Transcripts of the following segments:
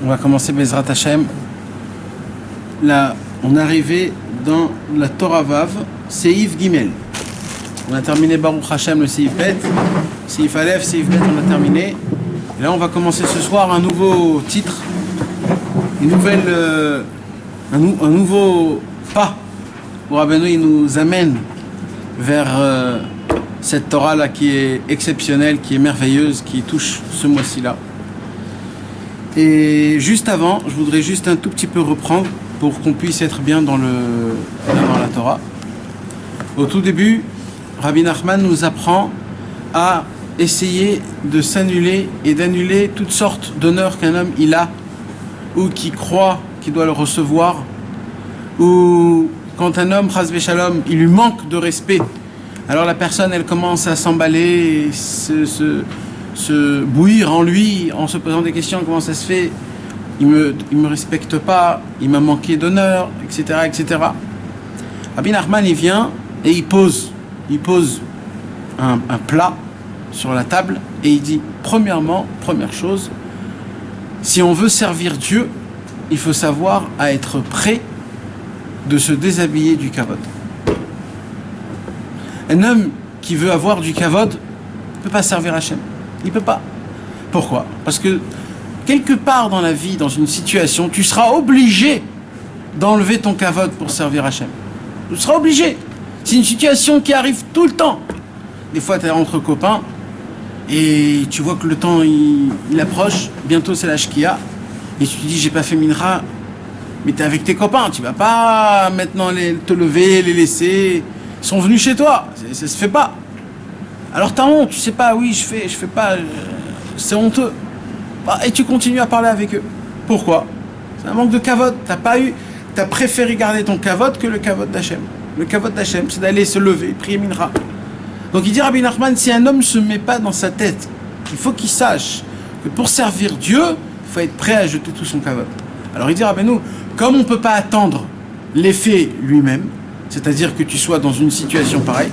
On va commencer Bezrat Hashem. Là, on est arrivé dans la Torah Vav, Seif Gimel. On a terminé Baruch Hashem le Seif Bet, Seif Aleph, Seif Bet, on a terminé. Et là, on va commencer ce soir un nouveau titre, une nouvelle, un nouveau pas. Pour Rabbeinu, il nous amène vers cette Torah-là qui est exceptionnelle, qui est merveilleuse, qui touche ce mois-ci-là. Et juste avant, je voudrais juste un tout petit peu reprendre pour qu'on puisse être bien dans la Torah. Au tout début, Rabbi Nachman nous apprend à essayer de s'annuler et d'annuler toutes sortes d'honneurs qu'un homme il a ou qui croit qu'il doit le recevoir, ou quand un homme, chas v'shalom, il lui manque de respect, alors la personne elle commence à s'emballer, se bouillir en lui en se posant des questions. Comment ça se fait, il me respecte pas, il m'a manqué d'honneur, etc., etc. Rabbi Nachman il vient et il pose un plat sur la table et il dit première chose, si on veut servir Dieu, il faut savoir à être prêt de se déshabiller du kavod. Un homme qui veut avoir du kavod ne peut pas servir Hachem. Il ne peut pas. Pourquoi? Parce que quelque part dans la vie, dans une situation, tu seras obligé d'enlever ton kavod pour servir Hachem. Tu seras obligé. C'est une situation qui arrive tout le temps. Des fois, tu es entre copains et tu vois que le temps il approche. Bientôt, c'est la shkia. Et tu te dis, j'ai pas fait minra. Mais tu es avec tes copains. Tu vas pas maintenant te lever, les laisser. Ils sont venus chez toi. Ça se fait pas. Alors t'as honte, tu sais pas, oui, je fais pas, c'est honteux. Et tu continues à parler avec eux. Pourquoi? C'est un manque de kavod. T'as préféré garder ton kavod que le kavod d'Hachem. Le kavod d'Hachem, c'est d'aller se lever, prier minra. Donc il dit Rabbi Nachman, si un homme ne se met pas dans sa tête, il faut qu'il sache que pour servir Dieu, il faut être prêt à jeter tout son kavod. Alors il dit Rabbeinu, comme on ne peut pas attendre l'effet lui-même, c'est-à-dire que tu sois dans une situation pareille,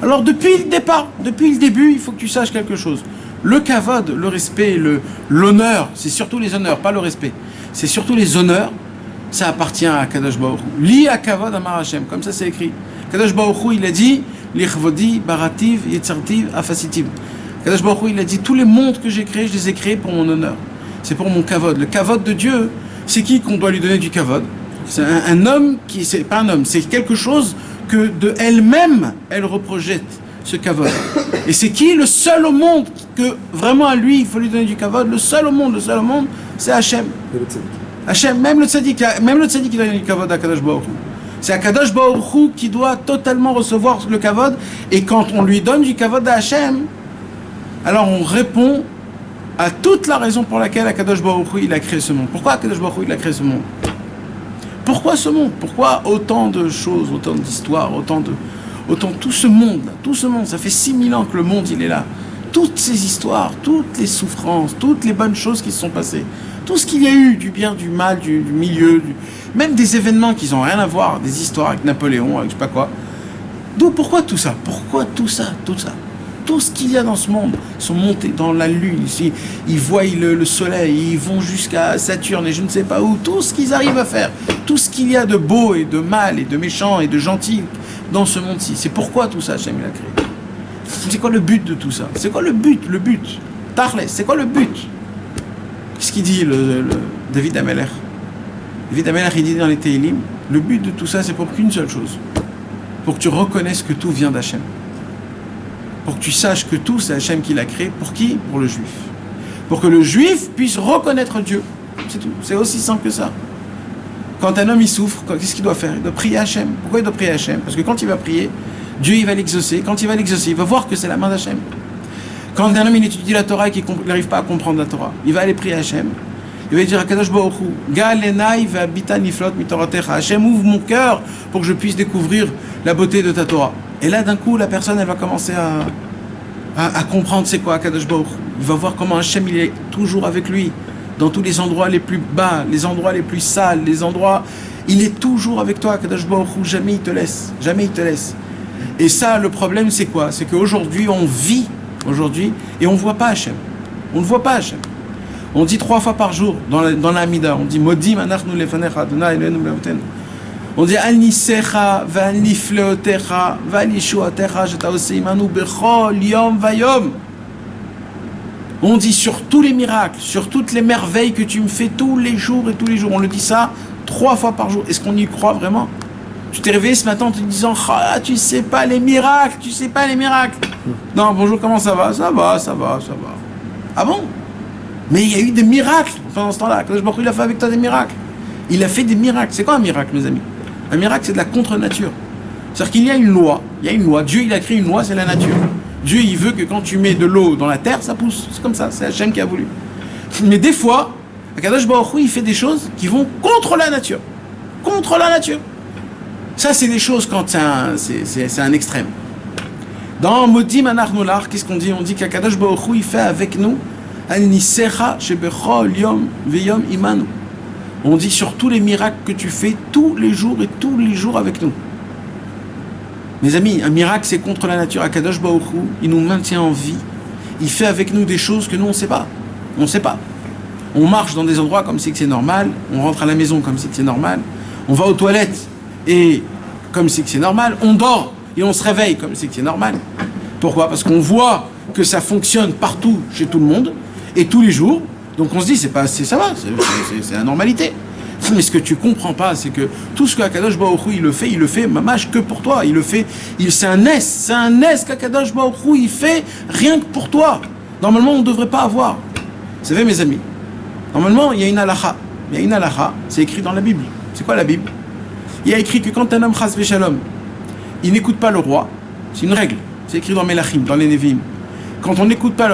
alors depuis le début, il faut que tu saches quelque chose. Le kavod, le respect, l'honneur, c'est surtout les honneurs, pas le respect. C'est surtout les honneurs, ça appartient à Kadosh Baruch Hu. Li à kavod amar Hashem, comme ça c'est écrit. Kadosh Baruch Hu, il a dit, lichvodi, barativ, yetzartiv, afasitiv. Kadosh Baruch Hu, il a dit, tous les mondes que j'ai créés, je les ai créés pour mon honneur. C'est pour mon kavod. Le kavod de Dieu, c'est qui qu'on doit lui donner du kavod? C'est un homme qui, c'est pas un homme, c'est quelque chose que de elle-même, elle reprojette ce kavod. Et c'est qui? Le seul au monde que vraiment à lui, il faut lui donner du kavod. Le seul au monde, c'est Hachem. Hachem, même le tzaddik, il donne du kavod à Kadosh Baruch Hu. C'est à Kadosh Baruch Hu qui doit totalement recevoir le kavod. Et quand on lui donne du kavod à Hachem, alors on répond à toute la raison pour laquelle Kadosh Baruch Hu il a créé ce monde. Pourquoi Kadosh Baruch Hu il a créé ce monde? Pourquoi ce monde? Pourquoi autant de choses, autant d'histoires, autant tout ce monde, ça fait 6000 ans que le monde il est là. Toutes ces histoires, toutes les souffrances, toutes les bonnes choses qui se sont passées, tout ce qu'il y a eu, du bien, du mal, du milieu, même des événements qui n'ont rien à voir, des histoires avec Napoléon, avec je sais pas quoi. Pourquoi tout ça? Tout ce qu'il y a dans ce monde, ils sont montés dans la lune, ici, ils voient le soleil, ils vont jusqu'à Saturne et je ne sais pas où, tout ce qu'ils arrivent à faire, tout ce qu'il y a de beau et de mal et de méchant et de gentil dans ce monde-ci. C'est pourquoi tout ça, Hachem, il a créé. C'est quoi le but de tout ça? C'est quoi le but? Tarles, c'est quoi le but? Qu'est-ce qu'il dit David Ameler? David Ameler, il dit dans les Tehillim, le but de tout ça, c'est pour qu'une seule chose. Pour que tu reconnaisses que tout vient d'Hachem. Pour que tu saches que tout, c'est Hachem qui l'a créé. Pour qui? Pour le juif. Pour que le juif puisse reconnaître Dieu. C'est tout. C'est aussi simple que ça. Quand un homme il souffre, qu'est-ce qu'il doit faire? Il doit prier Hachem. Pourquoi il doit prier Hachem? Parce que quand il va prier, Dieu il va l'exaucer. Quand il va l'exaucer, il va voir que c'est la main d'Hachem. Quand un homme il étudie la Torah et qu'il n'arrive pas à comprendre la Torah, il va aller prier Hachem. Il va dire à Kadosh Baruch Hu, Galenai va bita niflot mitoratecha. Hachem, ouvre mon cœur pour que je puisse découvrir la beauté de ta Torah. Et là, d'un coup, la personne, elle va commencer à comprendre c'est quoi Kadosh Baruch Hu. Il va voir comment Hachem, il est toujours avec lui. Dans tous les endroits les plus bas, les endroits les plus sales, les endroits... Il est toujours avec toi, Kadosh Baruch Hu. Jamais il te laisse. Jamais il te laisse. Et ça, le problème, c'est quoi? C'est qu'aujourd'hui, on vit, et on ne voit pas Hachem. On ne voit pas Hachem. On dit 3 fois par jour dans la Amida. On dit Modim anachnu lefanecha Adonai Eloheinu melotenu. On dit Al nisecha ve'al nifleotecha ve'al yeshuatecha sheta oseh imanu bechol yom vayom. On dit sur tous les miracles, sur toutes les merveilles que tu me fais tous les jours et tous les jours. On le dit ça 3 fois par jour. Est-ce qu'on y croit vraiment? Tu t'es réveillé ce matin en te disant ah, tu sais pas les miracles, tu sais pas les miracles. Non, bonjour, comment ça va? Ça va. Ah bon? Mais il y a eu des miracles pendant ce temps-là. Kadosh Baruch Hu, il a fait avec toi des miracles. Il a fait des miracles. C'est quoi un miracle, mes amis? Un miracle, c'est de la contre-nature. C'est-à-dire qu'il y a une loi. Dieu, il a créé une loi, c'est la nature. Dieu, il veut que quand tu mets de l'eau dans la terre, ça pousse. C'est comme ça, c'est Hachem qui a voulu. Mais des fois, Kadosh Baruch Hu, il fait des choses qui vont contre la nature. Contre la nature. Ça, c'est des choses quand c'est un extrême. Dans Modim Anachnu Lach, qu'est-ce qu'on dit? On dit qu'Akadosh Baruch Hu, il fait avec nous Al nisecha shebechol yom veyom imanu. On dit sur tous les miracles que tu fais tous les jours et tous les jours avec nous. Mes amis, un miracle, c'est contre la nature. Akadosh Baruch Hu, il nous maintient en vie. Il fait avec nous des choses que nous, on ne sait pas. On ne sait pas. On marche dans des endroits comme si c'est normal. On rentre à la maison comme si c'est normal. On va aux toilettes et comme si c'est normal. On dort et on se réveille comme si c'est normal. Pourquoi? Parce qu'on voit que ça fonctionne partout chez tout le monde et tous les jours. Donc on se dit, ça va, c'est la normalité. Mais ce que tu comprends pas, c'est que tout ce qu'Akadosh Baruch Hu, il le fait mamash que pour toi. C'est un S qu'Akadosh Baruch Hu, il fait rien que pour toi. Normalement, on ne devrait pas avoir. Vous savez, mes amis, normalement, il y a une halakha. C'est écrit dans la Bible. C'est quoi la Bible? Il y a écrit que quand un homme chas v'shalom, il n'écoute pas le roi, c'est une règle. C'est écrit dans Melachim, dans les Nevi'im. Quand on n'écoute pas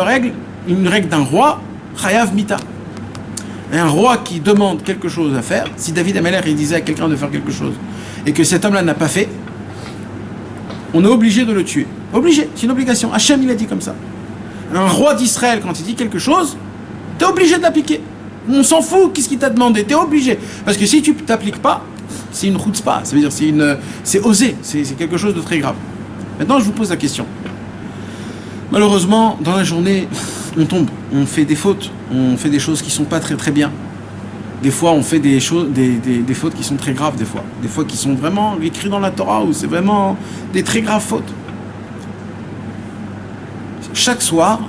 une règle d'un roi, chayav mita. Un roi qui demande quelque chose à faire, si David Ameler il disait à quelqu'un de faire quelque chose et que cet homme-là n'a pas fait, on est obligé de le tuer. Obligé, c'est une obligation. Hachem il a dit comme ça. Un roi d'Israël, quand il dit quelque chose, t'es obligé de l'appliquer. On s'en fout, qu'est-ce qu'il t'a demandé, t'es obligé. Parce que si tu t'appliques pas, c'est une chutzpah, ça veut dire c'est osé, c'est quelque chose de très grave. Maintenant je vous pose la question. Malheureusement, dans la journée, on tombe, on fait des fautes, on fait des choses qui sont pas très très bien. Des fois, on fait des choses, des fautes qui sont très graves, des fois qui sont vraiment écrites dans la Torah, ou c'est vraiment des très graves fautes. Chaque soir,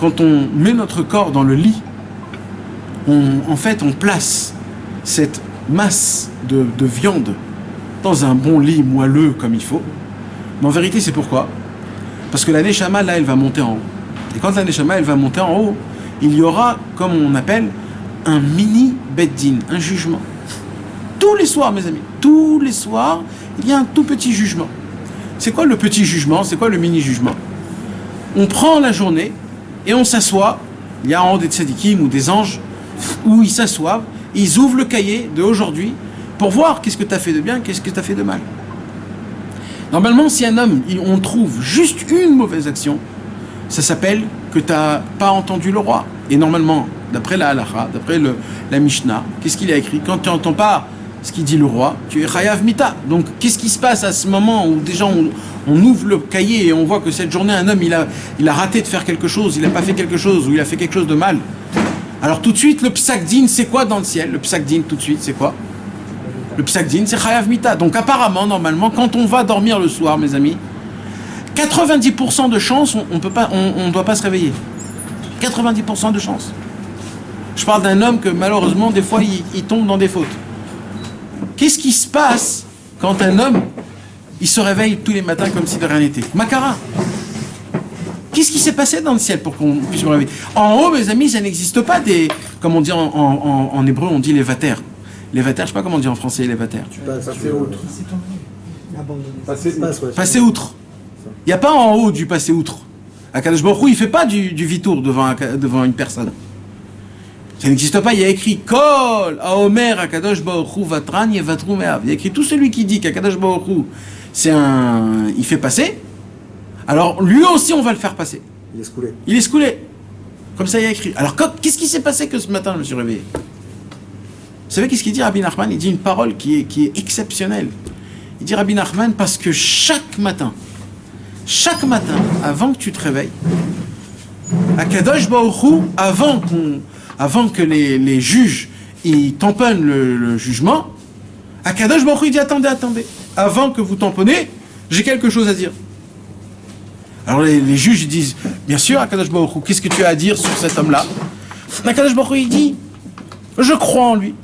quand on met notre corps dans le lit, on place cette masse de viande dans un bon lit moelleux comme il faut. Mais en vérité, c'est pourquoi? Parce que la Neshama, là, elle va monter en haut. Et quand la Neshama, elle va monter en haut, il y aura, comme on appelle, un mini beddin, un jugement. Tous les soirs, mes amis, tous les soirs, il y a un tout petit jugement. C'est quoi le petit jugement? C'est quoi le mini jugement? On prend la journée et on s'assoit. Il y a en haut des tzadikim ou des anges où ils s'assoient, ils ouvrent le cahier de aujourd'hui pour voir qu'est-ce que tu as fait de bien, qu'est-ce que tu as fait de mal. Normalement, si un homme, on trouve juste une mauvaise action, ça s'appelle que tu n'as pas entendu le roi. Et normalement, d'après la halakha, d'après la Mishnah, qu'est-ce qu'il a écrit? Quand tu n'entends pas ce qu'il dit le roi, tu es chayav mita. Donc, qu'est-ce qui se passe à ce moment où déjà on ouvre le cahier et on voit que cette journée, un homme, il a raté de faire quelque chose, il n'a pas fait quelque chose, ou il a fait quelque chose de mal. Alors tout de suite, le psak din, c'est quoi dans le ciel? Le psak din, tout de suite, c'est quoi? Le psak din, c'est chayav mita. Donc apparemment, normalement, quand on va dormir le soir, mes amis, 90% de chance, on ne doit pas se réveiller. 90% de chance. Je parle d'un homme que malheureusement, des fois, il tombe dans des fautes. Qu'est-ce qui se passe quand un homme, il se réveille tous les matins comme si de rien n'était? Makara. Qu'est-ce qui s'est passé dans le ciel pour qu'on puisse me réveiller? En haut, mes amis, ça n'existe pas des... Comme on dit en hébreu, on dit les vater. Les vater, je sais pas comment on dit en français les vater. Passer outre. Passer outre. Il n'y a pas en haut du passer outre. Akadosh Baruch Hu, il ne fait pas du vitour devant une personne. Ça n'existe pas. Il y a écrit Kol Aomer Akadosh Baruch Hu Vatran Yevatru Me'av. Il y a écrit tout celui qui dit qu'Akadosh Baruch Hu, il fait passer. Alors lui aussi, on va le faire passer. Il est scoulé. Comme ça, il y a écrit. Alors qu'est-ce qui s'est passé que ce matin, je me suis réveillé? Vous savez qu'est-ce qu'il dit, Rabbi Nachman? Il dit une parole qui est exceptionnelle. Il dit, Rabbi Nachman, parce que chaque matin, avant que tu te réveilles, Akadosh Baruch Hu, avant avant que les juges ils tamponnent le jugement, Akadosh Baruch Hu il dit attendez, avant que vous tamponnez, j'ai quelque chose à dire. Alors les juges ils disent, bien sûr Akadosh Baruch Hu, qu'est-ce que tu as à dire sur cet homme-là? Akadosh Baruch Hu il dit, je crois en lui.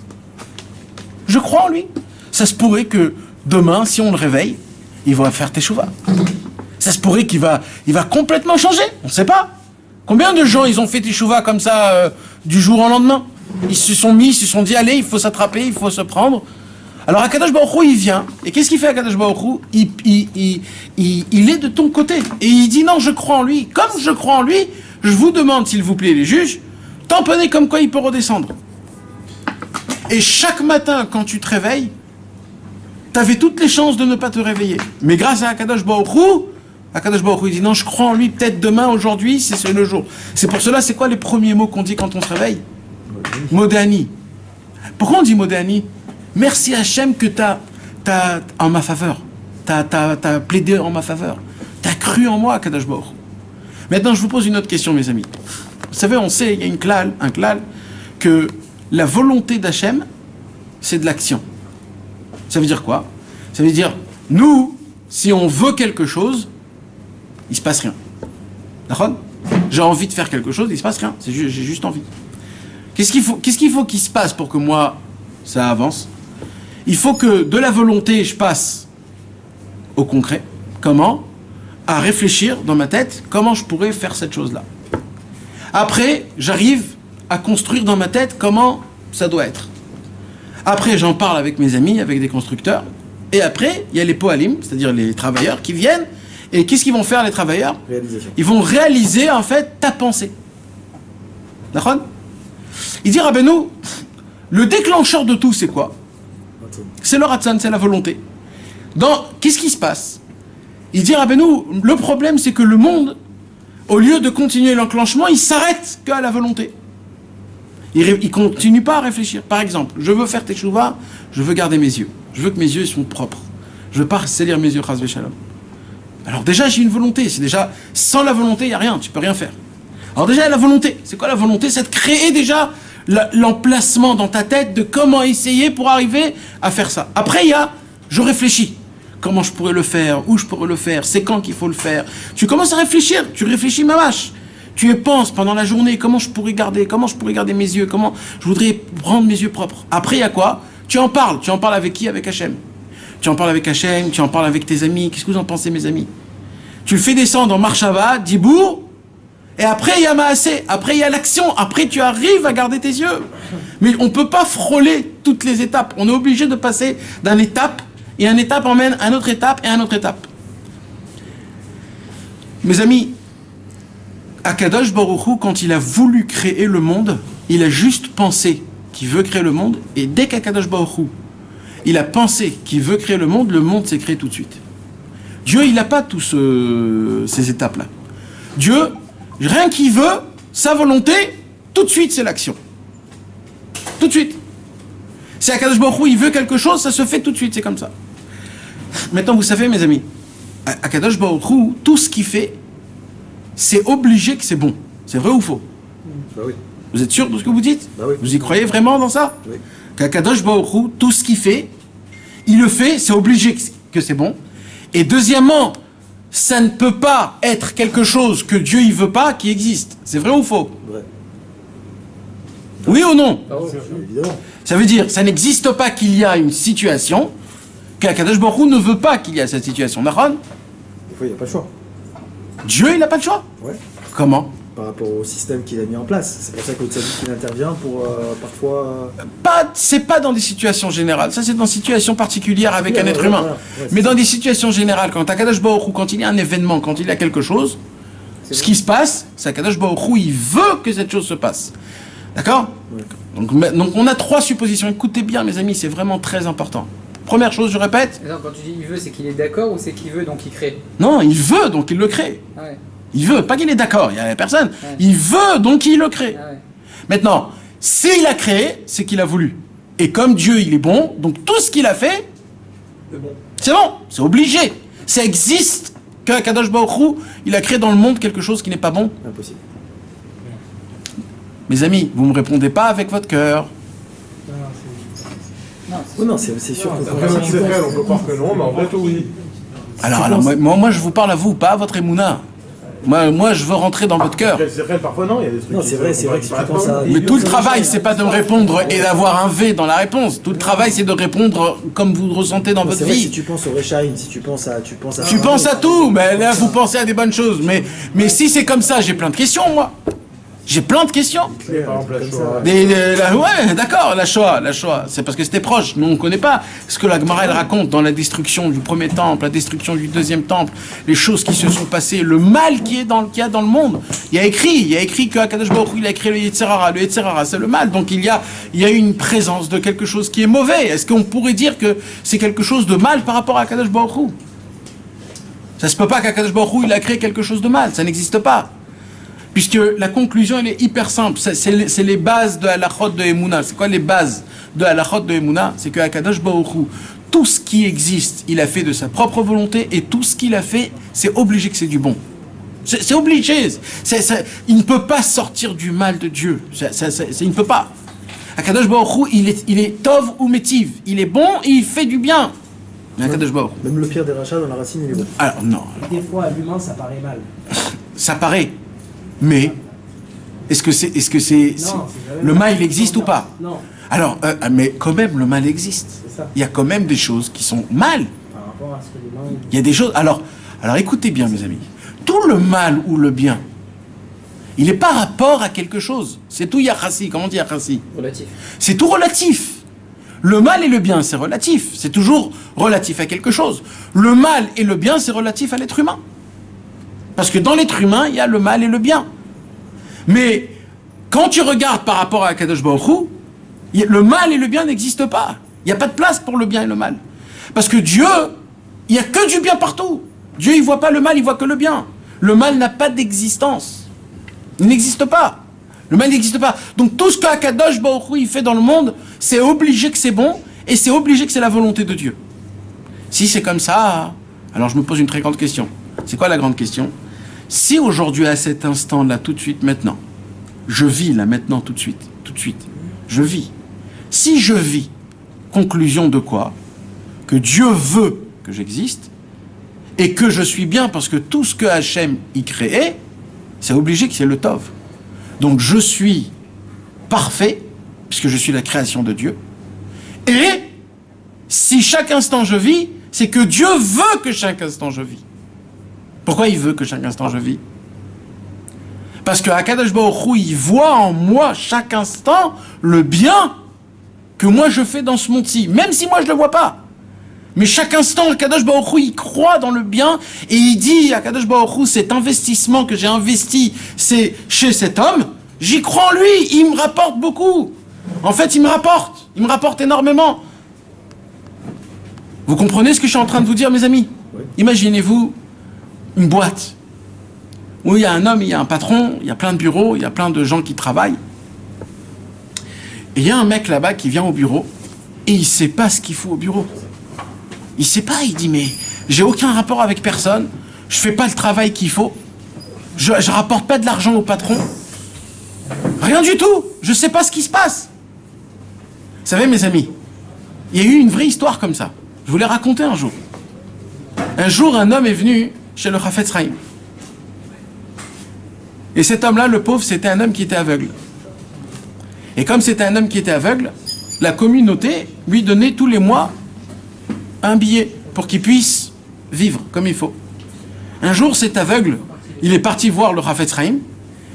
Je crois en lui. Ça se pourrait que demain, si on le réveille, il va faire teshuva. Ça se pourrait qu'il va complètement changer. On ne sait pas. Combien de gens ils ont fait teshuva comme ça du jour au lendemain? Ils se sont dit, allez, il faut s'attraper, il faut se prendre. Alors Akadosh Baruch Hu, il vient. Et qu'est-ce qu'il fait Akadosh Baruch Hu? Il est de ton côté. Et il dit, non, je crois en lui. Comme je crois en lui, je vous demande, s'il vous plaît, les juges, tamponnez comme quoi il peut redescendre. Et chaque matin, quand tu te réveilles, tu avais toutes les chances de ne pas te réveiller. Mais grâce à Akadosh Baruch Hu, il dit non, je crois en lui, peut-être demain, aujourd'hui, c'est le jour. C'est pour cela, c'est quoi les premiers mots qu'on dit quand on se réveille? Modéani. Pourquoi on dit Modéani? Merci Hachem que t'as en ma faveur. T'as plaidé en ma faveur. T'as cru en moi, Akadosh Baruch Hu. Maintenant, je vous pose une autre question, mes amis. Vous savez, on sait, il y a un klal, que la volonté d'Hachem, c'est de l'action. Ça veut dire quoi? Ça veut dire, nous, si on veut quelque chose, il se passe rien. D'accord? J'ai envie de faire quelque chose, il se passe rien. J'ai juste envie. Qu'est-ce qu'il faut qu'il se passe pour que moi, ça avance? Il faut que de la volonté, je passe au concret. Comment? À réfléchir dans ma tête, comment je pourrais faire cette chose-là. Après, j'arrive à construire dans ma tête comment ça doit être. Après, j'en parle avec mes amis, avec des constructeurs. Et après, il y a les poalim, c'est-à-dire les travailleurs qui viennent. Et qu'est-ce qu'ils vont faire, les travailleurs? Ils vont réaliser, en fait, ta pensée. D'accord? Il dit, Rabbeinu, le déclencheur de tout, c'est quoi? C'est le ratzon, c'est la volonté. Qu'est-ce qui se passe? Il dit, Rabbeinu, le problème, c'est que le monde, au lieu de continuer l'enclenchement, il s'arrête qu'à la volonté. Il ne continue pas à réfléchir. Par exemple, je veux faire teshuva, je veux garder mes yeux. Je veux que mes yeux soient propres. Je ne veux pas salir mes yeux, chas v'shalom. Alors déjà, j'ai une volonté. C'est déjà, sans la volonté, il n'y a rien. Tu ne peux rien faire. Alors déjà, la volonté. C'est quoi la volonté? C'est de créer déjà l'emplacement dans ta tête de comment essayer pour arriver à faire ça. Après, il y a, je réfléchis. Comment je pourrais le faire? Où je pourrais le faire? C'est quand qu'il faut le faire? Tu commences à réfléchir. Tu réfléchis ma vache. Tu y penses pendant la journée, comment je pourrais garder mes yeux, comment je voudrais rendre mes yeux propres. Après, il y a quoi? Tu en parles avec qui? Avec Hachem. Tu en parles avec Hachem, tu en parles avec tes amis. Qu'est-ce que vous en pensez, mes amis? Tu le fais descendre en Marshava, Dibour, et après, il y a Maasé, après, il y a l'action, après, tu arrives à garder tes yeux. Mais on ne peut pas frôler toutes les étapes. On est obligé de passer d'une étape, et une étape emmène à une autre étape, et à une autre étape. Mes amis, Akadosh Baruch Hu, quand il a voulu créer le monde, il a juste pensé qu'il veut créer le monde, et dès qu'Akadosh Baruch Hu, il a pensé qu'il veut créer le monde s'est créé tout de suite. Dieu, il n'a pas toutes ces étapes-là. Dieu, rien qu'il veut, sa volonté, tout de suite, c'est l'action. Tout de suite. Si Akadosh Baruch Hu, il veut quelque chose, ça se fait tout de suite, c'est comme ça. Maintenant, vous savez, mes amis, Akadosh Baruch Hu, tout ce qu'il fait, c'est obligé que c'est bon. C'est vrai ou faux? Bah oui. Vous êtes sûr de ce que vous dites? Bah oui. Vous y croyez vraiment dans ça? Oui. Qu'Akadosh Baruch Hu, tout ce qu'il fait, il le fait, c'est obligé que c'est bon. Et deuxièmement, ça ne peut pas être quelque chose que Dieu il veut pas qui existe. C'est vrai ou faux? Vrai. Oui ou non? Ah oui, évidemment. Ça veut dire, ça n'existe pas qu'il y a une situation qu'Akadosh Baruch Hu ne veut pas qu'il y ait cette situation. D'accord? Des fois, il n'y a pas le choix. Dieu, il n'a pas le choix. Ouais. Comment? Par rapport au système qu'il a mis en place. C'est pour ça qu'au tzaddik, il intervient pour parfois... C'est pas dans des situations générales. Ça, c'est dans des situations particulières avec un être ouais, humain. voilà. Ouais, mais dans des situations générales, quand Akadosh Baruch Hu, quand il y a un événement, quand il y a quelque chose, ce qui se passe, c'est qu'Akadosh Baruch Hu, il veut que cette chose se passe. D'accord? Ouais. Donc, on a 3 suppositions. Écoutez bien, mes amis, c'est vraiment très important. Première chose, je répète. Non, quand tu dis il veut, c'est qu'il est d'accord ou c'est qu'il veut donc il crée? Non, il veut, donc il le crée. Ah ouais. Il veut, pas qu'il est d'accord, il n'y a personne. Ouais. Il veut, donc il le crée. Ah ouais. Maintenant, s'il a créé, c'est qu'il a voulu. Et comme Dieu, il est bon, donc tout ce qu'il a fait, c'est bon, c'est obligé. Ça existe qu'Akadosh Baruch Hu, il a créé dans le monde quelque chose qui n'est pas bon. Impossible. Mes amis, vous ne me répondez pas avec votre cœur. Oui, non, c'est sûr que Après, même si c'est réel, on peut croire que non, mais en fait, oui. Alors moi, je vous parle à vous, pas à votre émouna. Moi, je veux rentrer dans votre cœur. C'est réel, parfois non, il y a des trucs. Non, c'est vrai que si tu penses à... Mais tout le travail, c'est pas de me répondre et d'avoir un V dans la réponse. Tout le travail, c'est de répondre comme vous le ressentez dans votre C'est vrai, si vie. tu penses au Rechaim, si tu penses à... Tu penses à tout, mais là, vous pensez à des bonnes choses. Mais si c'est comme ça, j'ai plein de questions, moi. J'ai plein de questions. Par exemple, la Shoah. Ouais, d'accord, la Shoah. C'est parce que c'était proche. Nous, on ne connaît pas ce que la Gemara elle raconte dans la destruction du premier temple, la destruction du deuxième temple, les choses qui se sont passées, le mal qu'il y a dans le monde. Il y a écrit que Akadosh Baruch Hu, il a créé le Yetzer Hara. Le Yetzer Hara, c'est le mal. Donc il y a une présence de quelque chose qui est mauvais. Est-ce qu'on pourrait dire que c'est quelque chose de mal par rapport à Akadosh Baruch Hu? Ça se peut pas qu'Akadosh Baruch Hu, il a créé quelque chose de mal. Ça n'existe pas. Puisque la conclusion, elle est hyper simple. C'est les bases de Halachot de Emouna. C'est quoi les bases de Halachot de Emouna? C'est que Akadosh Baruch Hu, tout ce qui existe, il a fait de sa propre volonté, et tout ce qu'il a fait, c'est obligé que c'est du bon. C'est obligé. Il ne peut pas sortir du mal de Dieu. Il ne peut pas. Akadosh Baruch Hu, il est tov ou métiv. Il est bon et il fait du bien. Akadosh Baruch Hu. Même le pire des rachats dans la racine, il est bon. Alors, non. Des fois, à l'humain, ça paraît mal. Ça paraît. Mais, est-ce que le mal, il existe ou pas? Non. Alors, mais quand même, le mal existe. C'est ça. Il y a quand même des choses qui sont mal. Par rapport à ce que l'humain... Il y a des choses... Alors écoutez bien, mes amis. Tout le mal ou le bien, il est par rapport à quelque chose. C'est tout yachassi. Comment on dit yachassi? Relatif. C'est tout relatif. Le mal et le bien, c'est relatif. C'est toujours relatif à quelque chose. Le mal et le bien, c'est relatif à l'être humain. Parce que dans l'être humain, il y a le mal et le bien. Mais quand tu regardes par rapport à Akadosh Baruch Hu, le mal et le bien n'existent pas. Il n'y a pas de place pour le bien et le mal. Parce que Dieu, il n'y a que du bien partout. Dieu, il ne voit pas le mal, il voit que le bien. Le mal n'a pas d'existence. Il n'existe pas. Le mal n'existe pas. Donc tout ce qu'Akadosh Baruch Hu il fait dans le monde, c'est obligé que c'est bon, et c'est obligé que c'est la volonté de Dieu. Si c'est comme ça, alors je me pose une très grande question. C'est quoi la grande question? Si aujourd'hui, à cet instant-là, tout de suite, maintenant, je vis là, maintenant, tout de suite, je vis. Si je vis, conclusion de quoi? Que Dieu veut que j'existe, et que je suis bien parce que tout ce que Hachem y créait, c'est obligé que c'est le Tov. Donc je suis parfait, puisque je suis la création de Dieu, et si chaque instant je vis, c'est que Dieu veut que chaque instant je vis. Pourquoi il veut que chaque instant je vis? Parce que Akadosh Baruch Hu, il voit en moi chaque instant le bien que moi je fais dans ce monde-ci, même si moi je ne le vois pas. Mais chaque instant, Akadosh Baruch Hu, il croit dans le bien et il dit, Akadosh Baruch Hu, cet investissement que j'ai investi, c'est chez cet homme, j'y crois en lui, il me rapporte beaucoup. En fait, il me rapporte énormément. Vous comprenez ce que je suis en train de vous dire, mes amis? Oui. Imaginez-vous une boîte où il y a un homme, il y a un patron, il y a plein de bureaux, il y a plein de gens qui travaillent. Et il y a un mec là-bas qui vient au bureau et il ne sait pas ce qu'il faut au bureau. Il ne sait pas, il dit mais j'ai aucun rapport avec personne, je ne fais pas le travail qu'il faut, je ne rapporte pas de l'argent au patron, rien du tout, je ne sais pas ce qui se passe. Vous savez mes amis, il y a eu une vraie histoire comme ça, je vous l'ai raconté un jour. Un jour, un homme est venu chez le Chafetz Chaim. Et cet homme-là, le pauvre, c'était un homme qui était aveugle. Et comme c'était un homme qui était aveugle, la communauté lui donnait tous les mois un billet pour qu'il puisse vivre comme il faut. Un jour, cet aveugle, il est parti voir le Chafetz Chaim,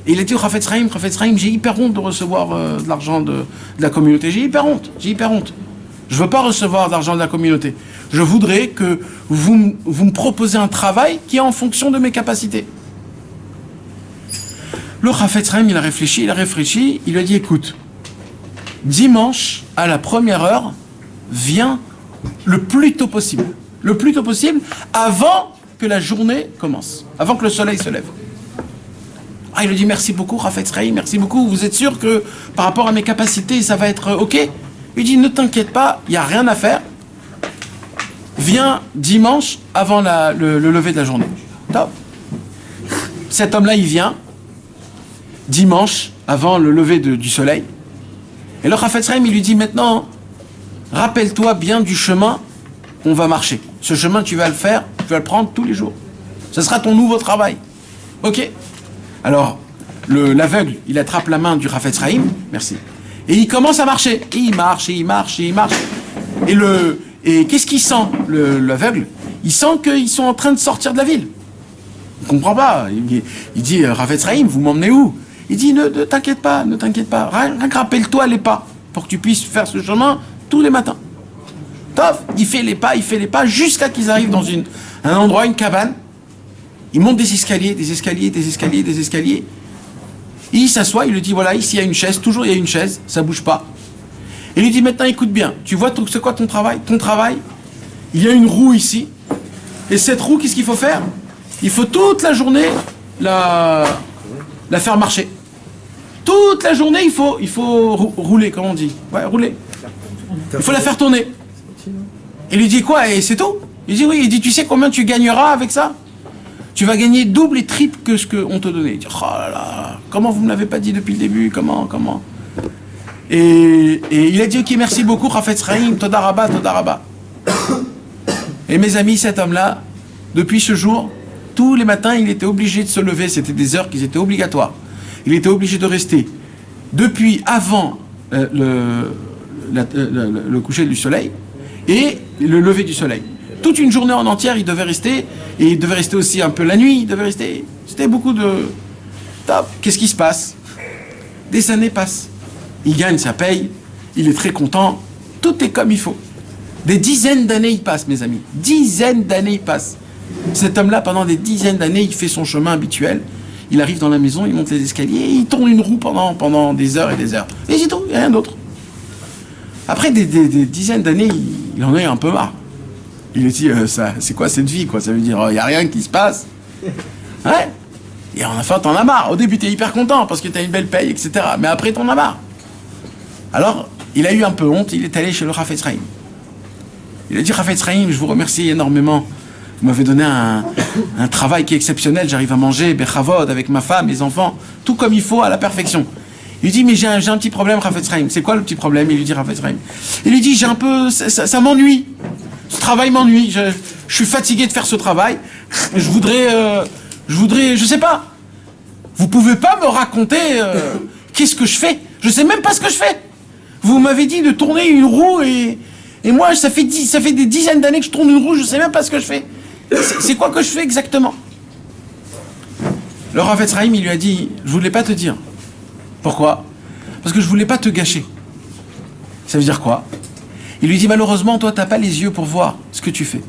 et il a dit au Chafetz Chaim, j'ai hyper honte de recevoir de l'argent de la communauté. J'ai hyper honte. Je ne veux pas recevoir d'argent de la communauté. Je voudrais que vous me proposez un travail qui est en fonction de mes capacités. Le Chafetz Chaim, il a réfléchi, il lui a dit, écoute, dimanche, à la première heure, viens le plus tôt possible, avant que la journée commence, avant que le soleil se lève. Ah, il lui dit, merci beaucoup, Chafetz Chaim, merci beaucoup, vous êtes sûr que par rapport à mes capacités, ça va être OK? Il dit, ne t'inquiète pas, il n'y a rien à faire. Viens dimanche avant le lever de la journée. Top. Cet homme-là, il vient dimanche avant le lever du soleil. Et le Chafetz Chaim, il lui dit maintenant, rappelle-toi bien du chemin qu'on va marcher. Ce chemin, tu vas le faire, tu vas le prendre tous les jours. Ce sera ton nouveau travail. Ok? Alors, l'aveugle, il attrape la main du Chafetz Chaim, merci, et il commence à marcher. Et il marche, et il marche, et il marche. Et qu'est-ce qu'il sent, l'aveugle? Il sent qu'ils sont en train de sortir de la ville. Il ne comprend pas. Il dit, Chafetz Chaim, vous m'emmenez où? Il dit, ne t'inquiète pas, ne t'inquiète pas. Rien que rappelle-toi les pas, pour que tu puisses faire ce chemin tous les matins. Top, il fait les pas, jusqu'à qu'ils arrivent dans un endroit, une cabane. Il monte des escaliers. Et il s'assoit, il lui dit, voilà, ici il y a une chaise, toujours il y a une chaise, ça bouge pas. Et il lui dit, maintenant écoute bien, tu vois, c'est quoi ton travail? Ton travail, il y a une roue ici. Et cette roue, qu'est-ce qu'il faut faire? Il faut toute la journée la faire marcher. Toute la journée, il faut rouler, comme on dit. Ouais, rouler. Il faut la faire tourner. Il lui dit quoi? Et c'est tout? Il dit oui. Il dit, tu sais combien tu gagneras avec ça? Tu vas gagner double et triple que ce qu'on te donnait. Il dit, oh là là, comment vous ne me l'avez pas dit depuis le début? Comment? Et il a dit, ok, merci beaucoup, Chafetz Chaim, Toda Rabba, Toda Rabba. Et mes amis, cet homme-là, depuis ce jour, tous les matins, il était obligé de se lever. C'était des heures qui étaient obligatoires. Il était obligé de rester depuis avant le coucher du soleil et le lever du soleil. Toute une journée en entière, il devait rester, et il devait rester aussi un peu la nuit, il devait rester... C'était beaucoup de... Top. Qu'est-ce qui se passe? Des années passent. Il gagne sa paye, il est très content, tout est comme il faut. Des dizaines d'années, il passe, mes amis. Dizaines d'années, il passe. Cet homme-là, pendant des dizaines d'années, il fait son chemin habituel. Il arrive dans la maison, il monte les escaliers, et il tourne une roue pendant des heures et des heures. Et c'est tout, il n'y a rien d'autre. Après des dizaines d'années, il en a eu un peu marre. Il a dit, c'est quoi cette vie, quoi? Ça veut dire, il n'y a rien qui se passe. Ouais. Et enfin, t'en as marre. Au début, t'es hyper content parce que t'as une belle paye, etc. Mais après, t'en as marre. Alors, il a eu un peu honte, il est allé chez le Chafetz Chaim. Il a dit, Chafetz Chaim, je vous remercie énormément. Vous m'avez donné un travail qui est exceptionnel. J'arrive à manger, bechavod, avec ma femme, mes enfants, tout comme il faut, à la perfection. Il lui dit, mais j'ai un petit problème, Chafetz Chaim. C'est quoi le petit problème? Il lui dit, Chafetz Chaim. Il lui dit, j'ai un peu... Ça m'ennuie. Ce travail m'ennuie. Je suis fatigué de faire ce travail. Je voudrais, je sais pas. Vous pouvez pas me raconter qu'est-ce que je fais? Je sais même pas ce que je fais. Vous m'avez dit de tourner une roue et moi, ça fait des dizaines d'années que je tourne une roue, je sais même pas ce que je fais. C'est quoi que je fais exactement? Le Chafetz Chaim, il lui a dit, je voulais pas te dire. Pourquoi? Parce que je voulais pas te gâcher. Ça veut dire quoi? Il lui dit, malheureusement, toi, t'as pas les yeux pour voir ce que tu fais.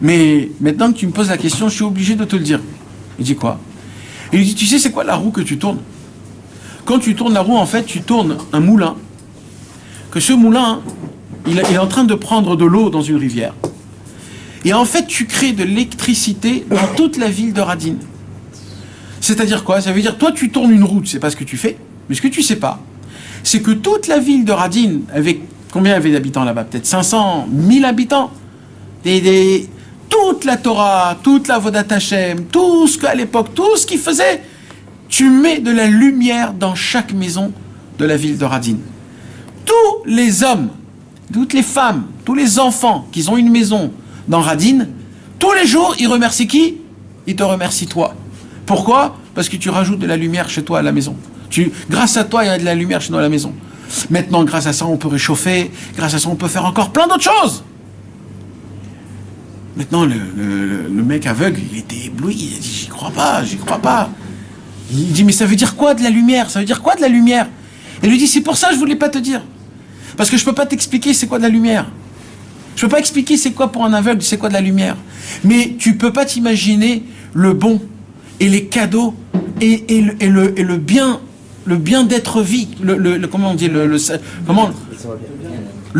Mais maintenant que tu me poses la question, je suis obligé de te le dire. Il dit quoi? Il lui dit, tu sais, c'est quoi la roue que tu tournes? Quand tu tournes la roue, en fait, tu tournes un moulin. Que ce moulin, il est en train de prendre de l'eau dans une rivière. Et en fait, tu crées de l'électricité dans toute la ville de Radin. C'est-à-dire quoi? Ça veut dire, toi, tu tournes une roue, tu sais pas ce que tu fais. Mais ce que tu sais pas, c'est que toute la ville de Radin, avec combien il y avait d'habitants là-bas? Peut-être 500, 1000 habitants. Toute la Torah, toute la Vodat Hashem, tout ce qu'à l'époque, tout ce qu'ils faisaient, tu mets de la lumière dans chaque maison de la ville de Radin. Tous les hommes, toutes les femmes, tous les enfants qui ont une maison dans Radin, tous les jours, ils remercient qui? Ils te remercient toi. Pourquoi? Parce que tu rajoutes de la lumière chez toi à la maison. Grâce à toi, il y a de la lumière chez nous à la maison. Maintenant, grâce à ça, on peut réchauffer. Grâce à ça, on peut faire encore plein d'autres choses. Maintenant, le mec aveugle, il était ébloui. Il a dit, j'y crois pas. Il dit, mais ça veut dire quoi de la lumière? Ça veut dire quoi de la lumière? Et il lui dit, c'est pour ça que je voulais pas te dire. Parce que je peux pas t'expliquer c'est quoi de la lumière. Je peux pas expliquer c'est quoi pour un aveugle, c'est quoi de la lumière. Mais tu peux pas t'imaginer le bon et les cadeaux et le bien d'être vie, comment on dit, le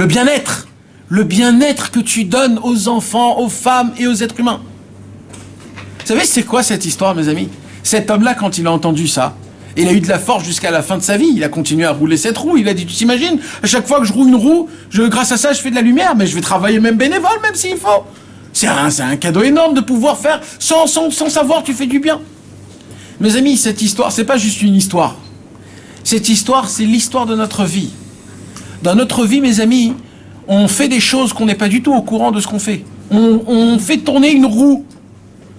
bien-être. Le bien-être que tu donnes aux enfants, aux femmes et aux êtres humains. Vous savez, c'est quoi cette histoire, mes amis? Cet homme-là, quand il a entendu ça, il a eu de la force jusqu'à la fin de sa vie. Il a continué à rouler cette roue. Il a dit, tu t'imagines, à chaque fois que je roule une roue, grâce à ça, je fais de la lumière, mais je vais travailler même bénévole, même s'il faut. C'est un cadeau énorme de pouvoir faire, sans savoir, tu fais du bien. Mes amis, cette histoire, c'est pas juste une histoire. Cette histoire, c'est l'histoire de notre vie. Dans notre vie, mes amis, on fait des choses qu'on n'est pas du tout au courant de ce qu'on fait. On fait tourner une roue.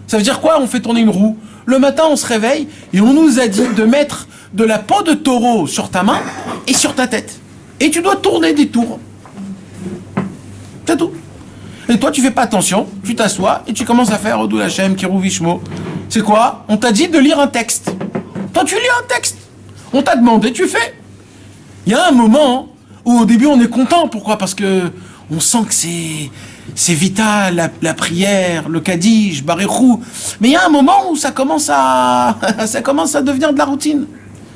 Ça veut dire quoi, on fait tourner une roue? Le matin, on se réveille et on nous a dit de mettre de la peau de taureau sur ta main et sur ta tête. Et tu dois tourner des tours. C'est tout. Et toi, tu fais pas attention, tu t'assois et tu commences à faire Odou Lachem, Kirou Vishmo. C'est quoi? On t'a dit de lire un texte. Toi, tu lis un texte. On t'a demandé, tu fais. Il y a un moment où au début on est content. Pourquoi? Parce que on sent que c'est vital, la prière, le Kaddish, Baréchou. Mais il y a un moment où ça commence à devenir de la routine.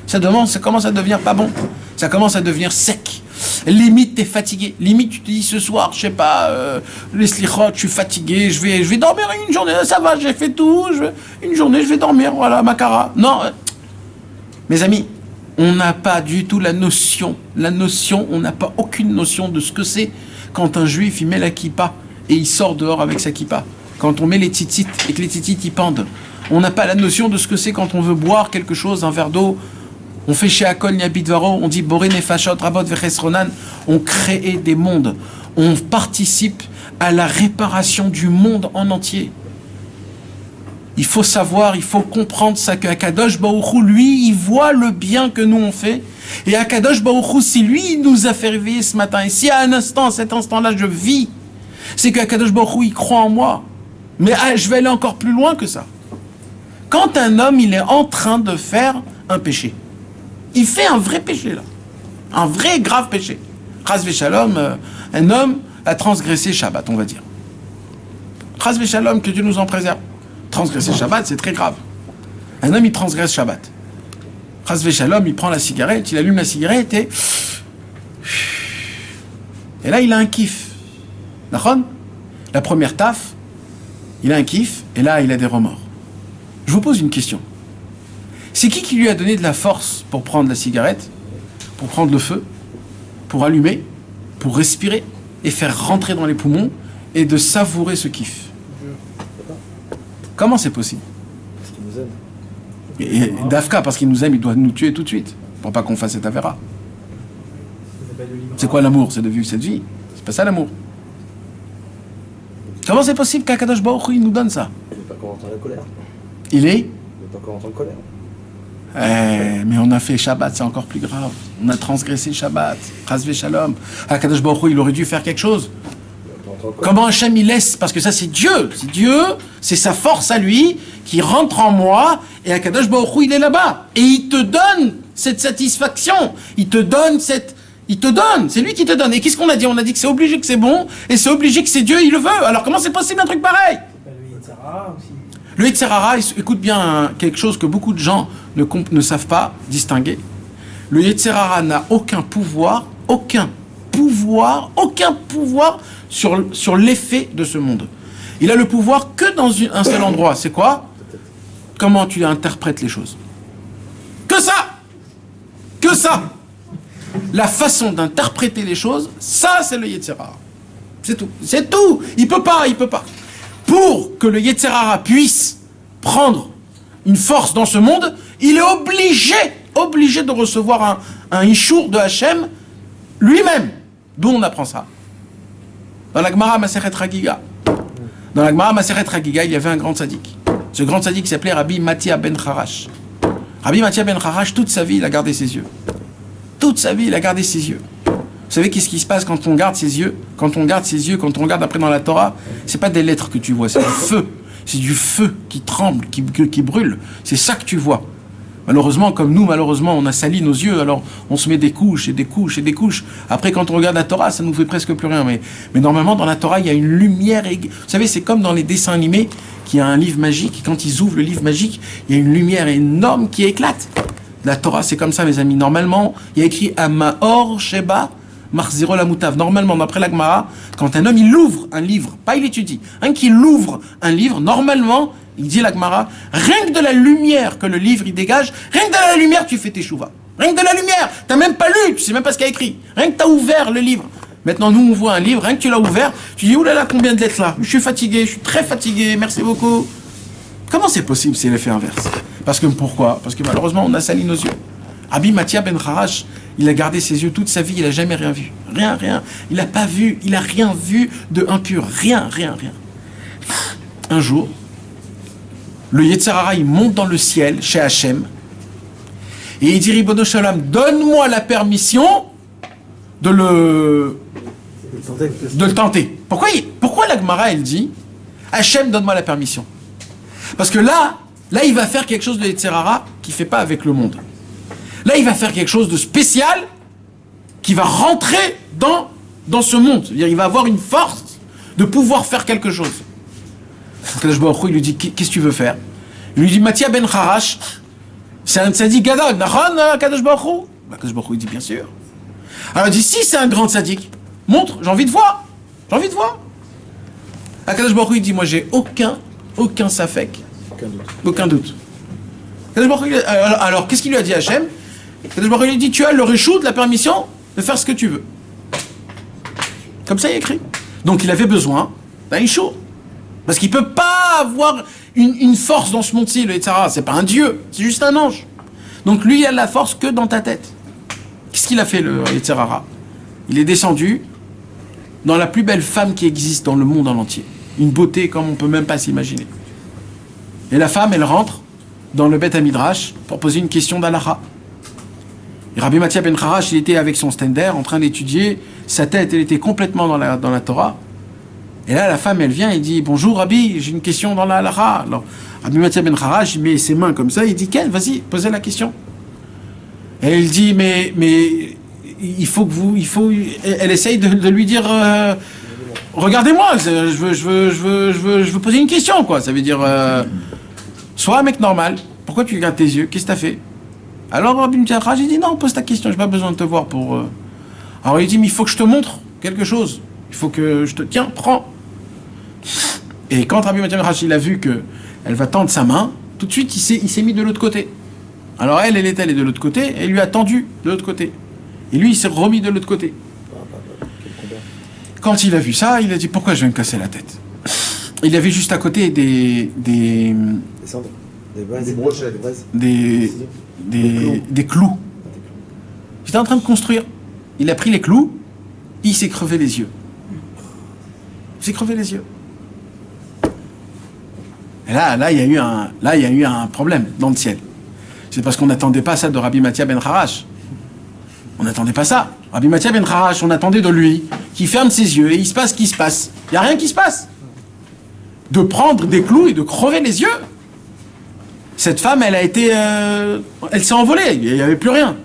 Ça commence à devenir pas bon. Ça commence à devenir sec. Limite, t'es fatigué. Limite, tu te dis ce soir, je sais pas, les slichot, je suis fatigué, je vais dormir une journée. Ça va, j'ai fait tout. Une journée, je vais dormir. Voilà, Makara. Non. Mes amis, on n'a pas du tout la notion, on n'a pas aucune notion de ce que c'est quand un juif il met la kippa et il sort dehors avec sa kippa. Quand on met les tzitzit et que les tzitzit y pendent. On n'a pas la notion de ce que c'est quand on veut boire quelque chose, un verre d'eau. On fait chez Akol Niabidvaro, on dit Boré Nefashot, Rabot Vechesronan. On crée des mondes. On participe à la réparation du monde en entier. Il faut savoir, il faut comprendre ça, que Akadosh Baruch Hu, lui, il voit le bien que nous on fait. Et Akadosh Baruch Hu, si lui, il nous a fait réveiller ce matin, et si à un instant, à cet instant-là, je vis, c'est qu'Akadosh Baruch Hu, il croit en moi. Mais je vais aller encore plus loin que ça. Quand un homme, il est en train de faire un péché, il fait un vrai péché, là. Un vrai grave péché. Chas v'shalom, un homme a transgressé Shabbat, on va dire. Chas v'shalom, que Dieu nous en préserve. Transgresser Shabbat, c'est très grave. Un homme, il transgresse Shabbat. Chas v'shalom, il prend la cigarette, il allume la cigarette et là, il a un kiff. D'accord? La première taf, il a un kiff, et là, il a des remords. Je vous pose une question. C'est qui lui a donné de la force pour prendre la cigarette, pour prendre le feu, pour allumer, pour respirer, et faire rentrer dans les poumons, et de savourer ce kiff? Comment c'est possible? Parce qu'il nous aime. Et Dafka, parce qu'il nous aime, il doit nous tuer tout de suite, pour pas qu'on fasse cette affaire-là. C'est quoi l'amour? C'est de vivre cette vie. C'est pas ça l'amour. Comment c'est possible qu'Akadosh Baruch Hu, il nous donne ça? Il n'est pas encore entendu la colère. Il est? Il n'est pas encore entendu colère. Mais on a fait Shabbat, c'est encore plus grave. On a transgressé Shabbat. Chas v'shalom. Akadosh Baruch Hu, il aurait dû faire quelque chose. Comment Hachem il laisse? Parce que ça c'est Dieu. C'est Dieu, c'est sa force à lui qui rentre en moi. Et Akadosh Baruch Hu, il est là-bas. Et il te donne cette satisfaction. Il te donne, c'est lui qui te donne. Et qu'est-ce qu'on a dit? On a dit que c'est obligé que c'est bon. Et c'est obligé que c'est Dieu, il le veut. Alors comment c'est possible un truc pareil? Le Yetzirah aussi. Le Yetzer Hara, écoute bien quelque chose que beaucoup de gens ne savent pas distinguer. Le Yetzer Hara n'a aucun pouvoir sur l'effet de ce monde. Il a le pouvoir que dans un seul endroit. C'est quoi? Comment tu interprètes les choses. Que ça. La façon d'interpréter les choses, ça c'est le Yetzer Hara. C'est tout. Il peut pas. Pour que le Yetzer Hara puisse prendre une force dans ce monde, il est obligé de recevoir un ishour de Hachem lui-même. D'où on apprend ça? Dans la Gemara Masechet Chagiga. Il y avait un grand tzaddik. Ce grand tzaddik s'appelait Rabbi Matia ben Charash. Rabbi Matia ben Charash, toute sa vie, il a gardé ses yeux. Vous savez qu'est-ce qui se passe quand on garde ses yeux? Quand on regarde après dans la Torah, c'est pas des lettres que tu vois, c'est du feu. C'est du feu qui tremble, qui brûle. C'est ça que tu vois. Malheureusement, comme nous, on a sali nos yeux, alors on se met des couches et des couches et des couches. Après, quand on regarde la Torah, ça nous fait presque plus rien. Mais normalement, dans la Torah, il y a une lumière. Vous savez, c'est comme dans les dessins animés, qu'il y a un livre magique. Quand ils ouvrent le livre magique, il y a une lumière énorme qui éclate. La Torah, c'est comme ça, mes amis. Normalement, il y a écrit Amahor Sheba Marziro la Moutav. Normalement, d'après la Gemara, quand un homme il ouvre un livre, pas il étudie, qu'il ouvre un livre, normalement, il dit la Gemara, rien que de la lumière que le livre il dégage, rien que de la lumière tu fais tes chouvas. Rien que de la lumière, t'as même pas lu, tu sais même pas ce qu'il y a écrit. Rien que t'as ouvert le livre. Maintenant, nous, on voit un livre, rien que tu l'as ouvert, tu dis, oulala, combien de lettres là? Je suis fatigué, je suis très fatigué, merci beaucoup. Comment c'est possible, c'est l'effet inverse? Parce que pourquoi? Parce que malheureusement, on a sali nos yeux. Rabbi Mathia ben Harash, il a gardé ses yeux toute sa vie, il n'a jamais rien vu. Rien. Il n'a pas vu, il n'a rien vu de impur. Rien. Un jour, le Yetzer Hara, il monte dans le ciel chez Hachem et il dit Ribono Shalom, donne-moi la permission de le tenter. Pourquoi la Gemara, elle dit Hachem, donne-moi la permission? Parce que là, il va faire quelque chose de Yetzer Hara qu'il ne fait pas avec le monde. Là, il va faire quelque chose de spécial qui va rentrer dans ce monde. C'est-à-dire, il va avoir une force de pouvoir faire quelque chose. Kadosh Baruch Hu, il lui dit, qu'est-ce que tu veux faire? Il lui dit, Mathia ben Harash, c'est un tzaddik gadol, nachon, Kadosh Baruch Hu? Kadosh Baruch Hu, il dit, bien sûr. Alors il dit, si c'est un grand tzaddik, montre, j'ai envie de voir. Kadosh Baruch Hu, il dit, moi j'ai aucun safek, aucun doute. Kadosh Baruch Hu, alors qu'est-ce qu'il lui a dit à Hachem? Kadosh Baruch Hu lui dit, tu as le réchout, la permission de faire ce que tu veux. Comme ça, il est écrit. Donc il avait besoin d'un réchout. Parce qu'il ne peut pas avoir une force dans ce monde-ci, le Yetzer Hara. C'est pas un dieu, c'est juste un ange. Donc lui, il a la force que dans ta tête. Qu'est-ce qu'il a fait, le Yetzer Hara? Il est descendu dans la plus belle femme qui existe dans le monde en entier. Une beauté comme on ne peut même pas s'imaginer. Et la femme, elle rentre dans le Beth Hamidrash pour poser une question d'Halacha. Et Rabbi Mathia ben Harash, il était avec son stender en train d'étudier. Sa tête, elle était complètement dans la Torah. Et là, la femme, elle vient et dit, bonjour Rabbi, j'ai une question dans la Halacha. Alors, Rabbi Mathia ben Harash, il met ses mains comme ça, il dit, Ken, vas-y, posez la question. Et elle dit, mais elle essaye de lui dire, regardez-moi, je veux poser une question, quoi. Ça veut dire, sois un mec normal. Pourquoi tu regardes tes yeux? Qu'est-ce que t'as fait? Alors Rabbi Mathia ben Harash, il dit, non, pose ta question, j'ai pas besoin de te voir pour... Alors il dit, mais il faut que je te montre quelque chose. Il faut que je te... Tiens, prends. Et quand Rabbi Mathia ben Harash, il a vu qu'elle va tendre sa main, tout de suite, il s'est mis de l'autre côté. Alors elle est de l'autre côté, et il lui a tendu de l'autre côté. Et lui, il s'est remis de l'autre côté. Quand il a vu ça, il a dit, pourquoi je vais me casser la tête? Il avait juste à côté des cendres, des brochettes, des clous. Il était en train de construire. Il a pris les clous, il s'est crevé les yeux. Et là, il y a eu un problème dans le ciel. C'est parce qu'on n'attendait pas ça de Rabbi Mathia ben Harash. On n'attendait pas ça. Rabbi Mathia ben Harash, on attendait de lui qu'il ferme ses yeux et il se passe ce qui se passe. Il n'y a rien qui se passe. De prendre des clous et de crever les yeux. Cette femme, elle s'est envolée. Il n'y avait plus rien.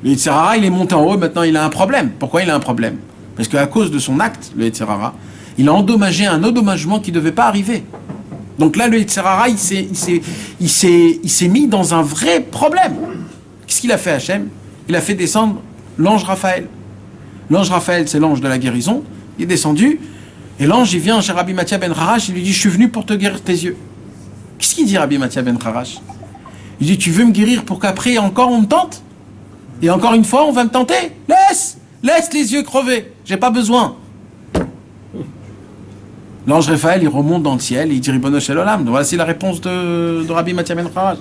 Le Yetzer Hara, il est monté en haut, maintenant il a un problème. Pourquoi il a un problème? Parce qu'à cause de son acte, le Yetzer Hara, il a endommagé un endommagement qui ne devait pas arriver. Donc là, le Yetzer Hara, il s'est mis dans un vrai problème. Qu'est-ce qu'il a fait, Hachem? Il a fait descendre l'ange Raphaël. L'ange Raphaël, c'est l'ange de la guérison. Il est descendu, et l'ange, il vient chez Rabbi Mathia ben Harash, il lui dit, je suis venu pour te guérir tes yeux. Qu'est-ce qu'il dit, Rabbi Mathia ben Harash? Il dit, tu veux me guérir pour qu'après, encore, on me tente? Et encore une fois, on va me tenter? Laisse les yeux crever, j'ai pas besoin. L'ange Raphaël, il remonte dans le ciel, et il dit Ribono Shel Olam. Donc voici la réponse de Rabbi Mathia ben Harash.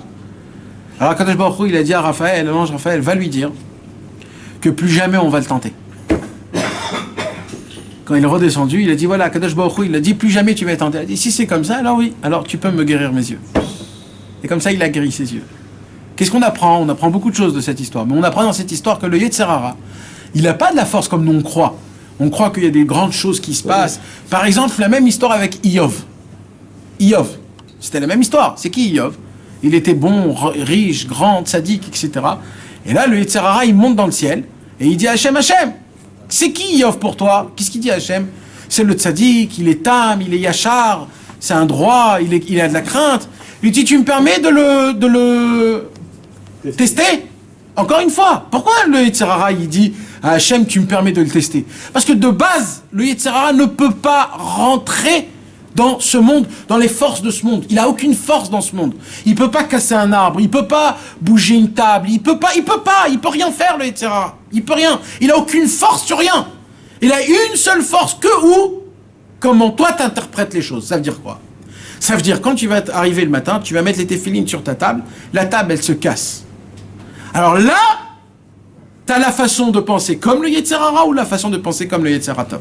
Alors Kadosh Baruch Hu, il a dit à Raphaël, l'ange Raphaël va lui dire que plus jamais on va le tenter. Quand il est redescendu, il a dit, voilà, Kadosh Baruch Hu, il a dit, plus jamais tu vas être tenté. Il a dit, si c'est comme ça, alors oui, alors tu peux me guérir mes yeux. Et comme ça, il a guéri ses yeux. Qu'est-ce qu'on apprend? On apprend beaucoup de choses de cette histoire. Mais on apprend dans cette histoire que le Yetzer Hara, il n'a pas de la force comme nous on croit. On croit qu'il y a des grandes choses qui se passent. Par exemple, la même histoire avec Iyov. Iyov, c'était la même histoire. C'est qui Iyov? Il était bon, riche, grand, sadique, etc. Et là, le Yetzer Hara, il monte dans le ciel et il dit à Hachem, Hachem, c'est qui Iyov pour toi? Qu'est-ce qu'il dit à Hachem? C'est le tzaddik, il est tam, il est yachar, c'est un droit, il a de la crainte. Il dit, tu me permets de le tester? Encore une fois, pourquoi le Yetzer Hara, il dit à Hachem, tu me permets de le tester? Parce que de base, le Yetzer Hara ne peut pas rentrer dans ce monde, dans les forces de ce monde. Il a aucune force dans ce monde. Il peut pas casser un arbre, il peut pas bouger une table, il peut rien faire, le Yetzer Hara. Il peut rien. Il a aucune force sur rien. Il a une seule force, comment toi t'interprètes les choses. Ça veut dire quoi? Ça veut dire, quand tu vas arriver le matin, tu vas mettre les téphilines sur ta table, la table, elle se casse. Alors là, tu as la façon de penser comme le Yetzer Hara ou la façon de penser comme le Yetzer Hatov.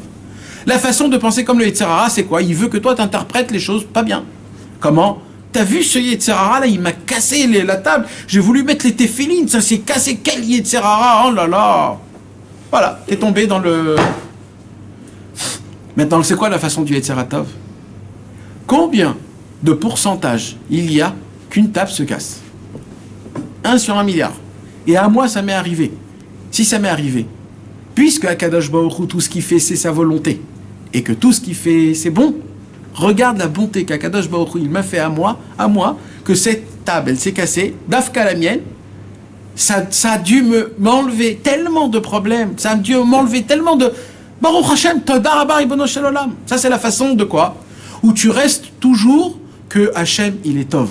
La façon de penser comme le Yetzer Hara, c'est quoi? Il veut que toi, tu interprètes les choses pas bien. Comment? T'as vu ce Yetzer Hara là, il m'a cassé la table, j'ai voulu mettre les téphilines, ça s'est cassé, quel Yetzer Hara, oh là là. Voilà, t'es tombé dans le... Maintenant, c'est quoi la façon du Yetzer Hatov? Combien de pourcentage il y a qu'une table se casse? 1 sur 1 milliard. Et à moi, ça m'est arrivé. Si ça m'est arrivé, puisque Akadosh Baruch Hu, tout ce qu'il fait, c'est sa volonté, et que tout ce qu'il fait, c'est bon, regarde la bonté qu'Akadosh Baruch Hu, il m'a fait à moi, que cette table, elle s'est cassée, d'Afka la mienne, ça a dû m'enlever tellement de problèmes, ça a dû m'enlever tellement de... Baruch Hashem, Toda Rabba Ribono Shel Olam. Ça, c'est la façon de quoi? Où tu restes toujours que Hashem, il est Tov.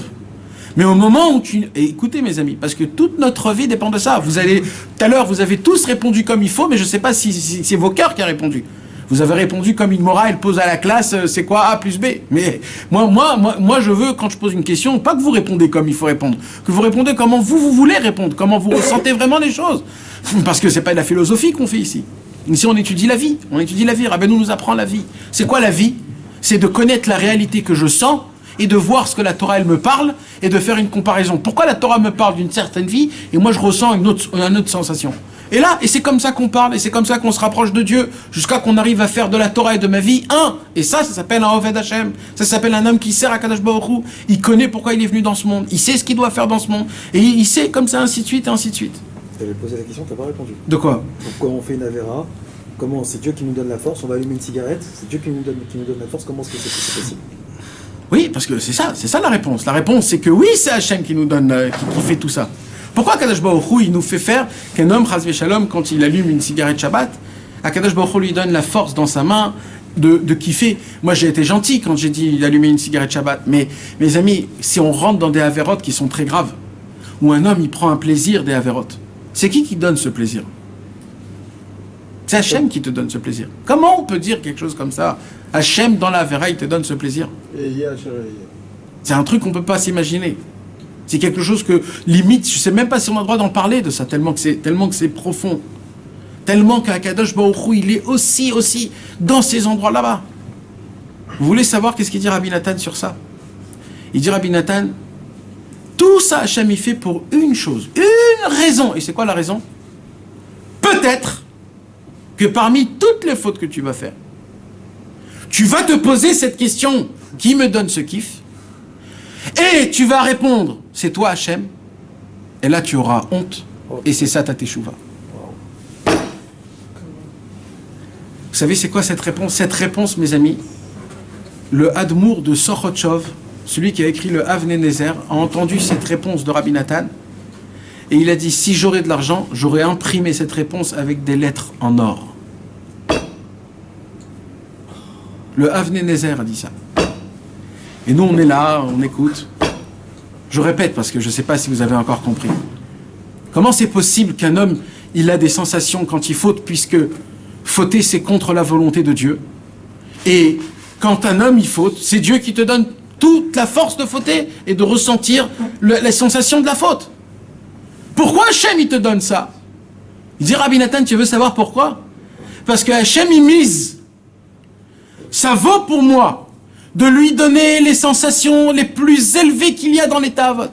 Mais au moment où tu... Et écoutez mes amis, parce que toute notre vie dépend de ça. Tout à l'heure, vous avez tous répondu comme il faut, mais je ne sais pas si c'est vos cœurs qui ont répondu. Vous avez répondu comme une morale, elle pose à la classe, c'est quoi A plus B? Mais moi, je veux, quand je pose une question, pas que vous répondez comme il faut répondre, que vous répondez comment vous voulez répondre, comment vous ressentez vraiment les choses. Parce que c'est pas de la philosophie qu'on fait ici. Ici, on étudie la vie. Rabbeinu nous apprend la vie. C'est quoi la vie? C'est de connaître la réalité que je sens et de voir ce que la Torah, elle me parle et de faire une comparaison. Pourquoi la Torah me parle d'une certaine vie et moi, je ressens une autre sensation? Et là, et c'est comme ça qu'on parle, et c'est comme ça qu'on se rapproche de Dieu, jusqu'à qu'on arrive à faire de la Torah et de ma vie un. Et ça s'appelle un Oved Hashem. Ça s'appelle un homme qui sert à Kadosh Baruch Hu. Il connaît pourquoi il est venu dans ce monde. Il sait ce qu'il doit faire dans ce monde. Et il sait comme ça, ainsi de suite, et ainsi de suite. Tu avais posé la question, tu n'as pas répondu. De quoi? Pourquoi on fait une Avera? Comment c'est Dieu qui nous donne la force? On va allumer une cigarette, c'est Dieu qui nous donne la force. Comment est-ce que c'est possible? Oui, parce que c'est ça la réponse. La réponse, c'est que oui, c'est Hachem qui nous donne, qui fait tout ça. Pourquoi Kadosh Baruch Hu, il nous fait faire qu'un homme, Chas v'Shalom, quand il allume une cigarette Shabbat, Kadosh Baruch Hu lui donne la force dans sa main de kiffer. Moi, j'ai été gentil quand j'ai dit d'allumer une cigarette Shabbat. Mais, mes amis, si on rentre dans des avérotes qui sont très graves, où un homme, il prend un plaisir des avérotes, c'est qui donne ce plaisir? C'est Hachem qui te donne ce plaisir. Comment on peut dire quelque chose comme ça? Hachem, dans l'Avera, il te donne ce plaisir. C'est un truc qu'on ne peut pas s'imaginer. C'est quelque chose que, limite, je ne sais même pas si on a le droit d'en parler de ça, tellement que c'est profond. Tellement qu'Akadosh Baruch Hu, il est aussi dans ces endroits là-bas. Vous voulez savoir qu'est-ce qu'il dit Rabbi Nathan sur ça? Il dit Rabbi Nathan, tout ça Hachem il fait pour une chose, une raison. Et c'est quoi la raison? Peut-être que parmi toutes les fautes que tu vas faire, tu vas te poser cette question, qui me donne ce kiff? Et tu vas répondre, c'est toi Hachem. Et là tu auras honte. Et c'est ça ta teshuva. Vous savez c'est quoi cette réponse? Cette réponse, mes amis, le Admour de Sochotchov, celui qui a écrit le Avnei Nezer, a entendu cette réponse de Rabbi Nathan. Et il a dit, si j'aurais de l'argent, j'aurais imprimé cette réponse avec des lettres en or. Le Avnei Nezer a dit ça. Et nous, on est là, on écoute. Je répète, parce que je ne sais pas si vous avez encore compris. Comment c'est possible qu'un homme, il a des sensations quand il faute, puisque fauter, c'est contre la volonté de Dieu. Et quand un homme, il faute, c'est Dieu qui te donne toute la force de fauter et de ressentir les sensations de la faute. Pourquoi Hachem, il te donne ça? Il dit, Rabbi Nathan, tu veux savoir pourquoi? Parce que Hachem, il mise. Ça vaut pour moi de lui donner les sensations les plus élevées qu'il y a dans l'état avot.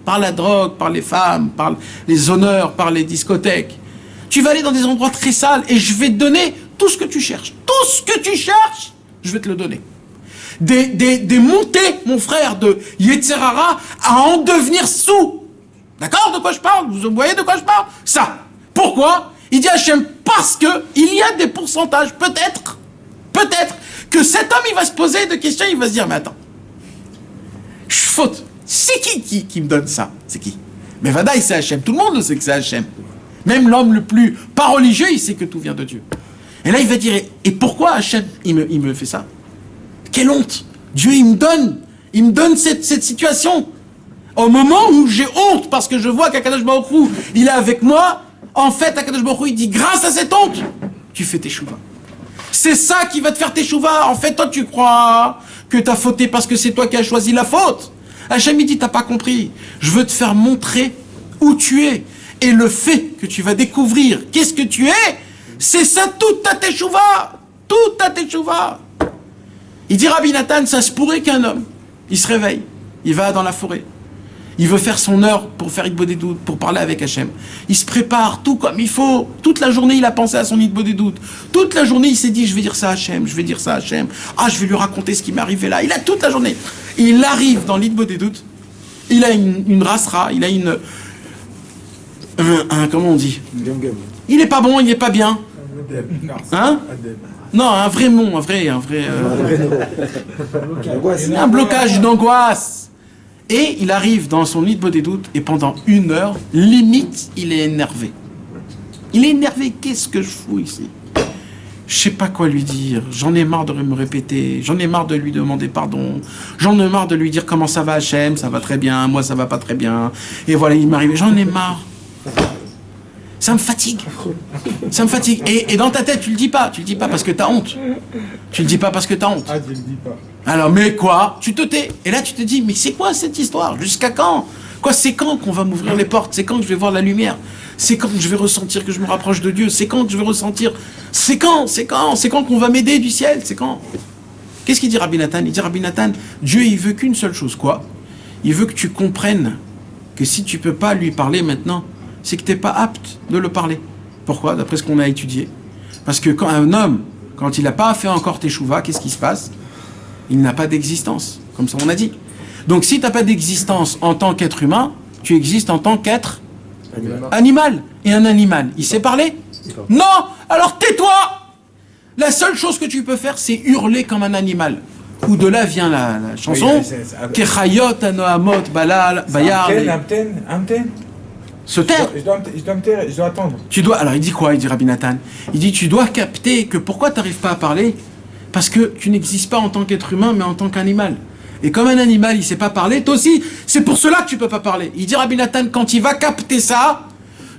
Par la drogue, par les femmes, par les honneurs, par les discothèques. Tu vas aller dans des endroits très sales et je vais te donner tout ce que tu cherches. Tout ce que tu cherches, je vais te le donner. Des montées, mon frère, de Yetzer Hara à en devenir sous. D'accord de quoi je parle? Vous voyez de quoi je parle? Ça. Pourquoi? Il dit Hachem, parce que il y a des pourcentages, peut-être, que cet homme, il va se poser des questions, il va se dire, mais attends, je faute. C'est qui me donne ça? C'est qui? Mais Vadaï, c'est Hachem. Tout le monde le sait que c'est Hachem. Même l'homme le plus pas religieux, il sait que tout vient de Dieu. Et là, il va dire, et pourquoi Hachem, il me fait ça? Quelle honte! Dieu, il me donne cette situation. Au moment où j'ai honte, parce que je vois qu'Akadosh Baruch Hu, il est avec moi, en fait, Akadosh Baruch Hu, il dit, grâce à cette honte, tu fais tes chouvas. C'est ça qui va te faire teshuva. En fait, toi, tu crois que t'as fauté parce que c'est toi qui as choisi la faute. Hachem, il dit, t'as pas compris. Je veux te faire montrer où tu es. Et le fait que tu vas découvrir qu'est-ce que tu es, c'est ça toute ta teshuva. Toute ta teshuva. Il dit, Rabbi Nathan, ça se pourrait qu'un homme, il se réveille, il va dans la forêt. Il veut faire son heure pour faire Hitbodedut, des doutes, pour parler avec Hachem. Il se prépare tout comme il faut. Toute la journée, il a pensé à son Hitbodedut. des doutes. Toute la journée, il s'est dit, je vais dire ça à Hachem, je vais dire ça à Hachem. Ah, je vais lui raconter ce qui m'est arrivé là. Il a toute la journée. Il arrive dans l'Hitbodedut, des doutes. Il a une rasra, il a comment on dit? Il est pas bon, il est pas bien. Hein? Non, un vrai mot, un blocage, une angoisse. Et il arrive dans son Hitbodedut des doutes et pendant 1 heure, limite, il est énervé. Il est énervé, qu'est-ce que je fous ici? Je sais pas quoi lui dire, j'en ai marre de me répéter, j'en ai marre de lui demander pardon, j'en ai marre de lui dire comment ça va Hachem, ça va très bien, moi ça va pas très bien, et voilà, il m'arrive, j'en ai marre. Ça me fatigue. Ça me fatigue. Et dans ta tête, tu le dis pas parce que t'as honte. Tu le dis pas parce que t'as honte. Ah, tu le dis pas. Alors, mais quoi? Tu te tais. Et là, tu te dis, mais c'est quoi cette histoire? Jusqu'à quand? Quoi, c'est quand qu'on va m'ouvrir les portes? C'est quand que je vais voir la lumière? C'est quand que je vais ressentir que je me rapproche de Dieu? C'est quand que je vais ressentir? C'est quand qu'on va m'aider du ciel? C'est quand? Qu'est-ce qu'il dit Rabbi Nathan? Il dit, Rabbi Nathan, Dieu, il veut qu'une seule chose, quoi? Il veut que tu comprennes que si tu peux pas lui parler maintenant, c'est que tu n'es pas apte de le parler. Pourquoi? D'après ce qu'on a étudié. Parce que quand un homme, quand il n'a pas fait encore teshuva, qu'est-ce qui se passe? Il n'a pas d'existence. Comme ça, on a dit. Donc, si tu n'as pas d'existence en tant qu'être humain, tu existes en tant qu'être animal. Et un animal, il sait parler? Non! Alors tais-toi! La seule chose que tu peux faire, c'est hurler comme un animal. Où de là vient la chanson. Kechayot, Anoamot, Balal, Bayar. Amten. Se taire. Je dois me taire, je dois attendre. Alors il dit quoi? Il dit Rabbi Nathan. Il dit tu dois capter que pourquoi tu n'arrives pas à parler? Parce que tu n'existes pas en tant qu'être humain, mais en tant qu'animal. Et comme un animal, il ne sait pas parler, toi aussi, c'est pour cela que tu ne peux pas parler. Il dit Rabbi Nathan, quand il va capter ça,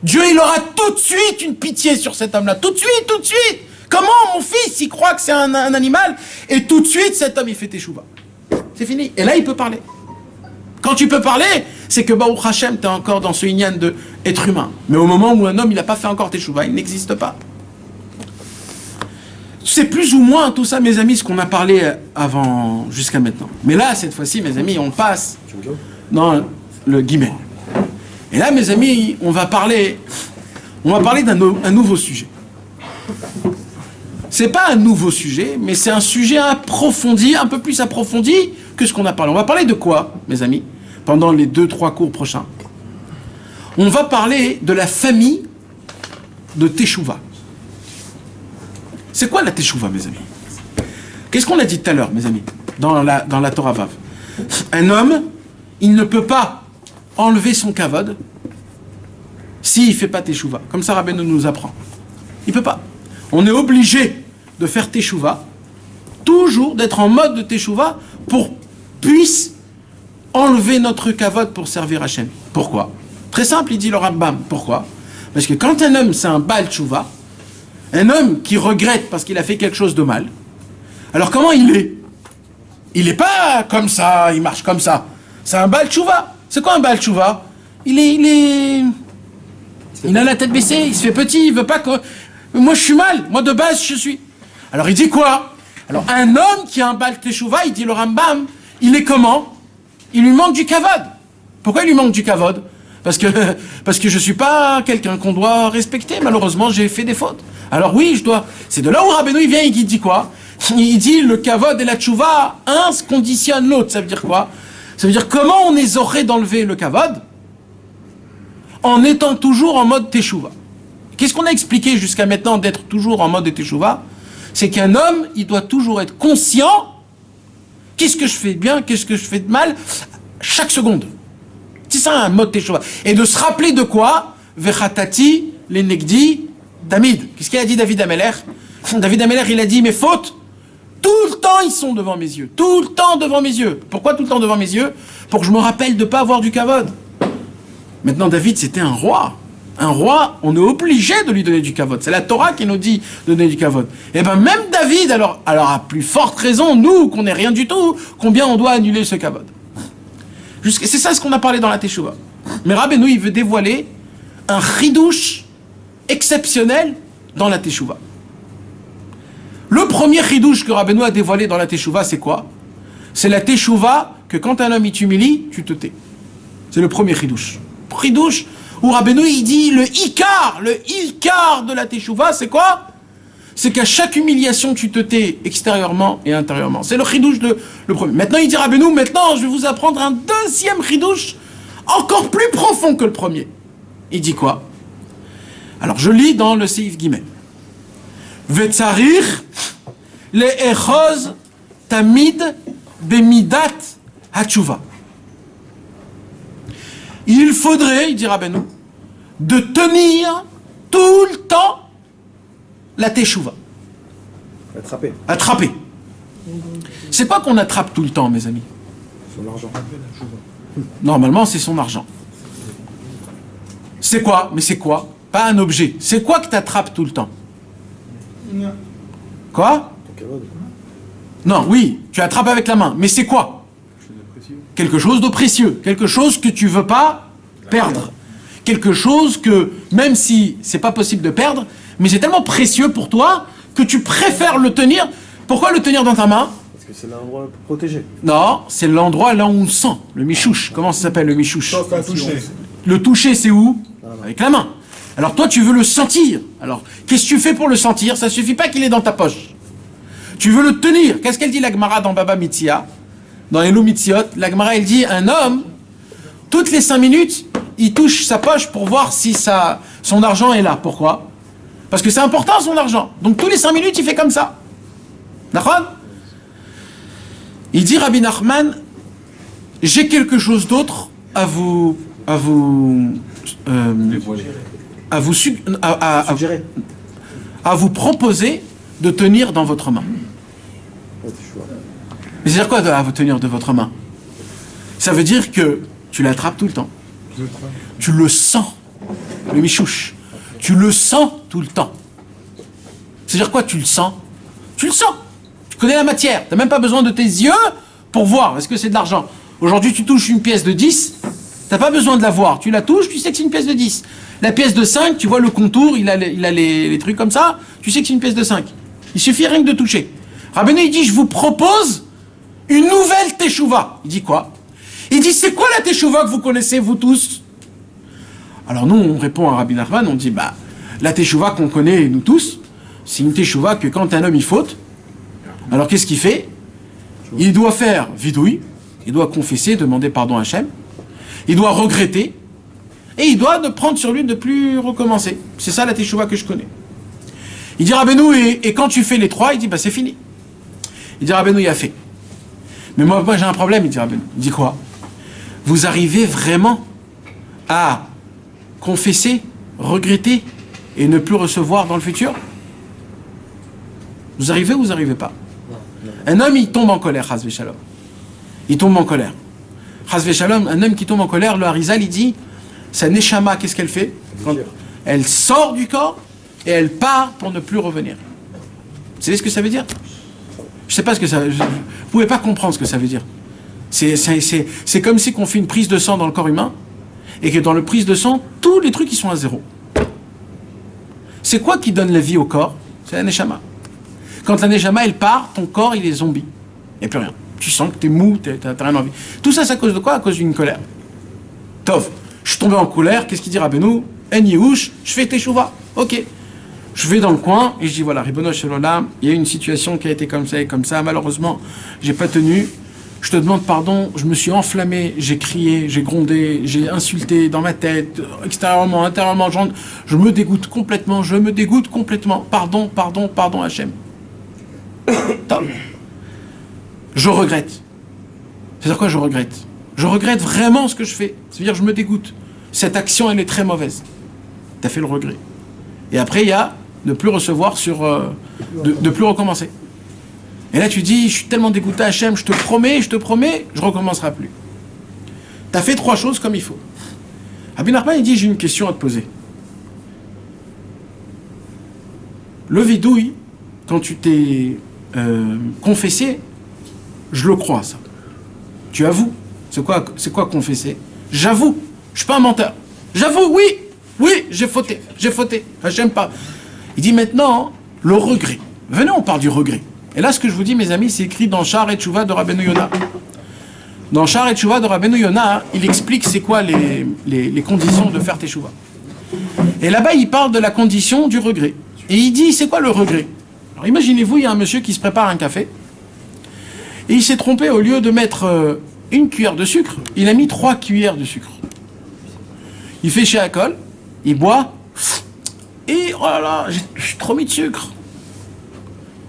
Dieu, il aura tout de suite une pitié sur cet homme-là. Tout de suite. Comment mon fils, il croit que c'est un animal, et tout de suite, cet homme, il fait teshuva. C'est fini. Et là, il peut parler. Quand tu peux parler, c'est que Baruch Hashem, tu es encore dans ce inyan de être humain. Mais au moment où un homme, il n'a pas fait encore teshuva, il n'existe pas. C'est plus ou moins tout ça, mes amis, ce qu'on a parlé avant, jusqu'à maintenant. Mais là, cette fois-ci, mes amis, on passe dans le guillemets. Et là, mes amis, on va parler d'un nouveau sujet. C'est pas un nouveau sujet, mais c'est un sujet approfondi, un peu plus approfondi que ce qu'on a parlé. On va parler de quoi, mes amis, pendant les 2-3 cours prochains? On va parler de la famille de Teshuva. C'est quoi la Teshuva, mes amis? Qu'est-ce qu'on a dit tout à l'heure, mes amis, dans la Torah Vav? Un homme, il ne peut pas enlever son kavod s'il ne fait pas Teshuva. Comme ça, Rabbeinu nous apprend. Il ne peut pas. On est obligé de faire Teshuva, toujours d'être en mode de Teshuva pour puisse enlever notre kavod pour servir Hachem. Pourquoi? Très simple, il dit le Rambam. Pourquoi? Parce que quand un homme, c'est un Baal Teshuva, un homme qui regrette parce qu'il a fait quelque chose de mal, alors comment il est? Il n'est pas comme ça, il marche comme ça. C'est un Baal Teshuva. C'est quoi un Baal Teshuva? Il a la tête baissée, il se fait petit, il veut pas que... Moi, je suis mal. Moi, de base, je suis... Alors, il dit quoi? Alors, un homme qui a un Baal Teshuva, il dit le Rambam, il est comment? Il lui manque du kavod. Pourquoi il lui manque du kavod? Parce que je suis pas quelqu'un qu'on doit respecter. Malheureusement, j'ai fait des fautes. Alors oui, je dois... C'est de là où Rabbeinu, il vient et il dit quoi? Il dit le kavod et la tchouva, un se conditionne l'autre. Ça veut dire quoi? Ça veut dire comment on les aurait d'enlever le kavod en étant toujours en mode teshuva. Qu'est-ce qu'on a expliqué jusqu'à maintenant d'être toujours en mode de teshuva? C'est qu'un homme, il doit toujours être conscient qu'est-ce que je fais de bien, qu'est-ce que je fais de mal, chaque seconde. C'est ça un mode teshuva. Et de se rappeler de quoi? Vechatati, lenegdi, David. Qu'est-ce qu'il a dit David Ameler? David Ameler, il a dit mes fautes, tout le temps ils sont devant mes yeux. Tout le temps devant mes yeux. Pourquoi tout le temps devant mes yeux? Pour que je me rappelle de ne pas avoir du kavod. Maintenant, David, c'était un roi. Un roi, on est obligé de lui donner du kavod. C'est la Torah qui nous dit de donner du kavod. Et bien même David, alors à plus forte raison, nous, qu'on n'est rien du tout, combien on doit annuler ce kavod. C'est ça ce qu'on a parlé dans la Teshuvah. Mais Rabbeinu, il veut dévoiler un chidouche exceptionnel dans la Teshuvah. Le premier chidouche que Rabbeinu a dévoilé dans la Teshuvah, c'est quoi? C'est la Teshuvah que quand un homme il t'humilie, tu te tais. C'est le premier chidouche. Chidouche où Rabbeinu il dit le ikar de la Teshuvah, c'est quoi? C'est qu'à chaque humiliation, tu te tais extérieurement et intérieurement. C'est le chidouche le premier. Maintenant, il dit Rabbeinu, maintenant, je vais vous apprendre un deuxième chidouche encore plus profond que le premier. Il dit quoi? Alors, je lis dans le Seif Gimel. Vetzarir le echoz tamid bemidat hatshuva. Il faudrait, il dit Rabbeinu, de tenir tout le temps la teshuva. Attraper. C'est pas qu'on attrape tout le temps, mes amis. Son argent. Normalement, c'est son argent. C'est quoi? Mais c'est quoi? Pas un objet. C'est quoi que tu attrapes tout le temps? Quoi? Ton kavod. Non, oui, tu attrapes avec la main. Mais c'est quoi? Quelque chose de précieux. Quelque chose que tu veux pas perdre. Quelque chose que, même si c'est pas possible de perdre, mais c'est tellement précieux pour toi que tu préfères le tenir. Pourquoi le tenir dans ta main? Parce que c'est l'endroit protégé. Non, c'est l'endroit là où on le sent. Le michouche. Comment ça s'appelle le michouche? Touché. Le toucher, c'est où? Avec la main. Alors toi, tu veux le sentir. Alors, qu'est-ce que tu fais pour le sentir? Ça suffit pas qu'il est dans ta poche. Tu veux le tenir. Qu'est-ce qu'elle dit la Gemara dans Baba Mitzia? Dans Elou Mitziot, la Gemara, elle dit, un homme, toutes les 5 minutes, il touche sa poche pour voir si son argent est là. Pourquoi? Parce que c'est important, son argent. Donc tous les 5 minutes, il fait comme ça. D'accord? Il dit, Rabbi Nachman, j'ai quelque chose d'autre à vous Suggéré. à vous proposer de tenir dans votre main. Ouais, teshuva. Mais c'est-à-dire quoi à vous tenir de votre main? Ça veut dire que tu l'attrapes tout le temps. Tu le sens, le michouche. Tu le sens tout le temps. C'est-à-dire quoi tu le sens? Tu le sens. Tu connais la matière. Tu n'as même pas besoin de tes yeux pour voir. Est-ce que c'est de l'argent? Aujourd'hui, tu touches une pièce de 10. Tu n'as pas besoin de la voir. Tu la touches, tu sais que c'est une pièce de 10. La pièce de 5, tu vois le contour, il a les trucs comme ça. Tu sais que c'est une pièce de 5. Il suffit rien que de toucher. Rabbeinu, il dit, je vous propose une nouvelle teshuva. Il dit quoi? Il dit, c'est quoi la teshuva que vous connaissez, vous tous? Alors nous, on répond à Rabbi Nachman, on dit, la teshuva qu'on connaît, nous tous, c'est une teshuva que quand un homme, il faute, alors qu'est-ce qu'il fait? Il doit faire vidouille, il doit confesser, demander pardon à Hachem, il doit regretter, et il doit prendre sur lui de ne plus recommencer. C'est ça la teshuva que je connais. Il dit, Rabbeinu, et quand tu fais les 3, il dit, c'est fini. Il dit, Rabbeinu, il a fait. Mais moi j'ai un problème, il dit Rabbeinu. Il dit quoi? Vous arrivez vraiment à confesser, regretter et ne plus recevoir dans le futur? Vous arrivez ou vous n'arrivez pas? Un homme, il tombe en colère, Chas v'Shalom. Il tombe en colère. Chas v'Shalom, un homme qui tombe en colère, le Harizal, il dit, sa neshama, qu'est-ce qu'elle fait? Elle sort du corps et elle part pour ne plus revenir. Vous savez ce que ça veut dire? Je sais pas ce que ça veut dire. Vous pouvez pas comprendre ce que ça veut dire. C'est comme si qu'on fait une prise de sang dans le corps humain et que dans le prise de sang, tous les trucs ils sont à zéro. C'est quoi qui donne la vie au corps? C'est la neshama. Quand la neshama elle part, ton corps il est zombie. Il n'y a plus rien. Tu sens que tu es mou, tu n'as rien envie. Tout ça, c'est à cause de quoi? À cause d'une colère. Tov, je suis tombé en colère, qu'est-ce qu'il dit Rabbeinu? En Yehush, je fais teshuva. Ok. Je vais dans le coin et je dis voilà, Ribono Shel Olam, il y a eu une situation qui a été comme ça et comme ça, malheureusement, j'ai pas tenu. Je te demande pardon, je me suis enflammé, j'ai crié, j'ai grondé, j'ai insulté dans ma tête, extérieurement, intérieurement, je me dégoûte complètement, Pardon, pardon, pardon, Hachem. Top. Je regrette. C'est-à-dire quoi je regrette? Je regrette vraiment ce que je fais. C'est-à-dire je me dégoûte. Cette action, elle est très mauvaise. Tu as fait le regret. Et après, il y a ne plus recevoir de plus recommencer. Et là, tu dis, je suis tellement dégoûté, Hachem, je te promets, je recommencerai plus. Tu as fait 3 choses comme il faut. Rabbi Nachman, il dit, j'ai une question à te poser. Le vidouille, quand tu t'es confessé, je le crois, ça. Tu avoues. C'est quoi confesser? J'avoue. Je suis pas un menteur. J'avoue, oui, j'ai fauté. J'aime pas. Il dit maintenant, le regret. Venez, on parle du regret. Et là, ce que je vous dis, mes amis, c'est écrit dans Sha'ar et Teshuvah de Rabbeinu Yonah. Dans Sha'ar et Teshuvah de Rabbeinu Yonah, il explique c'est quoi les conditions de faire Teshuvah. Et là-bas, il parle de la condition du regret. Et il dit, c'est quoi le regret? Alors imaginez-vous, il y a un monsieur qui se prépare un café, et il s'est trompé, au lieu de mettre une cuillère de sucre, il a mis 3 cuillères de sucre. Il fait chez Akol, il boit, et oh là là, j'ai trop mis de sucre.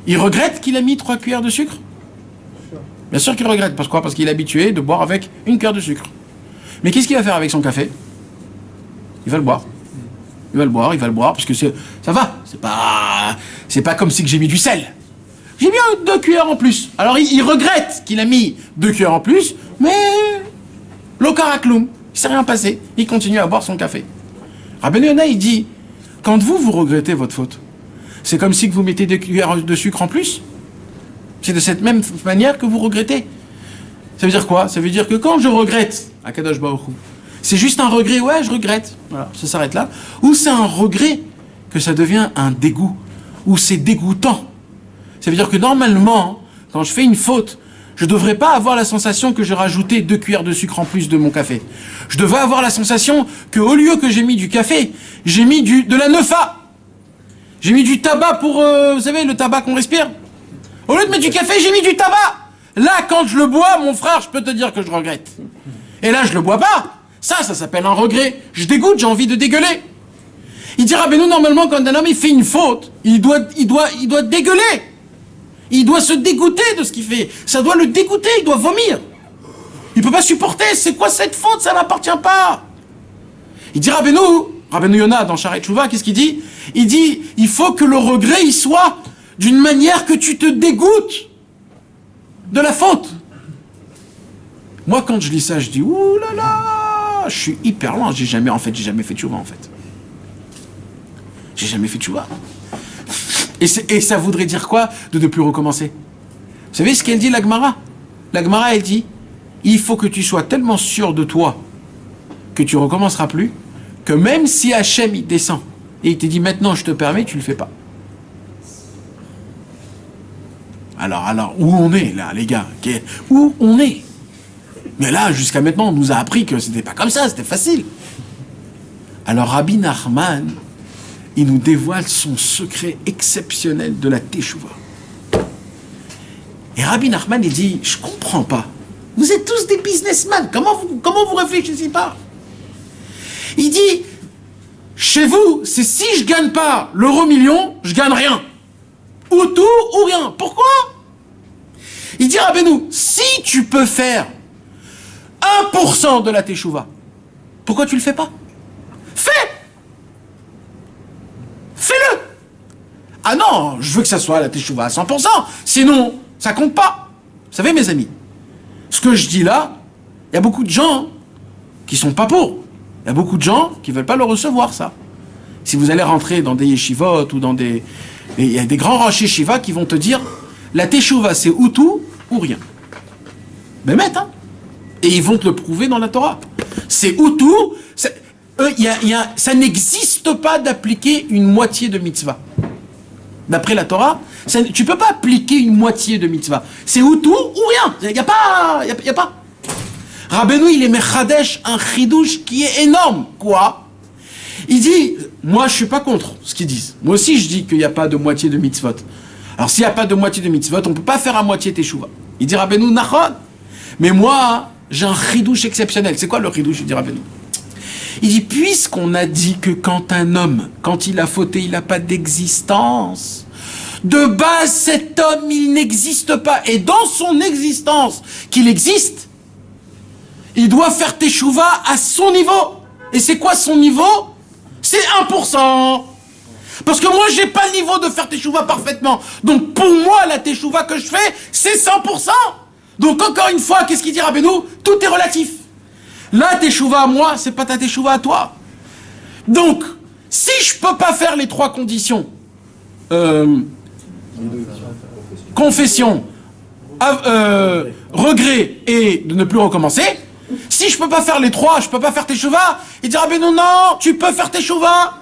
Il regrette qu'il a mis 3 cuillères de sucre? Bien sûr qu'il regrette. Pourquoi? Parce qu'il est habitué de boire avec une cuillère de sucre. Mais qu'est-ce qu'il va faire avec son café? Il va le boire. Il va le boire, parce que ça va. C'est pas comme si que j'ai mis du sel. J'ai mis 2 cuillères en plus. Alors il regrette qu'il a mis 2 cuillères en plus, mais l'okarakloum, il s'est rien passé. Il continue à boire son café. Rabbeinu Yonah, il dit, quand vous regrettez votre faute, c'est comme si que vous mettez 2 cuillères de sucre en plus. C'est de cette même manière que vous regrettez. Ça veut dire quoi? Ça veut dire que quand je regrette, Akadosh Baruch Hu, c'est juste un regret, ouais, je regrette. Voilà, ça s'arrête là. Ou c'est un regret que ça devient un dégoût, ou c'est dégoûtant. Ça veut dire que normalement, quand je fais une faute, je ne devrais pas avoir la sensation que j'ai rajouté 2 cuillères de sucre en plus de mon café. Je devrais avoir la sensation qu'au lieu que j'ai mis du café, j'ai mis de la neufa. J'ai mis du tabac pour, vous savez, le tabac qu'on respire. Au lieu de mettre du café, j'ai mis du tabac. Là, quand je le bois, mon frère, je peux te dire que je regrette. Et là, je le bois pas. Ça s'appelle un regret. Je dégoûte, j'ai envie de dégueuler. Il dira, ben nous, normalement, quand un homme il fait une faute, il doit dégueuler. Il doit se dégoûter de ce qu'il fait. Ça doit le dégoûter, il doit vomir. Il peut pas supporter. C'est quoi cette faute? Ça m'appartient pas. Il dira, ben nous, Rabbeinu Yonah, dans Sha'ar et Teshuvah, qu'est-ce qu'il dit? Il dit, il faut que le regret, il soit d'une manière que tu te dégoûtes de la faute. Moi, quand je lis ça, je dis, ouh là là, je suis hyper loin. J'ai jamais fait teshuvah, en fait. J'ai jamais fait teshuvah. Et ça voudrait dire quoi de ne plus recommencer? Vous savez ce qu'elle dit, la Gemara? La Gemara, elle dit, il faut que tu sois tellement sûr de toi que tu recommenceras plus, que même si Hachem, il descend et il te dit, maintenant, je te permets, tu le fais pas. Alors, où on est, là, les gars? Où on est? Mais là, jusqu'à maintenant, on nous a appris que c'était pas comme ça, c'était facile. Alors, Rabbi Nachman, il nous dévoile son secret exceptionnel de la Teshuvah. Et Rabbi Nachman, il dit, je comprends pas. Vous êtes tous des businessmen. Comment vous réfléchissez pas? Il dit, chez vous, c'est si je gagne pas l'euro million, je gagne rien. Ou tout ou rien. Pourquoi? Il dit, Rabbeinu, si tu peux faire 1% de la Teshuvah, pourquoi tu le fais pas? Fais-le! Ah non, je veux que ça soit la Teshuvah à 100%, sinon, ça compte pas. Vous savez, mes amis, ce que je dis là, il y a beaucoup de gens qui sont pas pour. Il y a beaucoup de gens qui veulent pas le recevoir, ça. Si vous allez rentrer dans des yeshivot ou dans des... Il y a des grands rochers shiva qui vont te dire, la Teshuvah, c'est ou tout ou rien. Mais hein. Et ils vont te le prouver dans la Torah. C'est ou tout... ça n'existe pas d'appliquer une moitié de mitzvah. D'après la Torah, tu peux pas appliquer une moitié de mitzvah. C'est ou tout ou rien. Il n'y a pas. Rabbeinu, il est mechadesh, un chidouche qui est énorme. Quoi? Il dit, moi je suis pas contre ce qu'ils disent. Moi aussi je dis qu'il n'y a pas de moitié de mitzvot. Alors s'il n'y a pas de moitié de mitzvot, on peut pas faire à moitié teshuvah. Il dit Rabbeinu, nachon. Mais moi, j'ai un chidouche exceptionnel. C'est quoi le chidouche? Il dit Rabbeinu. Il dit, puisqu'on a dit que quand un homme, quand il a fauté, il n'a pas d'existence, de base, cet homme, il n'existe pas. Et dans son existence, qu'il existe, il doit faire teshuvah à son niveau. Et c'est quoi son niveau? C'est 1%. Parce que moi, j'ai pas le niveau de faire teshuvah parfaitement. Donc, pour moi, la teshuvah que je fais, c'est 100%. Donc, encore une fois, qu'est-ce qu'il dit Rabbeinu? Tout est relatif. La teshuvah à moi, c'est pas ta teshuvah à toi. Donc, si je peux pas faire les 3 conditions, confession, regret et de ne plus recommencer, si je peux pas faire les trois, je peux pas faire teshuva, il dira, ben non, tu peux faire teshuva.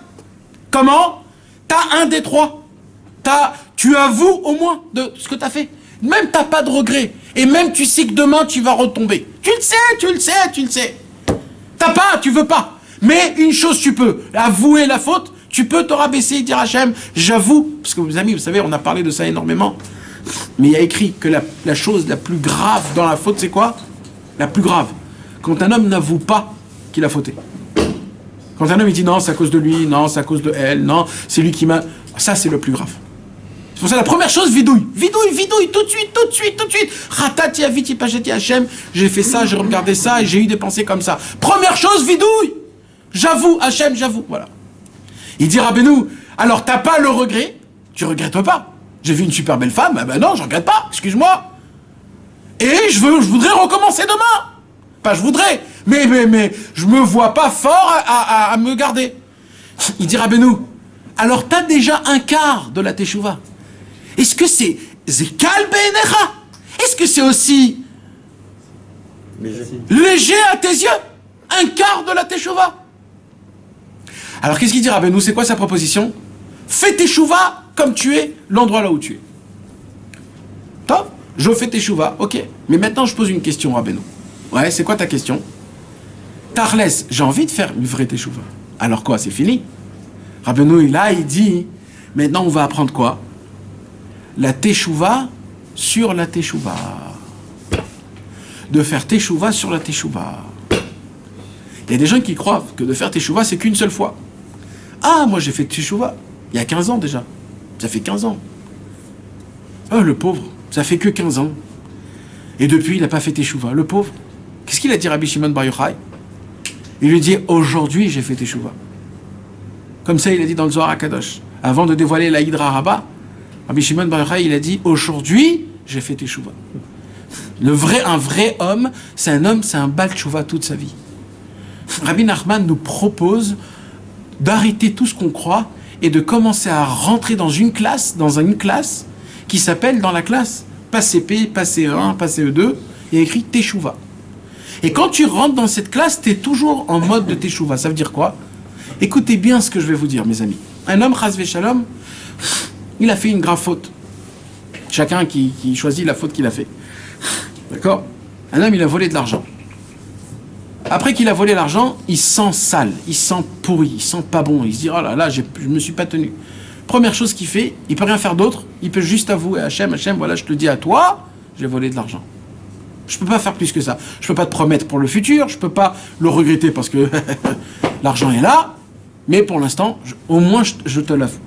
Comment? T'as un des trois. Tu avoues au moins de ce que t'as fait. Même t'as pas de regret. Et même tu sais que demain tu vas retomber. Tu le sais. Tu veux pas. Mais une chose tu peux, avouer la faute, tu peux te rabaisser et dire Hachem, j'avoue, parce que mes amis, vous savez, on a parlé de ça énormément, mais il y a écrit que la chose la plus grave dans la faute, c'est quoi? La plus grave. Quand un homme n'avoue pas qu'il a fauté. Quand un homme il dit non, c'est à cause de lui, non, c'est à cause de elle, non, c'est lui qui m'a... Ça, c'est le plus grave. C'est pour ça la première chose, vidouille, tout de suite. Ratati aviti pacheti Hachem, j'ai fait ça, j'ai regardé ça et j'ai eu des pensées comme ça. Première chose, vidouille. J'avoue, Hachem, j'avoue, voilà. Il dit Rabbeinu, alors t'as pas le regret, tu regrettes pas. J'ai vu une super belle femme, ben non, je regrette pas, excuse-moi. Et je voudrais recommencer demain. Pas je voudrais, mais je me vois pas fort à me garder. Il dit Rabbeinu, alors t'as déjà un quart de la teshuva. Est-ce que c'est Zekal Be'enecha? Est-ce que c'est aussi léger à tes yeux? Un quart de la teshuva. Alors qu'est-ce qu'il dit Rabbeinu? C'est quoi sa proposition? Fais teshuva comme tu es, l'endroit là où tu es. Top, je fais teshuva, ok. Mais maintenant je pose une question Rabbeinu. Ouais, c'est quoi ta question? Tarles, j'ai envie de faire une vraie teshuva. Alors quoi, c'est fini? Rabbeinu il dit, maintenant on va apprendre quoi? La teshuva sur la teshuva. De faire teshuva sur la teshuva. Il y a des gens qui croient que de faire teshuva c'est qu'une seule fois. Ah, moi j'ai fait teshuva il y a 15 ans déjà. Ça fait 15 ans. Oh, le pauvre, ça fait que 15 ans. Et depuis, il n'a pas fait teshuva. Le pauvre. Qu'est-ce qu'il a dit Rabbi Shimon Bar Yochai? Il lui dit, aujourd'hui j'ai fait teshuva. Comme ça, il a dit dans le Zohar HaKadosh. Avant de dévoiler la Hydra Rabba, Rabbi Shimon Bar Yochai, il a dit, aujourd'hui j'ai fait teshuva. Un vrai homme, c'est un Baal Teshuva toute sa vie. Rabbi Nachman nous propose d'arrêter tout ce qu'on croit et de commencer à rentrer dans une classe qui s'appelle dans la classe, pas CP, pas CE1, pas CE2, il y a écrit Teshuva. Et quand tu rentres dans cette classe, tu es toujours en mode de Teshuva. Ça veut dire quoi? Écoutez bien ce que je vais vous dire, mes amis. Un homme, Chas Veshalom, il a fait une grave faute. Chacun qui choisit la faute qu'il a fait. D'accord? Un homme, il a volé de l'argent. Après qu'il a volé l'argent, il sent sale, il sent pourri, il sent pas bon. Il se dit, oh là là, je me suis pas tenu. Première chose qu'il fait, il peut rien faire d'autre, il peut juste avouer à Hachem, voilà, je te dis à toi, j'ai volé de l'argent. Je peux pas faire plus que ça. Je peux pas te promettre pour le futur, je peux pas le regretter parce que l'argent est là, mais pour l'instant, au moins je te l'avoue.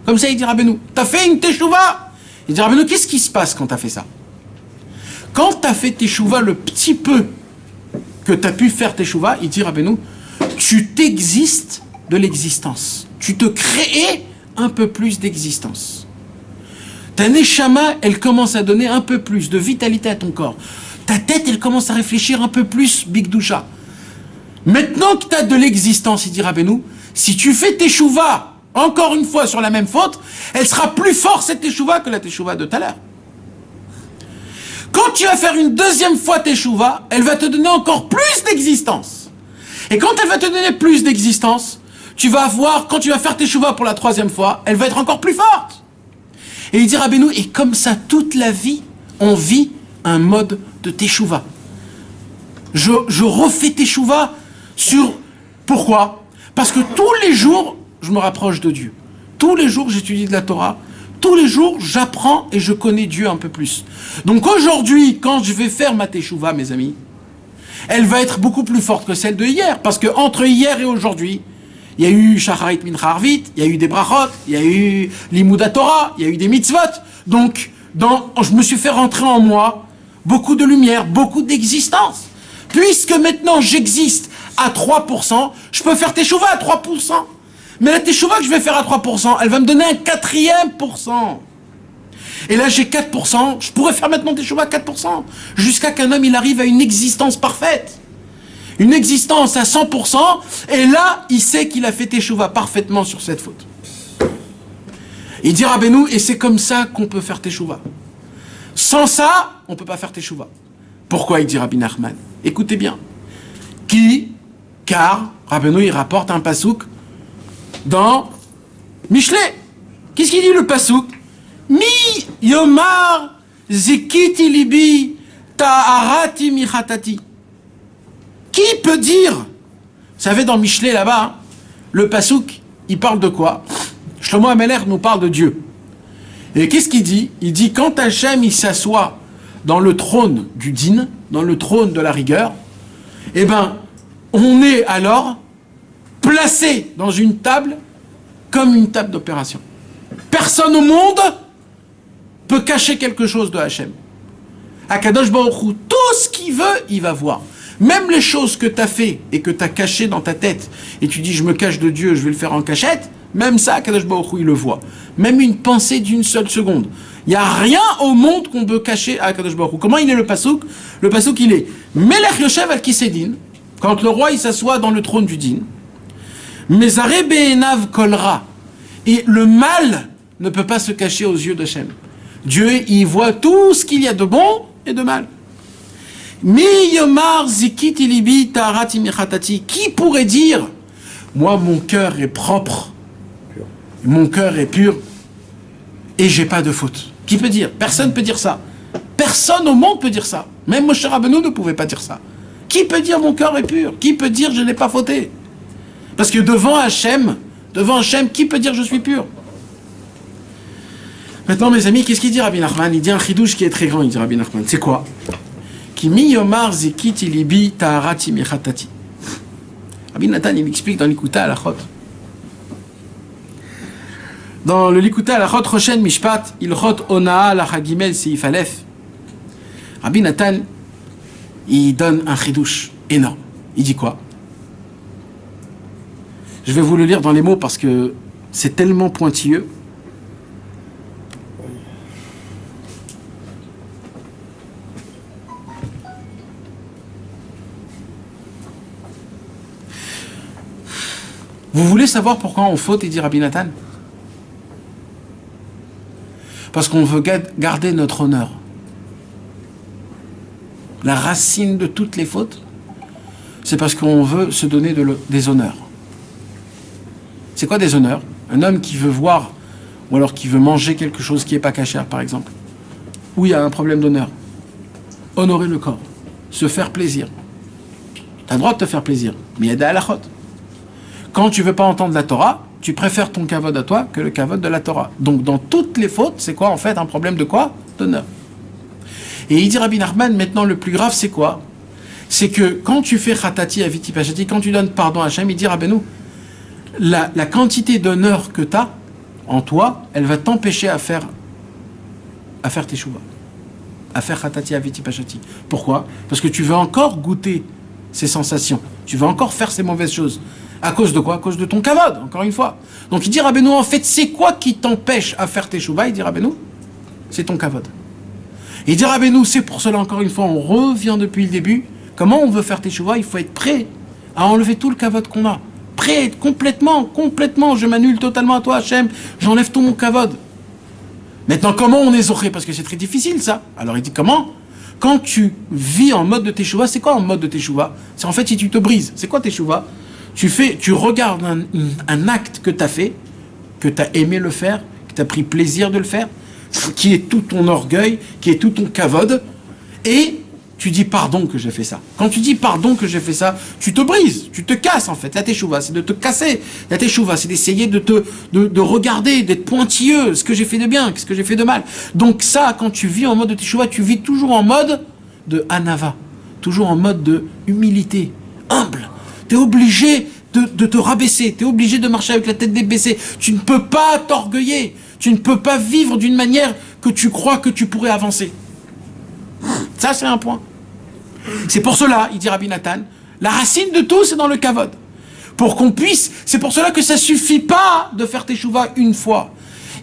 Comme ça, il dit Rabbeinu, t'as fait une teshuva? Il dit Rabbeinu, qu'est-ce qui se passe quand t'as fait ça? Quand t'as fait teshuva le petit peu que t'as pu faire teshuva, il dit Rabbeinu, tu t'existes de l'existence. Tu te crées un peu plus d'existence. Ta neshama, elle commence à donner un peu plus de vitalité à ton corps. Ta tête, elle commence à réfléchir un peu plus bigdoucha. Maintenant que tu as de l'existence, il dit Rabbeinu, si tu fais teshuva, encore une fois sur la même faute, elle sera plus forte cette teshuva que la teshuva de tout à l'heure. Quand tu vas faire une deuxième fois teshuva, elle va te donner encore plus d'existence. Et quand elle va te donner plus d'existence, tu vas voir, quand tu vas faire teshuva pour la troisième fois, elle va être encore plus forte. Et il dit Rabbeinu, et comme ça, toute la vie, on vit un mode de teshuva. Je refais teshuva sur... Pourquoi? Parce que tous les jours, je me rapproche de Dieu. Tous les jours, j'étudie de la Torah. Tous les jours, j'apprends et je connais Dieu un peu plus. Donc aujourd'hui, quand je vais faire ma teshuva, mes amis, elle va être beaucoup plus forte que celle de hier. Parce que entre hier et aujourd'hui, il y a eu Shacharit Mincha Arvit, il y a eu des brachot, il y a eu Limouda Torah, il y a eu des mitzvot. Donc, je me suis fait rentrer en moi beaucoup de lumière, beaucoup d'existence. Puisque maintenant j'existe à 3%, je peux faire teshuva à 3%. Mais la teshuva que je vais faire à 3%, elle va me donner un 4e%. Et là j'ai 4%, je pourrais faire maintenant teshuva à 4%. Jusqu'à qu'un homme il arrive à une existence parfaite. Une existence à 100%, et là, il sait qu'il a fait teshuva parfaitement sur cette faute. Il dit Rabbeinu, et c'est comme ça qu'on peut faire teshuva. Sans ça, on ne peut pas faire teshuva. Pourquoi il dit Rabbi Nachman? Écoutez bien. Car Rabbeinu, il rapporte un pasouk dans Michelet. Qu'est-ce qu'il dit le pasouk? Mi yomar zikiti libi ta'arati michatati. Qui peut dire? Vous savez, dans Michelet là-bas, hein, le pasouk, il parle de quoi? Shlomo Ameler nous parle de Dieu. Et qu'est-ce qu'il dit? Il dit quand Hachem il s'assoit dans le trône du din, dans le trône de la rigueur, eh ben, on est alors placé dans une table comme une table d'opération. Personne au monde peut cacher quelque chose de Hachem. Akadosh Baruch Hu, tout ce qu'il veut, il va voir. Même les choses que tu as fait et que tu as cachées dans ta tête, et tu dis je me cache de Dieu, je vais le faire en cachette, même ça, Akadosh Baruch Hu, il le voit. Même une pensée d'une seule seconde. Il n'y a rien au monde qu'on peut cacher à Akadosh Baruch Hu. Comment il est le pasouk? Le pasouk, il est Melech Yoshev al Kisedin, quand le roi il s'assoit dans le trône du din. Mezare be'enav kolra. Et le mal ne peut pas se cacher aux yeux d'Hachem. Dieu, il voit tout ce qu'il y a de bon et de mal. Mi yomar zikiti libi ta'arati michatati. Qui pourrait dire, moi mon cœur est propre, mon cœur est pur et j'ai pas de faute? Qui peut dire? Personne ne peut dire ça. Personne au monde peut dire ça. Même Moshe Rabbeinu ne pouvait pas dire ça. Qui peut dire mon cœur est pur? Qui peut dire je n'ai pas fauté? Parce que devant Hachem, qui peut dire je suis pur? Maintenant mes amis, qu'est-ce qu'il dit Rabbi Nachman? Il dit un chidouche qui est très grand, il dit Rabbi Nachman. C'est quoi? Ki mi yomar zikiti libi ta'arati michatati. Rabbi Nathan il explique dans l'Ikuta Halachot. Dans le Likuta Halachot Roshen Mishpat, Ilchot Onaa Lachagimel Seif Aleph, Rabbi Nathan, il donne un chidouche énorme. Il dit quoi? Je vais vous le lire dans les mots parce que c'est tellement pointilleux. Vous voulez savoir pourquoi on faute, il dit Rabbi Nathan? Parce qu'on veut garder notre honneur. La racine de toutes les fautes, c'est parce qu'on veut se donner des honneurs. C'est quoi des honneurs? Un homme qui veut voir, ou alors qui veut manger quelque chose qui n'est pas cachère, par exemple, où il y a un problème d'honneur. Honorer le corps, se faire plaisir. Tu as le droit de te faire plaisir, mais il y a des halachot. Quand tu ne veux pas entendre la Torah, tu préfères ton kavod à toi que le kavod de la Torah. Donc dans toutes les fautes, c'est quoi en fait? Un problème de quoi? D'honneur. Et il dit Rabbi Nachman, maintenant le plus grave c'est quoi? C'est que quand tu fais chatati aviti pachati, quand tu donnes pardon à Hachem, il dit Rabbeinu, la quantité d'honneur que tu as en toi, elle va t'empêcher à faire teshuva, à faire chatati aviti pachati. Pourquoi? Parce que tu veux encore goûter ces sensations, tu veux encore faire ces mauvaises choses. À cause de quoi? À cause de ton kavod, encore une fois. Donc il dit Rabbeinu, en fait, c'est quoi qui t'empêche à faire teshuva? Il dit Rabbeinu, c'est ton kavod. Il dit Rabbeinu, c'est pour cela, encore une fois, on revient depuis le début. Comment on veut faire teshuva? Il faut être prêt à enlever tout le kavod qu'on a. Prêt à être complètement, je m'annule totalement à toi, Hachem, j'enlève tout mon kavod. Maintenant, comment on est zoré? Parce que c'est très difficile, ça. Alors il dit comment? Quand tu vis en mode de teshuva, c'est quoi en mode de teshuva? C'est en fait si tu te brises. C'est quoi teshuva? Tu regardes un acte que tu as fait, que tu as aimé le faire, que tu as pris plaisir de le faire, qui est tout ton orgueil, qui est tout ton kavod, et tu dis pardon que j'ai fait ça. Quand tu dis pardon que j'ai fait ça, tu te brises, tu te casses en fait. La teshuva, c'est de te casser. La teshuva, c'est d'essayer de regarder, d'être pointilleux, ce que j'ai fait de bien, ce que j'ai fait de mal. Donc ça, quand tu vis en mode de teshuva, tu vis toujours en mode de anava, toujours en mode de humilité, humble. Tu es obligé de te rabaisser, tu es obligé de marcher avec la tête débaissée. Tu ne peux pas t'orgueiller, tu ne peux pas vivre d'une manière que tu crois que tu pourrais avancer. Ça, c'est un point. C'est pour cela, il dit Rabbi Nathan, la racine de tout, c'est dans le kavod. Pour qu'on puisse, c'est pour cela que ça ne suffit pas de faire teshuva une fois.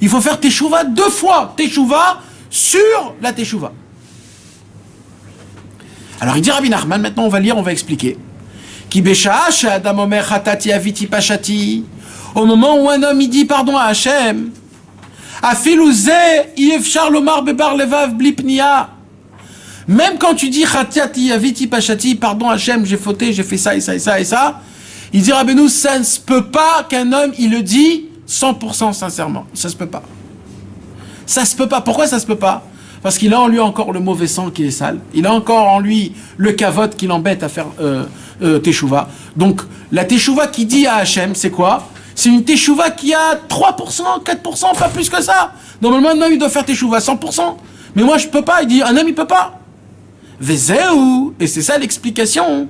Il faut faire teshuva 2 fois. Teshuva sur la teshuva. Alors il dit Rabbi Nachman, maintenant on va lire, on va expliquer. Au moment où un homme il dit pardon à Hachem, Afilouze, Yefchar Lomar Bebar Levav Blipnia. Même quand tu dis Chatiati Aviti Pachati, pardon Hachem, j'ai fauté, j'ai fait ça et ça et ça et ça, il dit Rabbeinu, ça ne se peut pas qu'un homme il le dit 100% sincèrement. Ça se peut pas. Ça se peut pas. Pourquoi ça se peut pas? Parce qu'il a en lui encore le mauvais sang qui est sale. Il a encore en lui le kavod qui l'embête à faire teshuva. Donc la teshuva qui dit à Hachem, c'est quoi? C'est une teshuva qui a 3%, 4%, pas plus que ça. Normalement, un homme il doit faire teshuva 100%. Mais moi je peux pas. Il dit, un homme il peut pas. Vezeu, et c'est ça l'explication.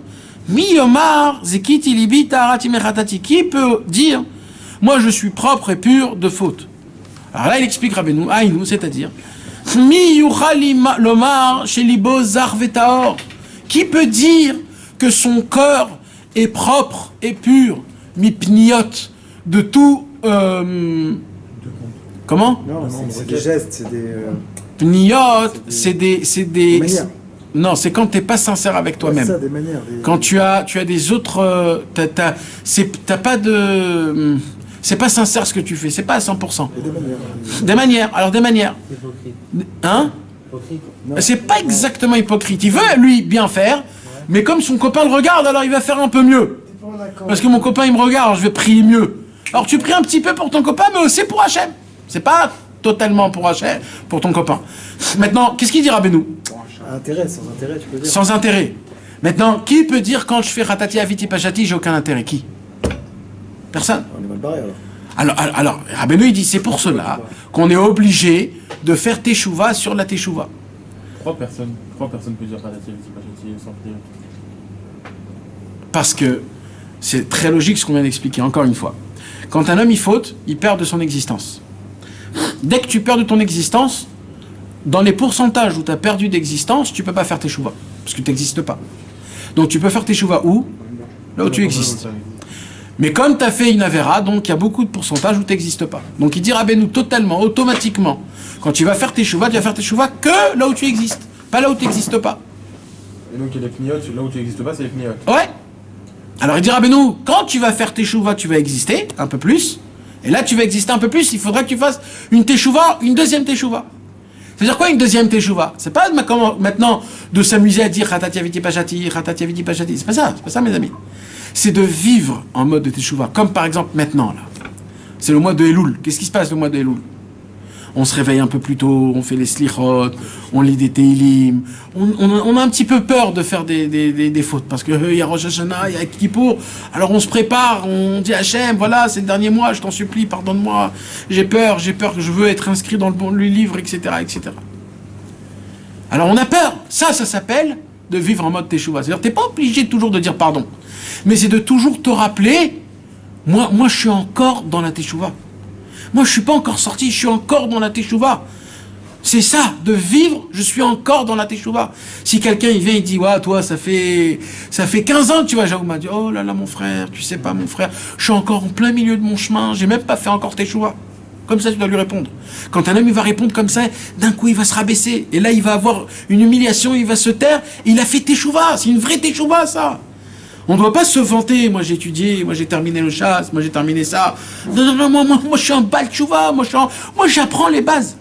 Mi yomar zekiti libi tarati mechatati. Qui peut dire, moi je suis propre et pur de faute? Alors là il explique Rabbeinu, Aïnou, c'est-à-dire mi yuchali lomar shelibo zar vetaor. Qui peut dire que son cœur est propre et pur, mi pniot, de tout comment? Non, c'est des gestes, c'est des... Pniot, c'est des manières. Non, c'est quand t'es pas sincère avec toi-même. C'est ça, des manières. Quand tu as des autres, t'as pas de, c'est pas sincère ce que tu fais, c'est pas à 100%. Et des manières. Des manières, alors des manières. Hypocrite. Hein? Hypocrite. Non. C'est pas exactement hypocrite. Il veut lui bien faire, mais comme son copain le regarde, alors il va faire un peu mieux. Parce que mon copain il me regarde, alors je vais prier mieux. Alors tu pries un petit peu pour ton copain, mais aussi pour Hachem. C'est pas totalement pour Hachem, pour ton copain. Maintenant, qu'est-ce qu'il dit Rabbeinu? Intérêt, sans intérêt, tu peux dire. Sans intérêt. Maintenant, qui peut dire quand je fais Ratati Aviti Pachati, j'ai aucun intérêt? Qui? Personne. On est mal barré alors. Alors, Rabbeinu il dit c'est pour cela qu'on est obligé de faire teshuva sur la teshuva. Trois personnes peuvent dire Ratati Aviti Pachati sans prier. Parce que c'est très logique ce qu'on vient d'expliquer, encore une fois. Quand un homme il faute, il perd de son existence. Dès que tu perds de ton existence, dans les pourcentages où tu as perdu d'existence, tu peux pas faire teshuva. Parce que tu n'existes pas. Donc tu peux faire teshuva où? Là où tu existes. Mais comme tu as fait une avera, donc il y a beaucoup de pourcentages où tu n'existes pas. Donc il dit Rabbeinu totalement, automatiquement, quand tu vas faire teshuva, tu vas faire teshuva que là où tu existes, pas là où tu n'existes pas. Et donc il y a les pniotes, là où tu n'existes pas, c'est les pniotes. Ouais. Alors il dit Rabbeinu, quand tu vas faire teshuva, tu vas exister un peu plus. Et là tu vas exister un peu plus, il faudra que tu fasses une teshuva, une deuxième teshuva. C'est-à-dire quoi une deuxième teshuva? C'est pas maintenant de s'amuser à dire Ratati Aviti Pachati, Ratati Aviti Pachati. C'est pas ça mes amis. C'est de vivre en mode de teshuva. Comme par exemple maintenant là. C'est le mois de Elul. Qu'est-ce qui se passe le mois de Elul? On se réveille un peu plus tôt, on fait les slichot, on lit des teilim. On a un petit peu peur de faire des fautes parce que il y a Rosh Hashanah, il y a Kippour. Alors on se prépare, on dit Hachem, voilà, c'est le dernier mois, je t'en supplie, pardonne-moi. J'ai peur que je veux être inscrit dans le bon livre, etc., etc. Alors on a peur. Ça s'appelle de vivre en mode teshuva. C'est-à-dire, t'es pas obligé toujours de dire pardon, mais c'est de toujours te rappeler, moi, je suis encore dans la teshuva. Moi, je suis pas encore sorti, je suis encore dans la teshuva. C'est ça, de vivre, je suis encore dans la teshuva. Si quelqu'un il vient, il dit, ouais, toi, ça fait 15 ans que tu vas, Jaoum m'a dit, oh là là, mon frère, tu sais pas, mon frère, je suis encore en plein milieu de mon chemin, j'ai même pas fait encore teshuva. Comme ça, tu dois lui répondre. Quand un homme, il va répondre comme ça, d'un coup, il va se rabaisser. Et là, il va avoir une humiliation, il va se taire. Il a fait teshuva, c'est une vraie teshuva, ça. On ne doit pas se vanter, moi j'ai étudié, moi j'ai terminé le chasse, moi j'ai terminé ça. Non, moi je suis un bal tchouva, moi j'apprends les bases.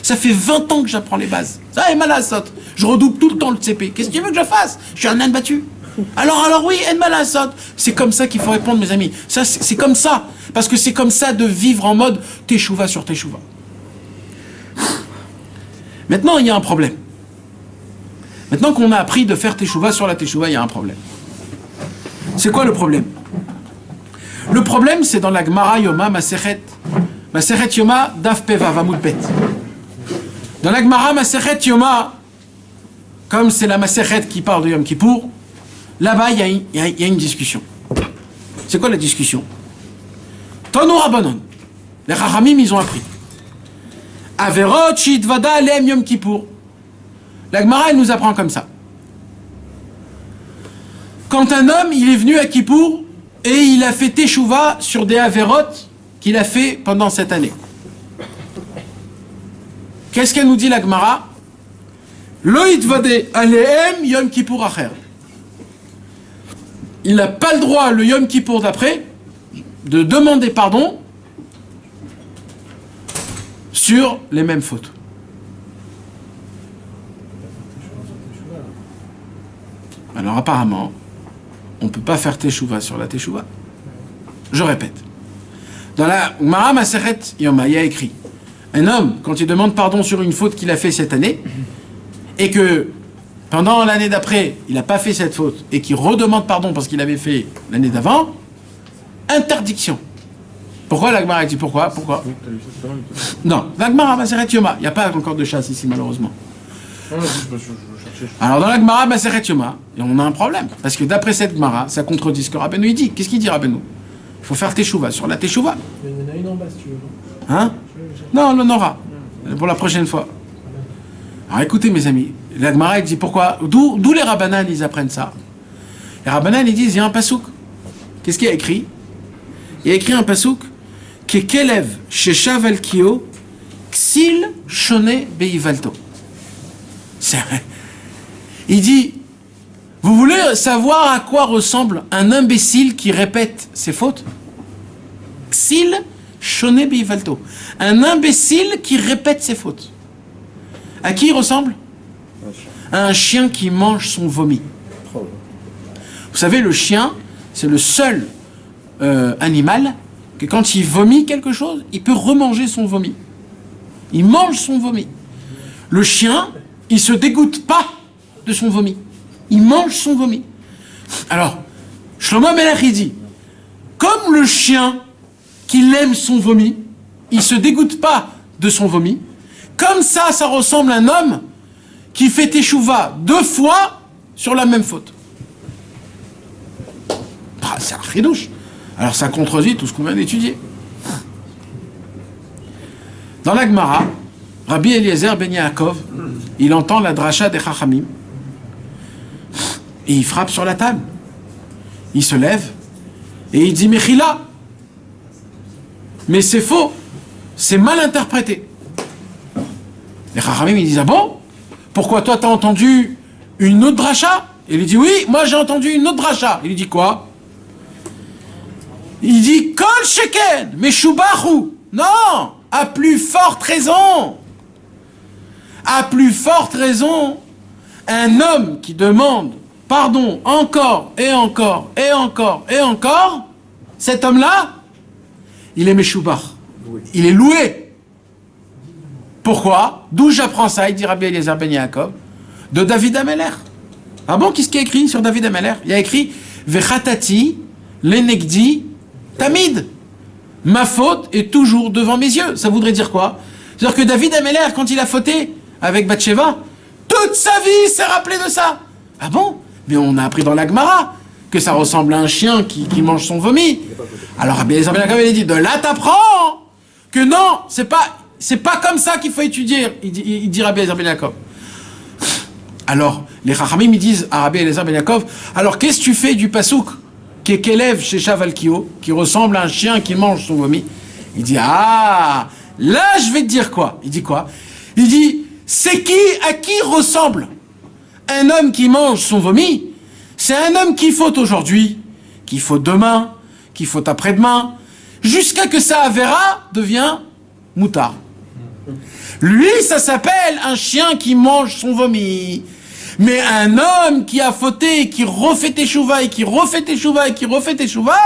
Ça fait 20 ans que j'apprends les bases. Ça est malasot. Je redouble tout le temps le CP. Qu'est-ce que tu veux que je fasse? Je suis un âne battu. Alors oui, en malasot. C'est comme ça qu'il faut répondre, mes amis. Ça, c'est comme ça. Parce que c'est comme ça de vivre en mode teshuva sur teshuva. Maintenant, il y a un problème. Maintenant qu'on a appris de faire teshuva sur la teshuva, il y a un problème. C'est quoi le problème? Le problème, c'est dans la Gemara Yoma Masechet Yoma Daf Peva Vamoud Bet. Dans la Gemara Masechet Yoma, comme c'est la Masechet qui parle de Yom Kippour, là-bas, il y a une discussion. C'est quoi la discussion? Tonu Rabbanon. Les Chachamim, ils ont appris. Averot Shitvada Alem Yom Kippour. La Gemara, elle nous apprend comme ça. Quand un homme, il est venu à Kippour et il a fait teshuva sur des averot qu'il a fait pendant cette année. Qu'est-ce qu'elle nous dit la Gemara? Lo yitvade alehem Yom Kippour acher. Il n'a pas le droit, le Yom Kippour d'après, de demander pardon sur les mêmes fautes. Alors apparemment, on ne peut pas faire teshuva sur la teshuva. Je répète. Dans la Gemara Masechet Yoma, il y a écrit un homme, quand il demande pardon sur une faute qu'il a fait cette année, et que pendant l'année d'après, il n'a pas fait cette faute, et qu'il redemande pardon parce qu'il avait fait l'année d'avant, interdiction. Pourquoi la Gemara dit pourquoi? Oui, t'as vu ça, c'est pas mal. Non, la Gemara Masechet Yoma, il n'y a pas encore de chasse ici malheureusement. Non, non, je cherchais. Alors dans la Gemara Masechet Yoma, on a un problème, parce que d'après cette Gemara, ça contredit ce que Rabbeinu il dit. Qu'est-ce qu'il dit Rabbeinu? Il faut faire teshuva sur la teshuva. Il y en a une en bas si tu veux. Hein? Non, on en aura. Pour la prochaine fois. Alors écoutez mes amis, la Gemara elle dit pourquoi, d'où les Rabbanan ils apprennent ça? Les Rabbanan ils disent il y a un pasouk. Qu'est-ce qu'il y a écrit? Il y a écrit un pasouk qui est Kelev Sheshav al Kio Ksil Shone Beivalto. C'est vrai. Il dit, vous voulez savoir à quoi ressemble un imbécile qui répète ses fautes? Ksil Shone Beivalto. Un imbécile qui répète ses fautes. À qui il ressemble? À un chien qui mange son vomi. Vous savez, le chien, c'est le seul animal que quand il vomit quelque chose, il peut remanger son vomi. Il mange son vomi. Le chien, il se dégoûte pas de son vomi. Il mange son vomi. Alors, Shlomo Melech il dit, comme le chien qu'il aime son vomi, il se dégoûte pas de son vomi, comme ça ressemble à un homme qui fait teshuva 2 fois sur la même faute. Ah, c'est un chidouche. Alors ça contredit tout ce qu'on vient d'étudier. Dans la Gemara, Rabbi Eliezer ben Yaakov, il entend la dracha des Chachamim et il frappe sur la table. Il se lève et il dit Mechila. Mais c'est faux, c'est mal interprété. Les Chachamim ils disent ah bon? Pourquoi toi t'as entendu une autre dracha? Il lui dit oui, moi j'ai entendu une autre dracha. Il lui dit quoi? Il dit Kol Sheken, Meshubachu. Non, à plus forte raison. À plus forte raison, un homme qui demande pardon encore et encore et encore et encore, cet homme-là, il est Meshubach. Il est loué. Pourquoi? D'où j'apprends ça? Il dit Rabbi Eliezer ben Yaakov, de David Ameler. Ah bon, qu'est-ce qu'il y a écrit sur David Ameler? Il y a écrit Vechatati, Lenegdi, Tamid. Ma faute est toujours devant mes yeux. Ça voudrait dire quoi? C'est-à-dire que David Ameler, quand il a fauté avec Bathsheba, toute sa vie s'est rappelé de ça. Ah bon? Mais on a appris dans la Gemara que ça ressemble à un chien qui mange son vomi. Alors Rabbi Eliezer ben Yaakov il dit, de là t'apprends que non, c'est pas comme ça qu'il faut étudier, il dit Rabbi Eliezer ben Yaakov. Alors, les Chachamim ils disent à Rabbi Eliezer ben Yaakov, alors qu'est-ce que tu fais du pasouk qui est qu'élève chez Chavalkio, qui ressemble à un chien qui mange son vomi? Il dit, ah, là je vais te dire quoi? Il dit quoi? Il dit, c'est à qui ressemble un homme qui mange son vomi? C'est un homme qui faute aujourd'hui, qui faute demain, qui faute après-demain, jusqu'à que sa avera devient moutard. Lui, ça s'appelle un chien qui mange son vomi. Mais un homme qui a fauté, qui refait teshuva, et qui refait teshuva, et qui refait teshuva,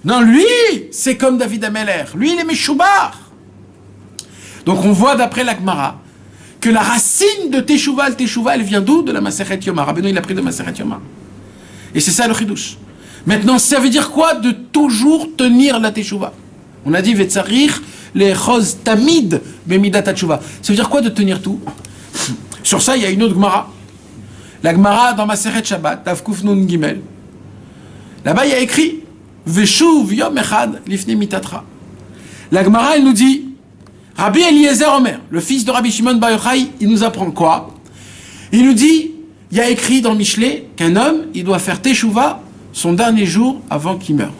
non, lui, c'est comme David Ameler. Lui, il est Meshubar. Donc on voit d'après la Gemara que la racine de teshuva, le teshuva, elle vient d'où? De la Masechet Yoma. Rabbeinu, il a pris de Masechet Yoma. Et c'est ça le chidouche. Maintenant, ça veut dire quoi de toujours tenir la teshuva? On a dit Vetzarir les chos tamid bemidat teshuva. Ça veut dire quoi de tenir tout? Sur ça, il y a une autre Gemara. La Gemara dans Masechet Shabbat, Tavkuf Nun Gimel. Là-bas, il y a écrit Veshuv Yom Echad Lifnei Mitatra. La Gemara, elle nous dit Rabbi Eliezer Omer, le fils de Rabbi Shimon Bar Yochai, il nous apprend quoi? Il nous dit, il y a écrit dans Michelet qu'un homme, il doit faire Teshuvah son dernier jour avant qu'il meure.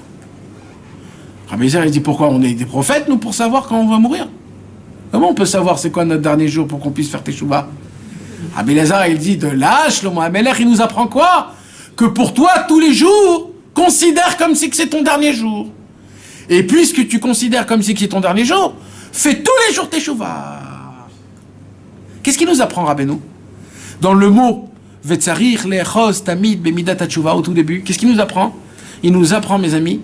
Rabbi Eliezer, il dit pourquoi? On est des prophètes, nous, pour savoir quand on va mourir. Comment on peut savoir c'est quoi notre dernier jour pour qu'on puisse faire Teshuvah? Rabbi Eliezer, il dit de là, Shlomo Amelech, il nous apprend quoi? Que pour toi, tous les jours, considère comme si que c'est ton dernier jour. Et puisque tu considères comme si que c'est ton dernier jour, Fais tous les jours teshuva. Qu'est-ce qu'il nous apprend, Rabbeinu? Dans le mot Vetzarir le'echos tamid bemidat teshuva au tout début, qu'est-ce qu'il nous apprend? Il nous apprend, mes amis,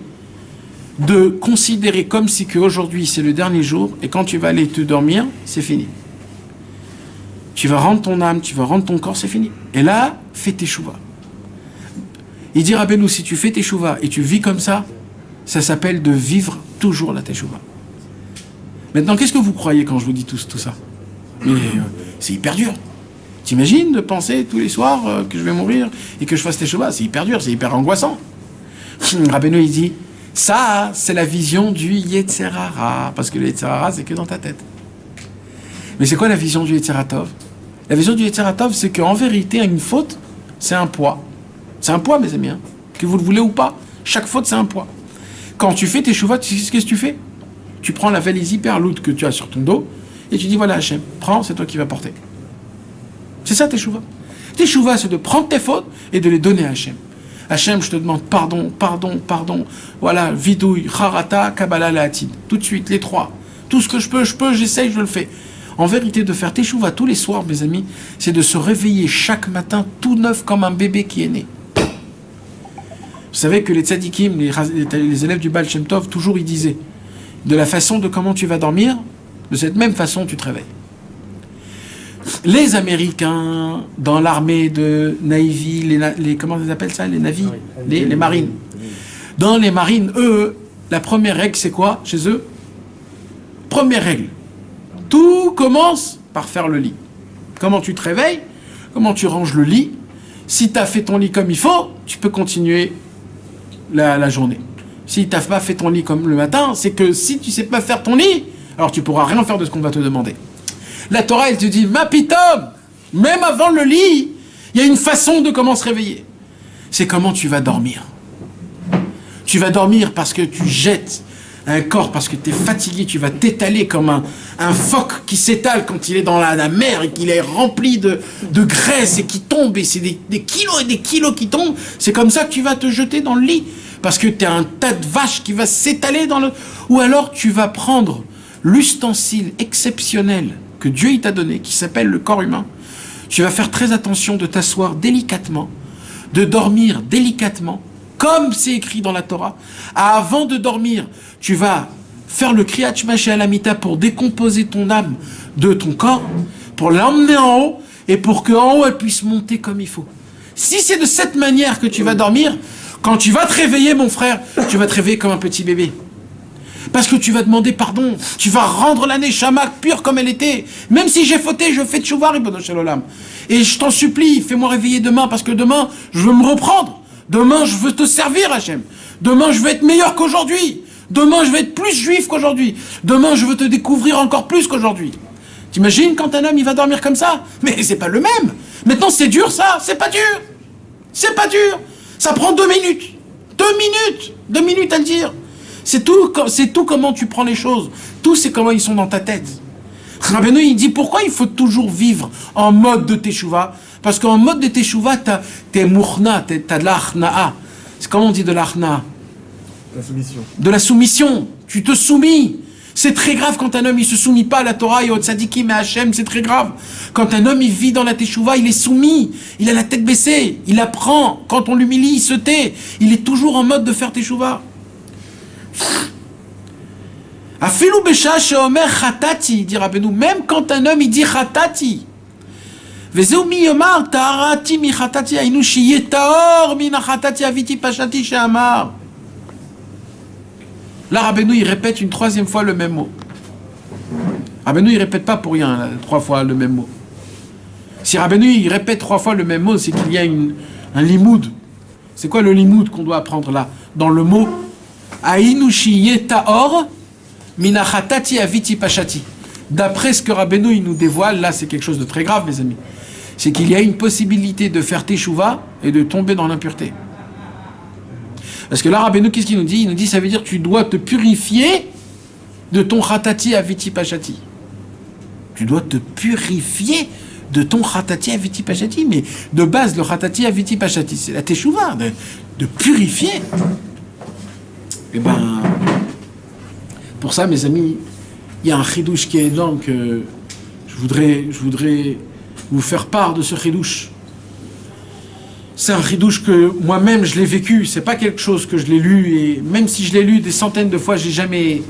de considérer comme si qu'aujourd'hui c'est le dernier jour et quand tu vas aller te dormir, c'est fini. Tu vas rendre ton âme, tu vas rendre ton corps, c'est fini. Et là, fais teshuva. Il dit Rabbeinu, si tu fais teshuva et tu vis comme ça s'appelle de vivre toujours la teshuva. Maintenant, qu'est-ce que vous croyez quand je vous dis tout ça? Mais c'est hyper dur. T'imagines de penser tous les soirs que je vais mourir et que je fasse teshuva? C'est hyper dur, c'est hyper angoissant. Rabbeinu, il dit, ça, c'est la vision du Yetzer Hara, parce que le Yetzer Hara, c'est que dans ta tête. Mais c'est quoi la vision du Yetzer Tov? La vision du Yetzer Tov, c'est qu'en vérité, une faute, c'est un poids. C'est un poids, mes amis, hein. Que vous le voulez ou pas. Chaque faute, c'est un poids. Quand tu fais tes teshuva, tu sais qu'est-ce que tu fais? Tu prends la valise hyper lourde que tu as sur ton dos, et tu dis, voilà, Hachem, prends, c'est toi qui vas porter. C'est ça, teshuva. Teshuva, c'est de prendre tes fautes et de les donner à Hachem. Hachem, je te demande pardon. Voilà, vidouille, charata, kabbalah, la'atid. Tout de suite, les trois. Tout ce que je peux, j'essaye, je le fais. En vérité, de faire teshuva tous les soirs, mes amis, c'est de se réveiller chaque matin tout neuf comme un bébé qui est né. Vous savez que les tzadikim, les élèves du Baal Shem Tov, toujours ils disaient, de la façon de comment tu vas dormir, de cette même façon tu te réveilles. Les Américains, dans l'armée de Navy, les comment ils appellent ça? Les Navy? Les marines. Dans les marines, eux, la première règle, c'est quoi chez eux? Première règle. Tout commence par faire le lit. Comment tu te réveilles? Comment tu ranges le lit? Si tu as fait ton lit comme il faut, tu peux continuer la journée. Si tu n'as pas fait ton lit comme le matin, c'est que si tu ne sais pas faire ton lit, alors tu ne pourras rien faire de ce qu'on va te demander. La Torah, elle te dit, ma pitom, même avant le lit, il y a une façon de comment se réveiller. C'est comment tu vas dormir. Tu vas dormir parce que tu jettes un corps, parce que tu es fatigué, tu vas t'étaler comme un phoque qui s'étale quand il est dans la mer et qu'il est rempli de graisse et qui tombe, et c'est des kilos et des kilos qui tombent. C'est comme ça que tu vas te jeter dans le lit, parce que tu es un tas de vaches qui va s'étaler dans le... Ou alors tu vas prendre l'ustensile exceptionnel que Dieu il t'a donné, qui s'appelle le corps humain. Tu vas faire très attention de t'asseoir délicatement, de dormir délicatement, comme c'est écrit dans la Torah. Avant de dormir, tu vas faire le Kriyat Shema She'al Amita pour décomposer ton âme de ton corps, pour l'emmener en haut, et pour qu'en haut elle puisse monter comme il faut. Si c'est de cette manière que tu vas dormir, quand tu vas te réveiller, mon frère, tu vas te réveiller comme un petit bébé. Parce que tu vas demander pardon, tu vas rendre la neshama pure comme elle était. Même si j'ai fauté, je fais tchouva, Ribono Shel Olam. Et je t'en supplie, fais-moi réveiller demain, parce que demain, je veux me reprendre. Demain, je veux te servir, Hachem. Demain, je veux être meilleur qu'aujourd'hui. Demain, je veux être plus juif qu'aujourd'hui. Demain, je veux te découvrir encore plus qu'aujourd'hui. T'imagines quand un homme, il va dormir comme ça? Mais c'est pas le même. Maintenant, c'est dur, ça. C'est pas dur. C'est pas dur. Ça prend 2 minutes. 2 minutes. 2 minutes à le dire. C'est tout comment tu prends les choses. Tout, c'est comment ils sont dans ta tête. Rabbeinu, il dit, pourquoi il faut toujours vivre en mode de teshuva? Parce qu'en mode de teshuva, t'es mourna, t'as de l'achna'a. C'est comment on dit de l'achna'a? La soumission. De la soumission. Tu te soumis. C'est très grave quand un homme, il se soumet pas à la Torah et au tzadikim et à Hachem, c'est très grave. Quand un homme, il vit dans la teshuva, il est soumis. Il a la tête baissée. Il apprend. Quand on l'humilie, il se tait. Il est toujours en mode de faire teshuva. Afilu besha sheomer chatati, dit Rabbeinu, même quand un homme il dit chatati, vezeu mi yomar ta'arati mi chatati ainu shiye taor min chatati aviti pashati she'amar. Là Rabbeinu il répète une 3e fois le même mot. Rabbeinu il répète pas pour rien 3 fois le même mot. Si Rabbeinu il répète 3 fois le même mot, c'est qu'il y a un limoud. C'est quoi le limoud qu'on doit apprendre là? Dans le mot Ainu shiye taor minachatati aviti pashati. D'après ce que Rabbeinu il nous dévoile, là c'est quelque chose de très grave, mes amis. C'est qu'il y a une possibilité de faire teshuva et de tomber dans l'impureté. Parce que là, Rabbeinu, qu'est-ce qu'il nous dit? Il nous dit, ça veut dire que tu dois te purifier de ton chatati aviti pashati. Tu dois te purifier de ton chatati aviti pashati. Mais de base, le chatati aviti pashati, c'est la teshuva, de purifier. Eh ben, pour ça, mes amis, il y a un chidouche qui est énorme que je voudrais vous faire part de ce chidouche. C'est un chidouche que moi-même je l'ai vécu, c'est pas quelque chose que je l'ai lu, et même si je l'ai lu des centaines de fois, j'ai jamais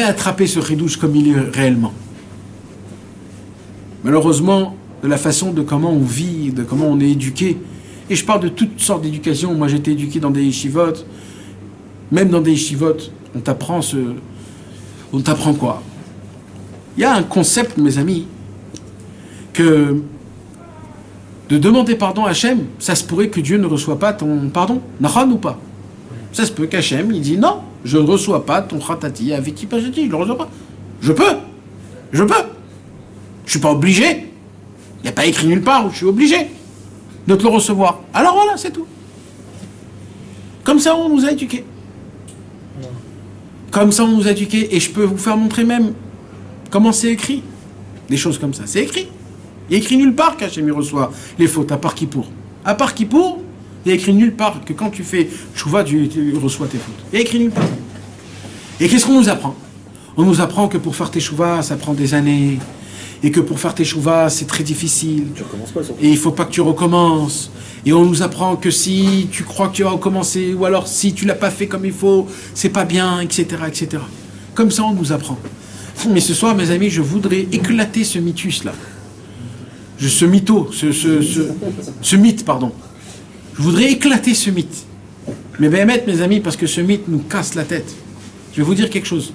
attrapé ce chidouche comme il est réellement. Malheureusement, de la façon de comment on vit, de comment on est éduqué, et je parle de toutes sortes d'éducation. Moi j'ai été éduqué dans des yeshivot, même dans des yeshivot, on t'apprend quoi? Il y a un concept, mes amis, que de demander pardon à Hachem, ça se pourrait que Dieu ne reçoive pas ton pardon, Nachon ou pas? Ça se peut qu'Hachem, il dit non, je ne reçois pas ton khatati avec qui pajati, je ne le reçois pas. Je peux. Je suis pas obligé. Il n'y a pas écrit nulle part où je suis obligé de te le recevoir. Alors voilà, c'est tout. Comme ça, on nous a éduqués. Comme ça, on nous a éduqués. Et je peux vous faire montrer même comment c'est écrit. Des choses comme ça. C'est écrit. Il y a écrit nulle part qu'Hachem il reçoit les fautes, à part Kippour. À part Kippour, il y a écrit nulle part que quand tu fais Tchouva, tu reçois tes fautes. Il y a écrit nulle part. Et qu'est-ce qu'on nous apprend? On nous apprend que pour faire tes Tchouva, ça prend des années. Et que pour faire tes Tchouva, c'est très difficile. Tu recommences pas, surtout. Et il ne faut pas que tu recommences. Et on nous apprend que si tu crois que tu vas recommencer, ou alors si tu l'as pas fait comme il faut, c'est pas bien, etc., etc. Comme ça, on nous apprend. Mais ce soir, mes amis, je voudrais éclater ce mythus-là. Ce mytho, ce mythe, pardon. Je voudrais éclater ce mythe. Mais Béhémet, mes amis, parce que ce mythe nous casse la tête. Je vais vous dire quelque chose.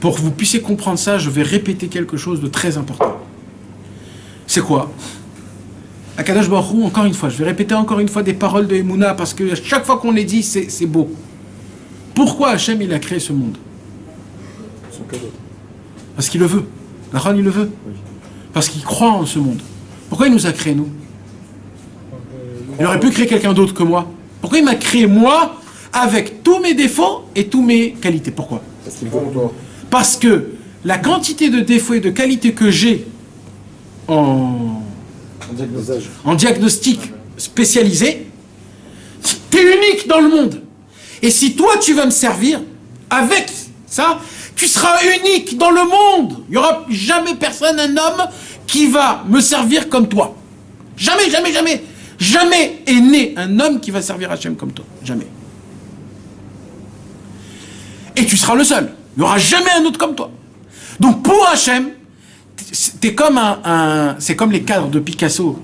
Pour que vous puissiez comprendre ça, je vais répéter quelque chose de très important. C'est quoi? Akadosh Baruch Hu, encore une fois, je vais répéter encore une fois des paroles de Emouna, parce que chaque fois qu'on les dit, c'est beau. Pourquoi Hachem, il a créé ce monde? Son cadeau. Parce qu'il le veut. L'Achon, il le veut. Parce qu'il croit en ce monde. Pourquoi il nous a créés, nous? Il aurait pu créer quelqu'un d'autre que moi. Pourquoi il m'a créé moi, avec tous mes défauts et toutes mes qualités? Pourquoi? Parce qu'il veut toi. Parce que la quantité de défauts et de qualités que j'ai en diagnostic spécialisé, t'es unique dans le monde. Et si toi tu vas me servir avec ça, tu seras unique dans le monde. Il n'y aura jamais personne, un homme, qui va me servir comme toi. Jamais, jamais, jamais. Jamais est né un homme qui va servir Hachem comme toi. Jamais. Et tu seras le seul. Il n'y aura jamais un autre comme toi. Donc pour Hachem, t'es comme c'est comme les cadres de Picasso.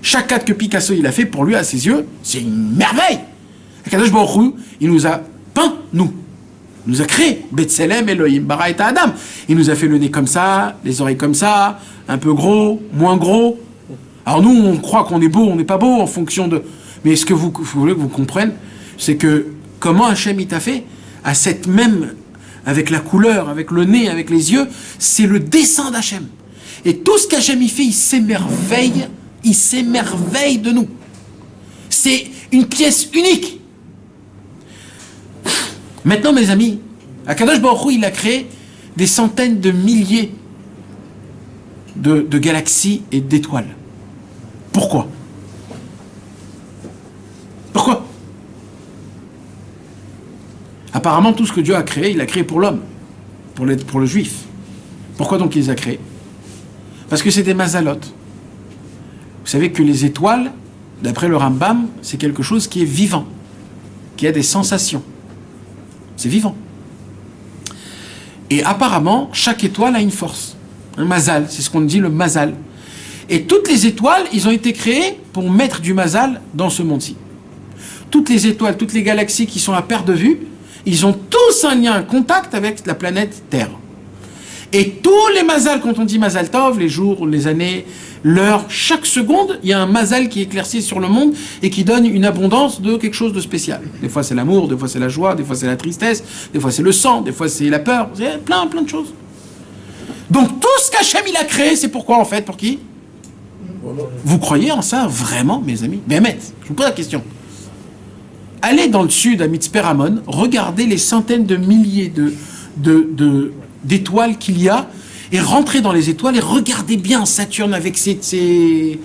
Chaque cadre que Picasso il a fait, pour lui, à ses yeux, c'est une merveille. Akadosh Baruch Hu, il nous a peint, nous. Il nous a créé. Betselem, Elohim, Bara et Adam. Il nous a fait le nez comme ça, les oreilles comme ça, un peu gros, moins gros. Alors nous, on croit qu'on est beau, on n'est pas beau en fonction de... Mais ce que vous voulez que vous compreniez, c'est que comment Hachem il t'a fait, à cette même... avec la couleur, avec le nez, avec les yeux, c'est le dessin d'Hachem. Et tout ce qu'Hachem il fait, il s'émerveille de nous. C'est une pièce unique. Maintenant, mes amis, Akadosh Baruch Hu, il a créé des centaines de milliers de galaxies et d'étoiles. Pourquoi? Pourquoi? Apparemment, tout ce que Dieu a créé, il a créé pour l'homme, pour le juif. Pourquoi donc il les a créés? Parce que c'est des mazalotes. Vous savez que les étoiles, d'après le Rambam, c'est quelque chose qui est vivant, qui a des sensations. C'est vivant. Et apparemment, chaque étoile a une force, un mazal, c'est ce qu'on dit le mazal. Et toutes les étoiles, ils ont été créées pour mettre du mazal dans ce monde-ci. Toutes les étoiles, toutes les galaxies qui sont à perte de vue, ils ont tous un lien, un contact avec la planète Terre. Et tous les mazals, quand on dit mazal tov, les jours, les années, l'heure, chaque seconde, il y a un mazal qui éclaircit sur le monde et qui donne une abondance de quelque chose de spécial. Des fois c'est l'amour, des fois c'est la joie, des fois c'est la tristesse, des fois c'est le sang, des fois c'est la peur, c'est plein de choses. Donc tout ce qu'Hachem il a créé, c'est pourquoi en fait? Pour qui? Vous croyez en ça vraiment, mes amis? Béhémet, je vous pose la question. Allez dans le sud, à Mitzpeh Ramon, regardez les centaines de milliers d'étoiles qu'il y a, et rentrez dans les étoiles et regardez bien Saturne avec ses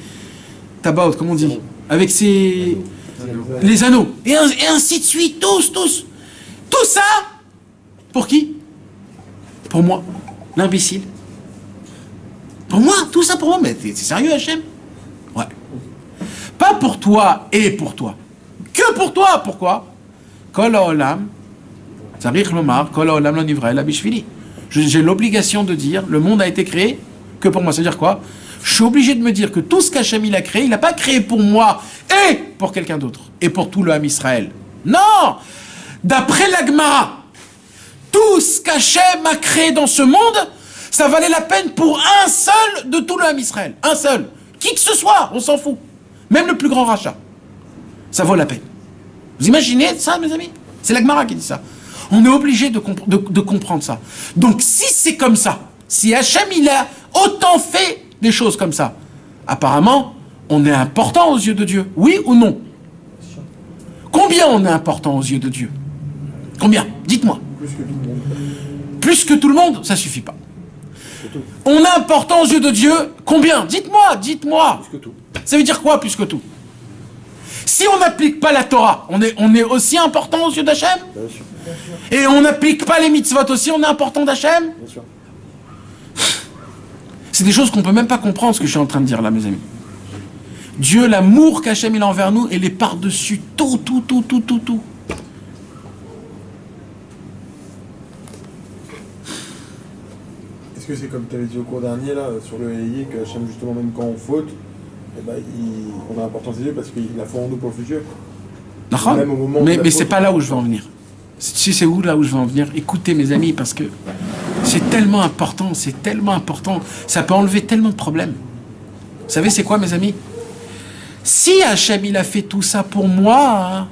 tabaut, comment on dit? Avec ses... les anneaux. Et ainsi de suite, tous. Tout ça, pour qui? Pour moi, l'imbécile. Pour moi, tout ça pour moi. Mais t'es sérieux, Hachem? Ouais. Pas pour toi et pour toi. Que pour toi. Pourquoi? Kol haolam, tzarich lomar, kol haolam lo nivra ela bishvili. J'ai l'obligation de dire, le monde a été créé que pour moi. C'est-à-dire quoi? Je suis obligé de me dire que tout ce qu'Hachem il a créé, il n'a pas créé pour moi et pour quelqu'un d'autre. Et pour tout le Ham Israël. Non! D'après la Gemara, tout ce qu'Hachem a créé dans ce monde, ça valait la peine pour un seul de tout le Ham Israël. Un seul. Qui que ce soit, on s'en fout. Même le plus grand rachat. Ça vaut la peine. Vous imaginez ça, mes amis? C'est la Gemara qui dit ça. On est obligé de comprendre ça. Donc, si c'est comme ça, si Hachem, il a autant fait des choses comme ça, apparemment, on est important aux yeux de Dieu. Oui ou non? Combien on est important aux yeux de Dieu? Combien? Dites-moi. Plus que tout le monde, ça suffit pas. On est important aux yeux de Dieu, combien? Dites-moi, dites-moi. Plus que tout. Ça veut dire quoi, plus que tout? Si on n'applique pas la Torah, on est aussi important aux yeux d'Hachem? Bien sûr. Et on n'applique pas les mitzvot aussi, on est important d'Hachem? Bien sûr. C'est des choses qu'on peut même pas comprendre, ce que je suis en train de dire là, mes amis. Dieu, l'amour qu'Hachem il a envers nous, il est par-dessus tout. Est-ce que c'est comme tu avais dit au cours dernier, là, sur le Hélié, que Hachem, justement, même quand on faute, eh ben, on a importance des yeux parce qu'il a foi en nous pour le futur. Même au moment de la Mais faute, c'est pas là où je veux en venir. Si c'est où là où je veux en venir, écoutez mes amis, parce que c'est tellement important, ça peut enlever tellement de problèmes. Vous savez c'est quoi, mes amis? Si Hachem il a fait tout ça pour moi, hein,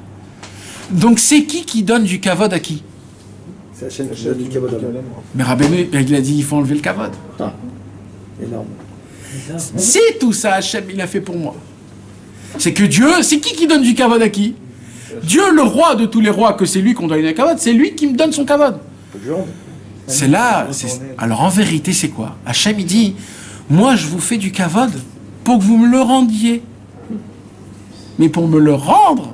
donc c'est qui donne du kavod à qui? C'est Hachem qui donne du kavod à l'homme. Mais Rabbeinu, il a dit il faut enlever le kavod. Énorme. Si tout ça Hachem il a fait pour moi, c'est que Dieu, c'est qui donne du kavod à qui? Dieu, le roi de tous les rois, que c'est lui qu'on doit donner le kavod, c'est lui qui me donne son kavod. C'est là. Alors en vérité, c'est quoi? Hachem il dit, moi je vous fais du kavod pour que vous me le rendiez. Mais pour me le rendre,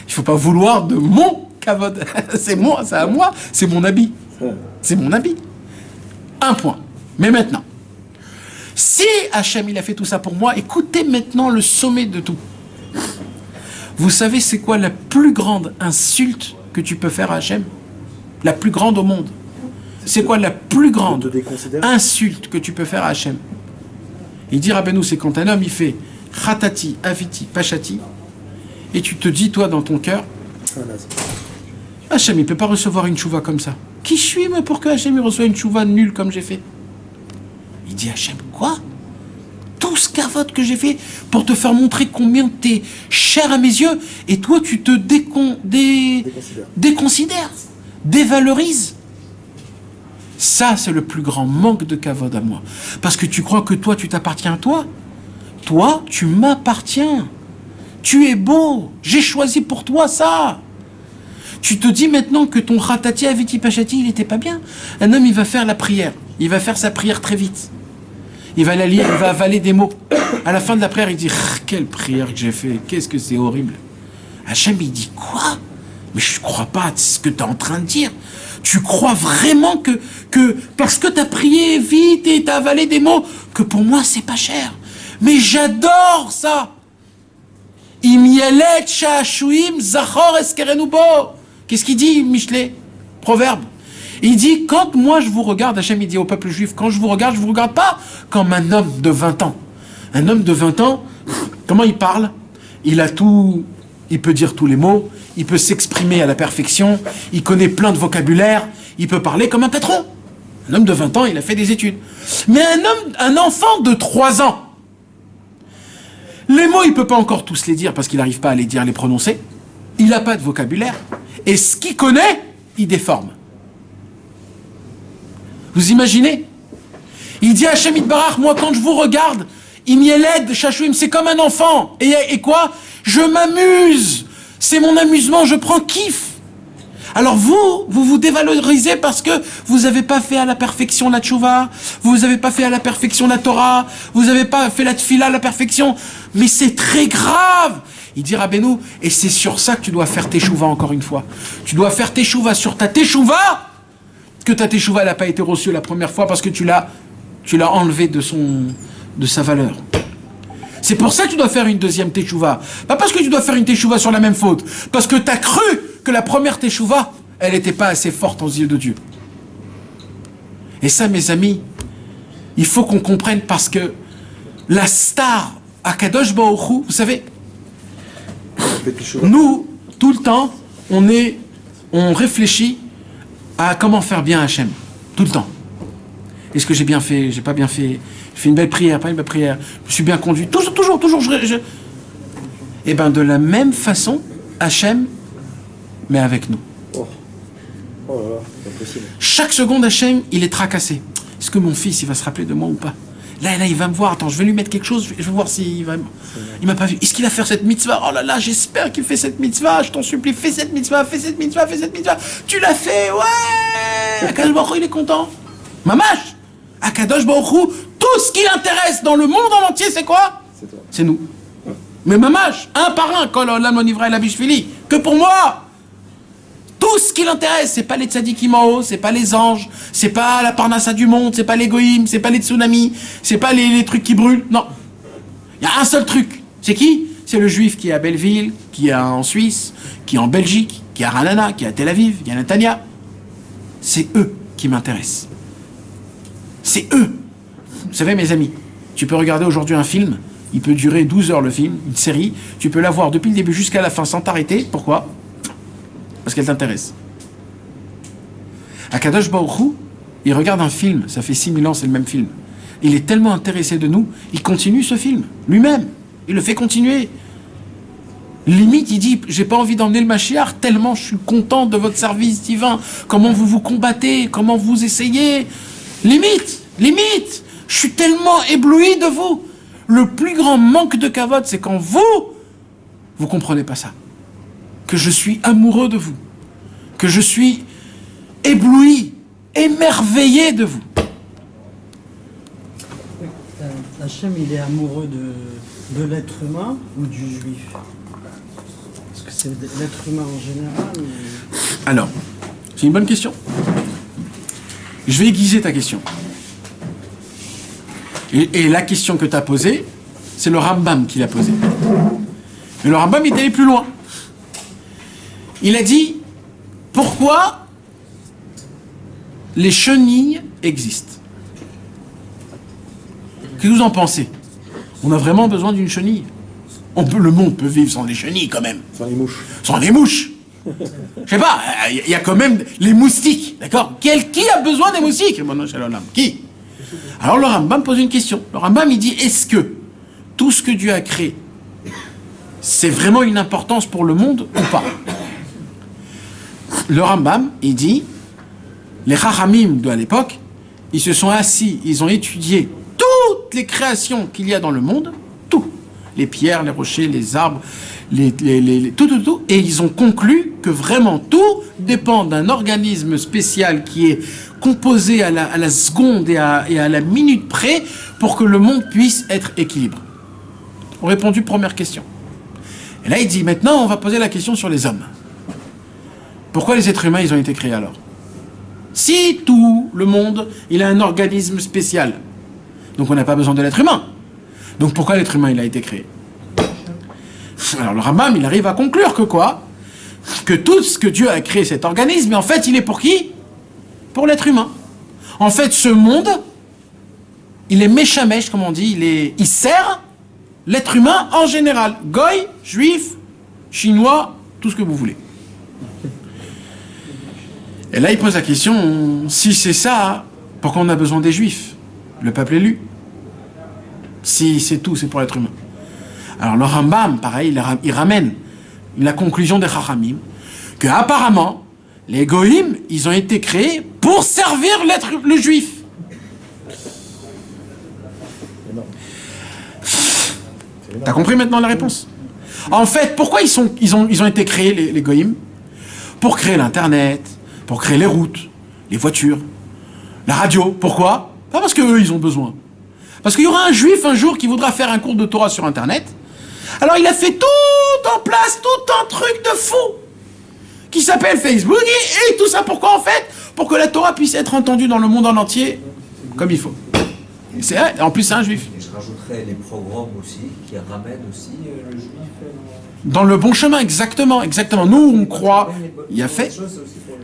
il ne faut pas vouloir de mon kavod. C'est moi, c'est à moi, c'est mon habit. C'est mon habit. Un point. Mais maintenant, si Hachem il a fait tout ça pour moi, écoutez maintenant le sommet de tout. Vous savez c'est quoi la plus grande insulte que tu peux faire à Hachem? La plus grande au monde. C'est quoi la plus grande insulte que tu peux faire à Hachem? Il dit Rabbeinu, c'est quand un homme il fait Khatati, Aviti, Pachati, et tu te dis toi dans ton cœur, Hachem il peut pas recevoir une chouva comme ça. Qui je suis moi pour que Hachem il reçoive une chouva nulle comme j'ai fait? Il dit Hachem, quoi? Tout ce kavod que j'ai fait pour te faire montrer combien t'es cher à mes yeux, et toi tu te déconsidères, dévalorises. Ça c'est le plus grand manque de kavod à moi, parce que tu crois que toi tu t'appartiens à toi. Toi tu m'appartiens, tu es beau, j'ai choisi pour toi ça. Tu te dis maintenant que ton Khatati Aviti Pachati il était pas bien. Un homme il va faire la prière, il va faire sa prière très vite. Il va la lire, il va avaler des mots. À la fin de la prière, il dit « Quelle prière que j'ai fait, qu'est-ce que c'est horrible !» Hachem, il dit « Quoi ? Mais je ne crois pas à ce que tu es en train de dire. Tu crois vraiment que parce que tu as prié vite et tu as avalé des mots, que pour moi, c'est pas cher. Mais j'adore ça. Im yelet sha'ashuim zachor eskerenu bo. Qu'est-ce qu'il dit, Michelet? Proverbe. Il dit, quand moi je vous regarde, Hachem il dit au peuple juif, quand je vous regarde pas comme un homme de 20 ans. Un homme de 20 ans, comment il parle? Il a tout, il peut dire tous les mots, il peut s'exprimer à la perfection, il connaît plein de vocabulaire, il peut parler comme un patron. Un homme de 20 ans, il a fait des études. Mais un enfant de 3 ans, les mots, il peut pas encore tous les dire parce qu'il n'arrive pas à les dire, les prononcer. Il n'a pas de vocabulaire. Et ce qu'il connaît, il déforme. Vous imaginez? Il dit à Hachem Itbarach, moi quand je vous regarde, Imieled, Shashouim, c'est comme un enfant. Et quoi? Je m'amuse. C'est mon amusement, je prends kiff. Alors vous dévalorisez parce que vous n'avez pas fait à la perfection la tchouva, vous n'avez pas fait à la perfection la Torah, vous n'avez pas fait la tfila à la perfection. Mais c'est très grave. Il dit Rabbeinu, et c'est sur ça que tu dois faire tes tchouva encore une fois. Tu dois faire tes tchouva sur ta tchouva. que ta teshuva n'a pas été reçue la première fois parce que tu l'as enlevé de sa valeur. C'est pour ça que tu dois faire une deuxième teshuva. Pas parce que tu dois faire une teshuva sur la même faute. Parce que tu as cru que la première teshuva, elle n'était pas assez forte aux yeux de Dieu. Et ça, mes amis, il faut qu'on comprenne parce que la star à Kadosh Baruch Hu, vous savez, nous, tout le temps, on réfléchit à comment faire bien Hachem. Tout le temps. Est-ce que j'ai bien fait? J'ai pas bien fait? J'ai fait une belle prière, pas une belle prière? Je suis bien conduit? Toujours. Et bien, de la même façon, Hachem, mais avec nous. Oh là là, c'est impossible. Chaque seconde, Hachem, il est tracassé. Est-ce que mon fils, il va se rappeler de moi ou pas? Là, il va me voir. Attends, je vais lui mettre quelque chose. Je vais voir s'il va... Il m'a pas vu. Est-ce qu'il va faire cette mitzvah? Oh là là, j'espère qu'il fait cette mitzvah. Je t'en supplie, fais cette mitzvah. Tu l'as fait, ouais. Akadosh Baruch Hu, il est content. Mamash. Akadosh Baruch Hu, tout ce qui l'intéresse dans le monde en entier, c'est quoi? C'est toi. C'est nous. Mais mamash, un par un, kol olam lo nivra ela bishvili. Que pour moi. Tout ce qui l'intéresse, c'est pas les tzadikim en haut, c'est pas les anges, c'est pas la parnassa du monde, c'est pas les goïms, c'est pas les tsunamis, c'est pas les trucs qui brûlent. Non. Il y a un seul truc. C'est qui? C'est le juif qui est à Belleville, qui est en Suisse, qui est en Belgique, qui est à Ranana, qui est à Tel Aviv, qui est à Netanya. C'est eux qui m'intéressent. C'est eux. Vous savez, mes amis, tu peux regarder aujourd'hui un film, il peut durer 12 heures le film, une série, tu peux la voir depuis le début jusqu'à la fin sans t'arrêter. Pourquoi? Parce qu'elle t'intéresse. Akadosh Baruch Hu, il regarde un film, ça fait 6000 ans, c'est le même film. Il est tellement intéressé de nous, il continue ce film, lui-même. Il le fait continuer. Limite, il dit, j'ai pas envie d'emmener le Mashiach, tellement je suis content de votre service divin, comment vous vous combattez, comment vous essayez. Limite, je suis tellement ébloui de vous. Le plus grand manque de kavod, c'est quand vous comprenez pas ça. Que je suis amoureux de vous, que je suis ébloui, émerveillé de vous. Hachem, il est amoureux de l'être humain ou du juif? Est-ce que c'est l'être humain en général ou... Alors, c'est une bonne question. Je vais aiguiser ta question. Et la question que tu as posée, c'est le Rambam qui l'a posée. Mais le Rambam, il est allé plus loin. Il a dit, pourquoi les chenilles existent? Qu'est-ce que vous en pensez? On a vraiment besoin d'une chenille? Le monde peut vivre sans des chenilles quand même. Sans les mouches. Sans les mouches. Je sais pas, il y a quand même les moustiques, d'accord? Qui a besoin des moustiques? Qui? Alors le Rambam pose une question. Le Rambam, il dit, est-ce que tout ce que Dieu a créé, c'est vraiment une importance pour le monde ou pas? Le Rambam, il dit, les Chachamim de l'époque, ils se sont assis, ils ont étudié toutes les créations qu'il y a dans le monde, tout, les pierres, les rochers, les arbres, tout, et ils ont conclu que vraiment tout dépend d'un organisme spécial qui est composé à la seconde et à la minute près pour que le monde puisse être équilibré. On a répondu première question. Et là, il dit, maintenant, on va poser la question sur les hommes. Pourquoi les êtres humains, ils ont été créés alors? Si tout le monde, il a un organisme spécial, donc on n'a pas besoin de l'être humain. Donc pourquoi l'être humain, il a été créé? Alors le Rambam, il arrive à conclure que quoi? Que tout ce que Dieu a créé, cet organisme, mais en fait, il est pour qui? Pour l'être humain. En fait, ce monde, il est méchamèche, comme on dit, il sert l'être humain en général. Goy, juif, chinois, tout ce que vous voulez. Et là, il pose la question, si c'est ça, pourquoi on a besoin des juifs? Le peuple élu. Si c'est tout, c'est pour l'être humain. Alors le Rambam, pareil, il ramène la conclusion des Chachamim, que apparemment, les Goïm, ils ont été créés pour servir le juif. T'as compris maintenant la réponse? En fait, pourquoi ils ont été créés, les Goïm? Pour créer l'Internet, pour créer les routes, les voitures, la radio. Pourquoi? Pas parce qu'eux, ils ont besoin. Parce qu'il y aura un juif un jour qui voudra faire un cours de Torah sur Internet. Alors il a fait tout en place, tout un truc de fou qui s'appelle Facebook et tout ça. Pourquoi en fait? pour que la Torah puisse être entendue dans le monde en entier comme il faut. C'est vrai, en plus c'est un juif. Et je rajouterais les programmes aussi, qui ramènent aussi le juif Dans le bon chemin, exactement. Nous on croit, il y a fait.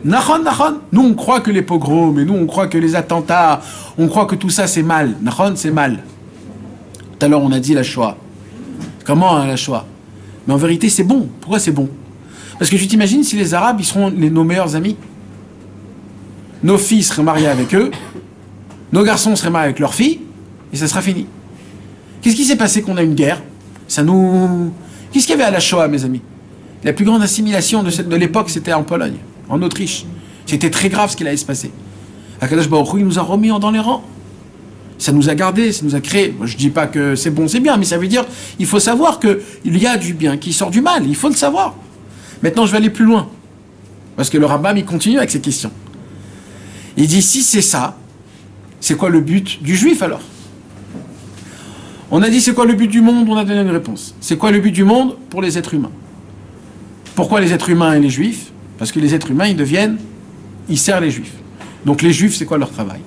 Nachon. Nous on croit que les pogroms, et nous on croit que les attentats, on croit que tout ça c'est mal. Nachon, c'est mal. Tout à l'heure on a dit la Shoah. Comment la Shoah? Mais en vérité c'est bon. Pourquoi c'est bon? Parce que tu t'imagines si les Arabes ils seront nos meilleurs amis. Nos filles seraient mariées avec eux, nos garçons seraient mariés avec leurs filles, et ça sera fini. Qu'est-ce qui s'est passé qu'on a une guerre? Qu'est-ce qu'il y avait à la Shoah, mes amis? La plus grande assimilation de l'époque, c'était en Pologne, en Autriche. C'était très grave ce qu'il allait se passer. Akadosh Baruch Hu, il nous a remis dans les rangs. Ça nous a gardés, ça nous a créés. Moi, je ne dis pas que c'est bon, c'est bien, mais ça veut dire il faut savoir qu'il y a du bien qui sort du mal. Il faut le savoir. Maintenant, je vais aller plus loin. Parce que le Rambam, il continue avec ces questions. Il dit, si c'est ça, c'est quoi le but du juif alors? On a dit c'est quoi le but du monde, on a donné une réponse. C'est quoi le but du monde pour les êtres humains? Pourquoi les êtres humains et les juifs? Parce que les êtres humains, ils servent les juifs. Donc les juifs, c'est quoi leur travail?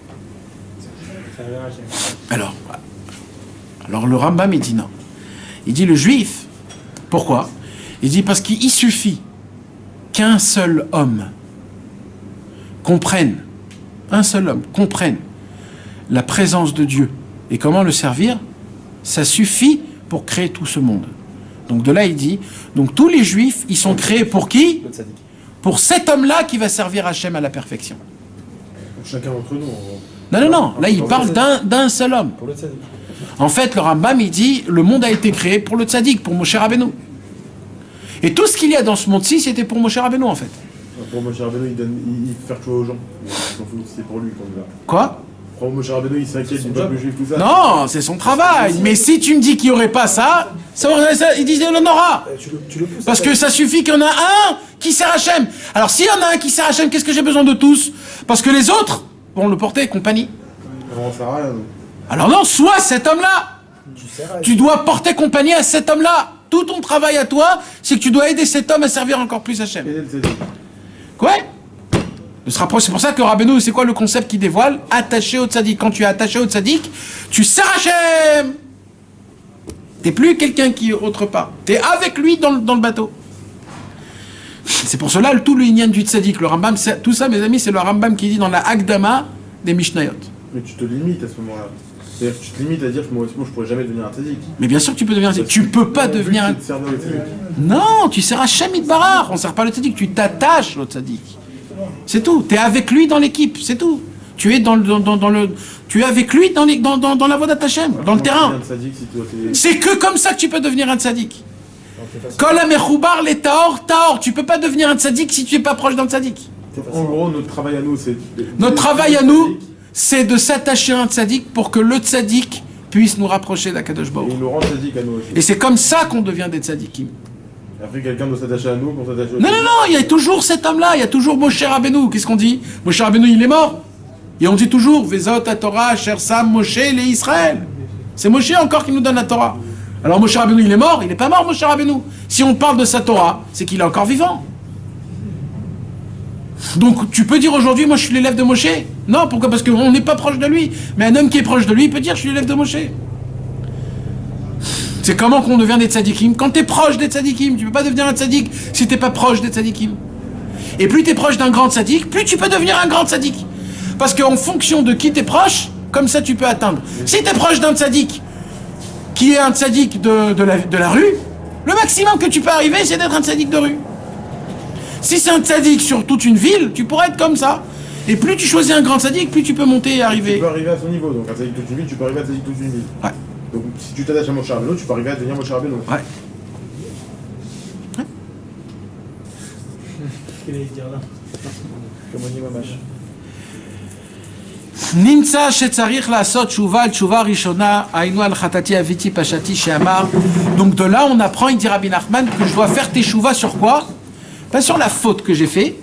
Alors le Rambam, il dit non. Il dit le juif, pourquoi? Il dit parce qu'il suffit qu'un seul homme comprenne, la présence de Dieu et comment le servir, ça suffit pour créer tout ce monde. Donc de là il dit, donc tous les juifs, ils sont créés pour qui? Pour cet homme-là qui va servir Hachem à la perfection. Chacun d'entre nous. Non, là il parle d'un seul homme. Pour le tzaddik. En fait, le Rambam il dit, le monde a été créé pour le tzaddik, pour Moshe Rabbeinu. Et tout ce qu'il y a dans ce monde-ci, c'était pour Moshe Rabbeinu en fait. Pour Moshe Rabbeinu, il fait faire jouer aux gens. C'est pour lui qu'on est là. Quoi? Pour Moshe Rabbeinu, il s'inquiète du peuple juif, tout ça. Non, c'est son travail. Mais si tu me dis qu'il n'y aurait pas ça, il disait on en aura. Tu le pousses. Parce que ça suffit qu'il y en a un qui sert Hachem. Alors s'il y en a un qui sert Hachem, qu'est-ce que j'ai besoin de tous? Parce que les autres vont le porter, compagnie. Non, ça sert à rien. Alors non, sois cet homme-là. Tu dois porter compagnie à cet homme-là. Tout ton travail à toi, c'est que tu dois aider cet homme à servir encore plus Hachem. Quoi? De se rapprocher. C'est pour ça que Rabbeinu, c'est quoi le concept qu'il dévoile? Attaché au tzaddik. Quand tu es attaché au tzaddik, tu sers Hachem. T'es plus quelqu'un qui est autre part. T'es avec lui dans le bateau. C'est pour cela tout le inyan du tzaddik, le Rambam, tout ça, mes amis, c'est le Rambam qui dit dans la Hakdama des Mishnayot. Mais tu te limites à ce moment-là. C'est-à-dire que tu te limites à dire que moi je pourrais jamais devenir un tzaddik. Mais bien sûr que tu peux devenir un tzaddik. Tu peux pas devenir un... Non, tu sers Hachem Itbarach. On sert pas le tzaddik, tu t'attaches au tzaddik. C'est tout. Tu es avec lui dans l'équipe, c'est tout. Tu es tu es avec lui dans la voie d'Hachem, dans le terrain. C'est que comme ça que tu peux devenir un tzaddik. Kol ha-mechoubar le taor, taor. Tu peux pas devenir un tzaddik si tu es pas proche d'un tzaddik. En gros, notre travail à nous, c'est... Notre travail à nous, c'est de s'attacher à un tzaddik pour que le tzaddik puisse nous rapprocher d'Akadosh Baruch. Et il nous rend tzaddik à nous aussi. Et c'est comme ça qu'on devient des tzaddikim. Après, quelqu'un doit s'attacher à nous pour s'attacher au... Non, il y a toujours cet homme-là, il y a toujours Moshe Rabbeinu. Qu'est-ce qu'on dit? Moshe Rabbeinu, il est mort. Et on dit toujours, Vezot Torah, Sher Sam, Moshe, les Israël. C'est Moshe encore qui nous donne la Torah. Alors Moshe Rabbeinu, il est mort, il n'est pas mort, Moshe Rabbeinu. Si on parle de sa Torah, c'est qu'il est encore vivant. Donc tu peux dire aujourd'hui, moi je suis l'élève de Moshe. Non, pourquoi? Parce qu'on n'est pas proche de lui. Mais un homme qui est proche de lui, il peut dire, je suis l'élève de Moshe. C'est comment qu'on devient des tzadikim? Quand tu es proche des tzadikim, tu peux pas devenir un tzadik si t'es pas proche des tzadikim. Et plus tu es proche d'un grand tzadik, plus tu peux devenir un grand tzadik. Parce qu'en fonction de qui tu es proche, comme ça tu peux atteindre. Si tu es proche d'un tzadik qui est un tzadik de la rue, le maximum que tu peux arriver, c'est d'être un tzadik de rue. Si c'est un tzadik sur toute une ville, tu pourrais être comme ça. Et plus tu choisis un grand tzadik, plus tu peux monter et arriver. Tu peux arriver à son niveau. Donc un tzadik toute une ville, tu peux arriver à un tzadik toute une ville. Ouais. Donc si tu t'attaches à Moshe Rabbeinu, tu peux arriver à devenir Moshe Rabbeinu. Ouais. Qu'est-ce qu'il allait dire là? Comme on dit mamash. נמצא שצריך לעשות תשובה, תשובה ראשונה, היינו על חטאתי אביתי פשעתי שאמר. Donc de là on apprend, il dit Rabbi Nachman, que je dois faire teshuva sur quoi? Pas sur la faute que j'ai fait,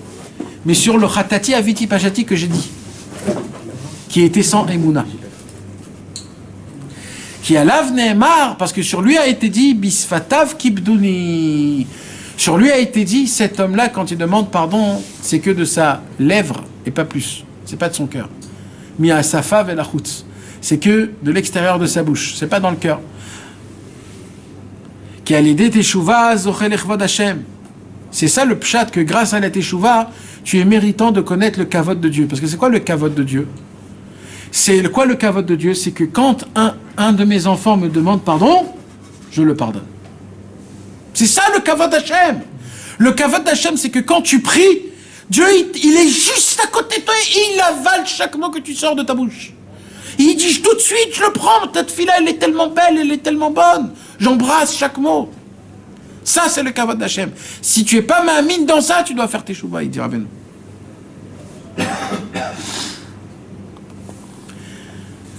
mais sur le chatati aviti pashati que j'ai dit, qui était sans emuna. Qui alav ne'emar, parce que sur lui a été dit bisfatav kibduni. Sur lui a été dit, cet homme-là, quand il demande pardon, c'est que de sa lèvre et pas plus. C'est pas de son cœur. Mi à safa ve la chutz. C'est que de l'extérieur de sa bouche. C'est pas dans le cœur. Qui a l'idée teshuva zochel echvod Hashem. C'est ça le pshat, que grâce à la teshuva, tu es méritant de connaître le kavod de Dieu. Parce que c'est quoi le kavod de Dieu? C'est quoi le kavod de Dieu? C'est que quand un de mes enfants me demande pardon, je le pardonne. C'est ça le kavod d'Hachem. Le kavod d'Hachem, c'est que quand tu pries, Dieu, il est juste à côté de toi et il avale chaque mot que tu sors de ta bouche. Il dit tout de suite, je le prends, ta tefila, elle est tellement belle, elle est tellement bonne. J'embrasse chaque mot. Ça, c'est le kavod d'Hachem. Si tu n'es pas ma'amine dans ça, tu dois faire tes chouvas, il dit Rabbeinu.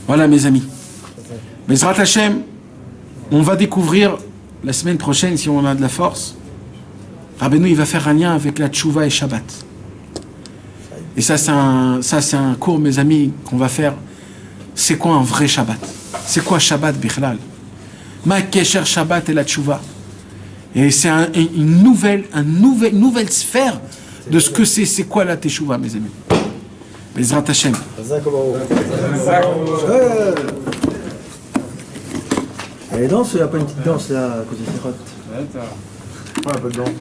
Voilà, mes amis. Bezrat Hachem, on va découvrir la semaine prochaine, si on a de la force, Rabbeinu, il va faire un lien avec la tchouva et Shabbat. Et ça, c'est un cours, mes amis, qu'on va faire. C'est quoi un vrai Shabbat? C'est quoi Shabbat, Bichlal? Ma kesher Shabbat et la tchouva. Et c'est une nouvelle sphère de ce que c'est. C'est quoi la teshuva, mes amis? Bezrat Hashem. Elle danse ou il n'y a pas une petite danse là à côté de Ouais, un peu de danse.